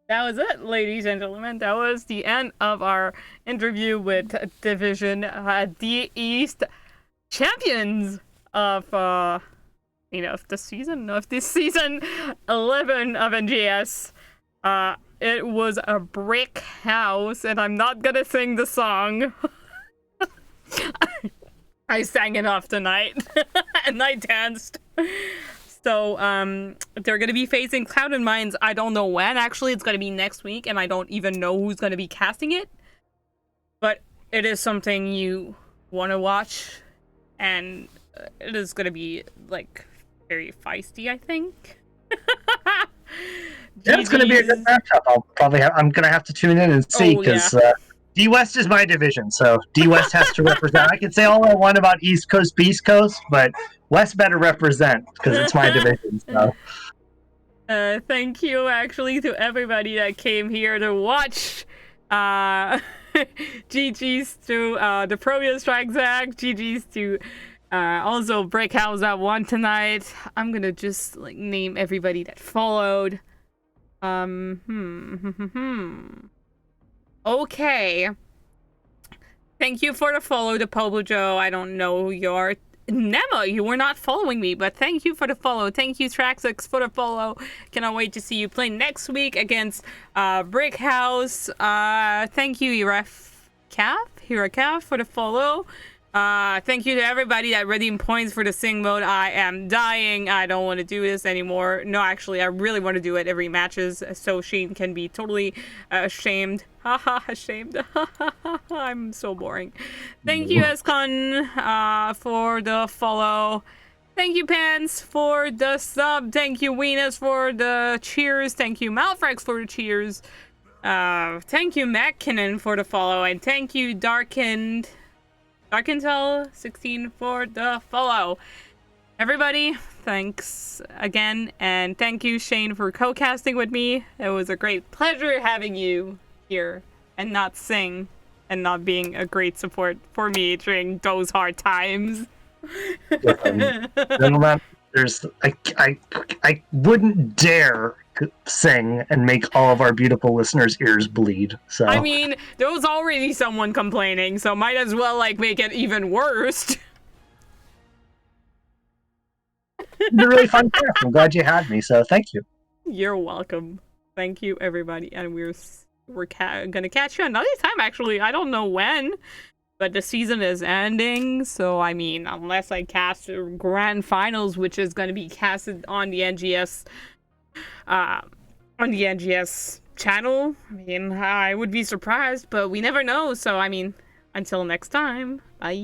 That was it, ladies and gentlemen. That was the end of our interview with Division D East champions of this season 11 of NGS. It was a brick house, and I'm not gonna sing the song. I sang it off tonight, and I danced. So, they're going to be facing Cloud and Mines. I don't know when. Actually, it's going to be next week, and I don't even know who's going to be casting it. But it is something you want to watch, and it is going to be, like, very feisty, I think. Yeah, it's going to be a good matchup. I'm going to have to tune in and see, because D West is my division, so D West has to represent. I can say all I want about East Coast, Beast Coast, but West better represent, because it's my division. So. Thank you, actually, to everybody that came here to watch. GG's to the ProBUs Strike Zag. GG's to also Brickhouse that won tonight. I'm gonna just like name everybody that followed. Okay. Thank you for the follow, the Pobo Joe. I don't know who you are. Nema, you were not following me, but thank you for the follow. Thank you, Traxx, for the follow. Cannot wait to see you play next week against Brickhouse. Thank you, Hirakav, for the follow. Thank you to everybody that redeemed points for the sing mode. I am dying. I don't want to do this anymore. No, actually, I really want to do it every matches so Shane can be totally ashamed. Haha, ashamed. I'm so boring. Thank you, Escon, for the follow. Thank you, Pants, for the sub. Thank you, Venus, for the cheers. Thank you, Malfrex, for the cheers. Thank you, McKinnon, for the follow. And thank you, Darkintel16 for the follow. Everybody, thanks again, and thank you, Shane, for co-casting with me. It was a great pleasure having you here and not sing and not being a great support for me during those hard times. Gentlemen, I wouldn't dare sing and make all of our beautiful listeners' ears bleed. So I mean, there was already someone complaining, so might as well like make it even worse. it's a really fun cast. I'm glad you had me, so thank you. You're welcome. Thank you, everybody, and we're gonna catch you another time. Actually, I don't know when. But the season is ending, so I mean, unless I cast a grand finals, which is going to be casted on the NGS, channel, I mean, I would be surprised, but we never know. So I mean, until next time, bye.